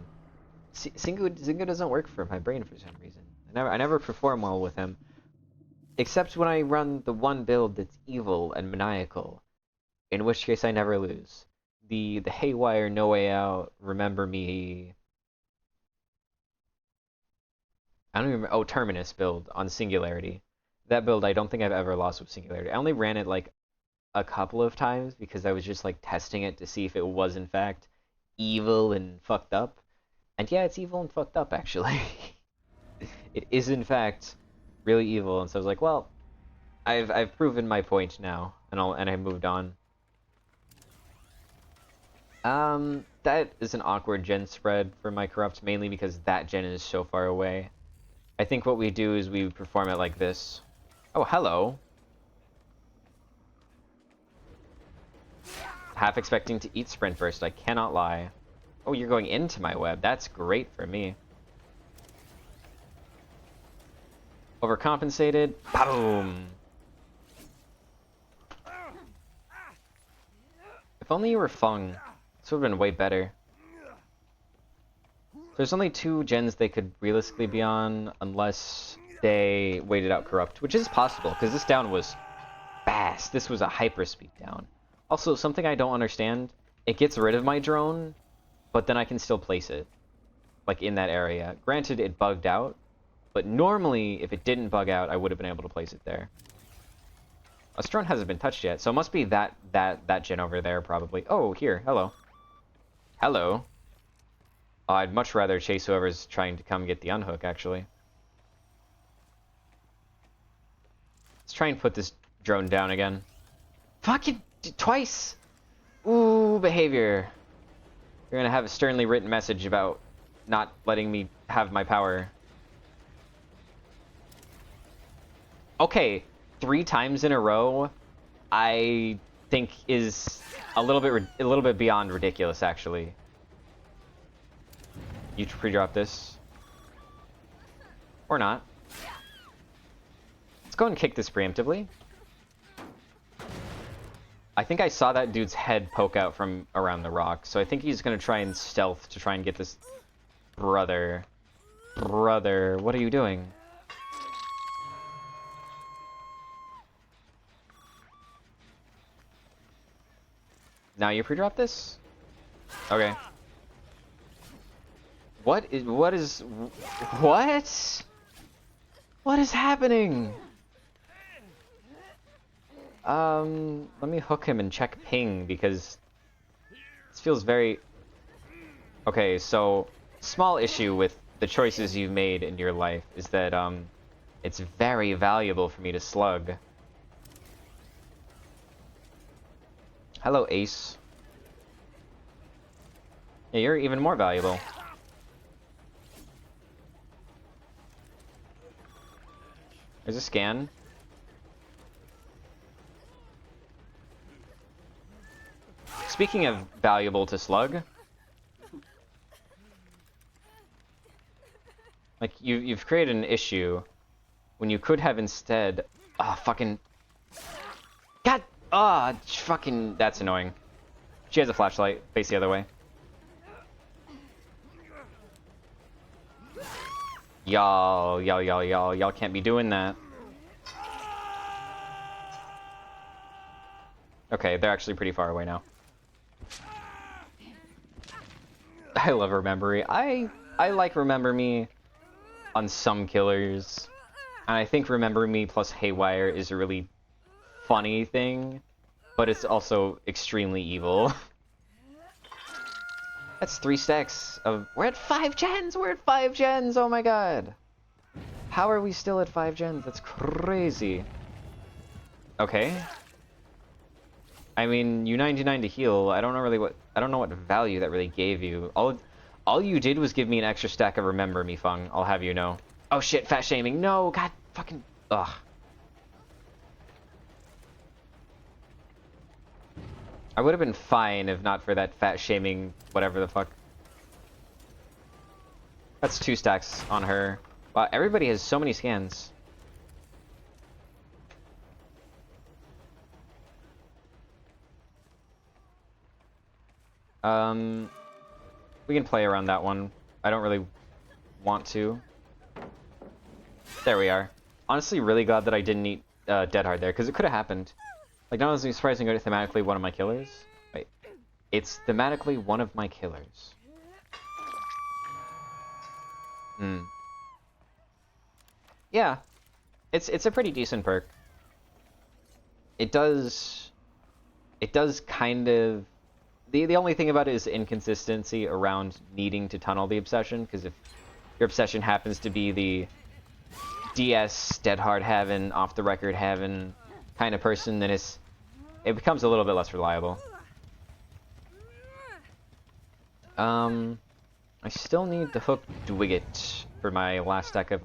Zingu doesn't work for my brain for some reason. I never perform well with him, except when I run the one build that's evil and maniacal, in which case I never lose. The Haywire, No Way Out, Remember Me. I don't even remember. Oh, Terminus build on Singularity. That build I don't think I've ever lost with Singularity. I only ran it like a couple of times because I was just like testing it to see if it was in fact evil and fucked up. And yeah, it's evil and fucked up actually. It is in fact really evil, and so I was like, well, I've proven my point now, and I moved on. That is an awkward gen spread for my corrupt, mainly because that gen is so far away. I think what we do is we perform it like this. Oh, hello. Half expecting to eat Sprint Burst, I cannot lie. Oh, you're going into my web. That's great for me. Overcompensated. Boom. If only you were Fung. This would have been way better. There's only 2 gens they could realistically be on unless they waited out Corrupt, which is possible, because this down was fast. This was a hyperspeed down. Also, something I don't understand, it gets rid of my drone, but then I can still place it, like in that area. Granted, it bugged out, but normally, if it didn't bug out, I would have been able to place it there. A drone hasn't been touched yet, so it must be that gen over there, probably. Oh, here, hello. Hello. I'd much rather chase whoever's trying to come get the unhook, actually. Let's try and put this drone down again. Fucking twice! Ooh, behavior. You're gonna have a sternly written message about not letting me have my power. Okay, 3 times in a row, I think is a little bit beyond ridiculous, actually. You pre-drop this. Or not. Let's go and kick this preemptively. I think I saw that dude's head poke out from around the rock, so I think he's gonna try and stealth to try and get this. Brother, what are you doing? Now you pre-drop this? Okay. What is happening? Let me hook him and check ping, because this feels very... Okay, so small issue with the choices you've made in your life is that it's very valuable for me to slug. Hello, Ace. Yeah, you're even more valuable. There's a scan. Speaking of valuable to slug, like you've created an issue when you could have instead. Fucking. God. Fucking. That's annoying. She has a flashlight. Face the other way. Y'all can't be doing that. Okay, they're actually pretty far away now. I love Remember Me. I like Remember Me on some killers. And I think Remember Me plus Haywire is a really funny thing, but it's also extremely evil. That's 3 stacks of... We're at 5 gens! We're at 5 gens! Oh my god! How are we still at 5 gens? That's crazy. Okay. I mean, you 99 to heal. I don't know what value that really gave you. All you did was give me an extra stack of Remember Me, Fung. I'll have you know. Oh shit, fat shaming. No, god fucking... Ugh. I would have been fine if not for that fat shaming whatever the fuck. That's 2 stacks on her. Wow, everybody has so many scans. We can play around that one. I don't really want to. There we are. Honestly, really glad that I didn't eat Dead Hard there, because it could have happened. Like, not only is it surprising good, thematically one of my killers. Wait. It's thematically one of my killers. Yeah. It's a pretty decent perk. It does kind of... The only thing about it is inconsistency around needing to tunnel the obsession, because if your obsession happens to be the DS, Dead Hard having, off the record having kind of person, then it becomes a little bit less reliable. I still need to hook Dwigget for my last stack of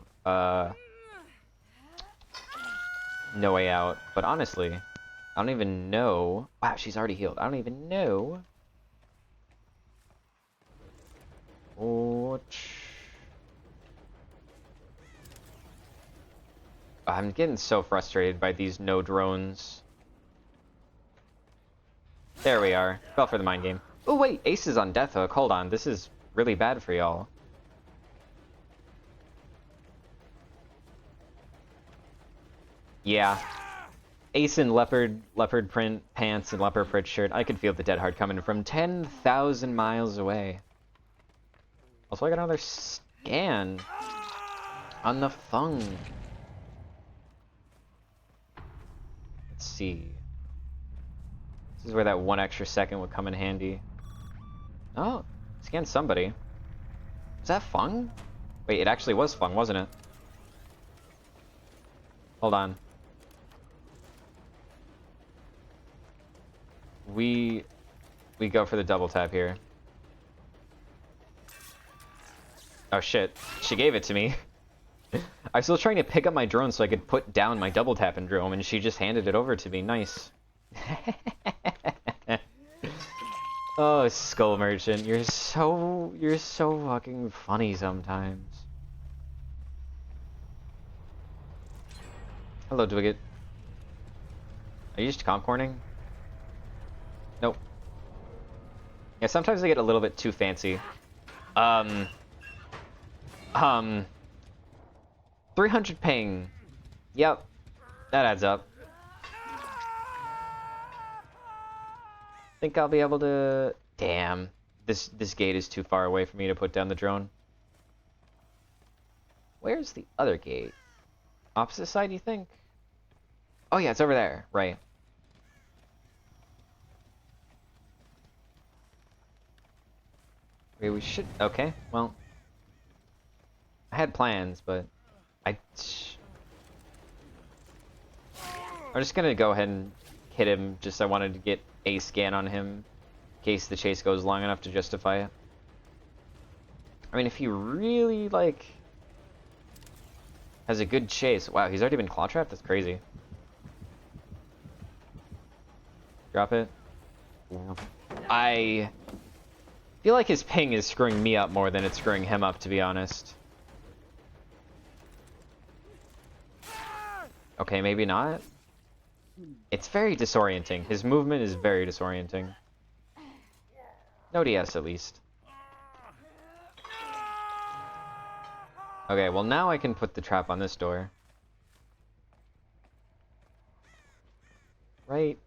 No Way Out, but honestly, I don't even know. Wow, she's already healed. I don't even know. I'm getting so frustrated by these no drones. There we are. Fell for the mind game. Oh wait, Ace is on Death Hook. Hold on, this is really bad for y'all. Yeah. Ace in leopard print pants and leopard print shirt. I could feel the Dead Hard coming from 10,000 miles away. Also, I got another scan on the Fung. Let's see. This is where that 1 extra second would come in handy. Oh, scan somebody. Is that Fung? Wait, it actually was Fung, wasn't it? Hold on. We go for the double tap here. Oh shit, she gave it to me. I was still trying to pick up my drone so I could put down my double tap and drone, and she just handed it over to me. Nice. Oh, Skull Merchant, you're so fucking funny sometimes. Hello, Dwigget. Are you just comp corning? Nope. Yeah, sometimes I get a little bit too fancy. 300 ping. Yep, that adds up. Think I'll be able to... Damn, this gate is too far away for me to put down the drone. Where's the other gate? Opposite side, you think? Oh yeah, it's over there, right. We should... Okay, well... I had plans, but... I'm just gonna go ahead and hit him, just I wanted to get a scan on him, in case the chase goes long enough to justify it. I mean, if he really, like... has a good chase... Wow, he's already been claw trapped? That's crazy. Drop it. I feel like his ping is screwing me up more than it's screwing him up, to be honest. Okay, maybe not. It's very disorienting. His movement is very disorienting. No DS, at least. Okay, well now I can put the trap on this door. Right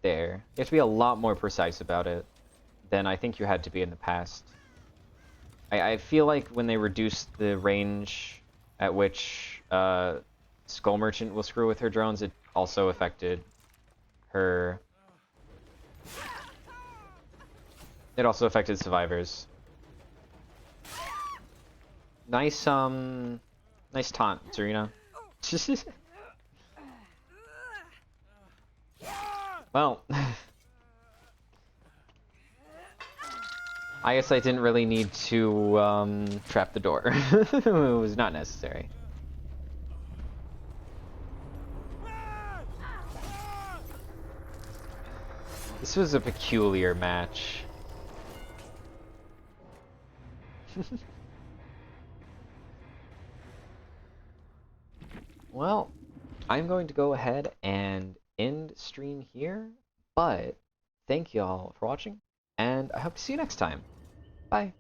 there. You have to be a lot more precise about it than I think you had to be in the past. I feel like when they reduced the range at which Skull Merchant will screw with her drones, it also affected her. It also affected survivors. Nice nice taunt, Serena. Well, I guess I didn't really need to trap the door. It was not necessary. This was a peculiar match. Well, I'm going to go ahead and end stream here, but thank y'all for watching, and I hope to see you next time. Bye.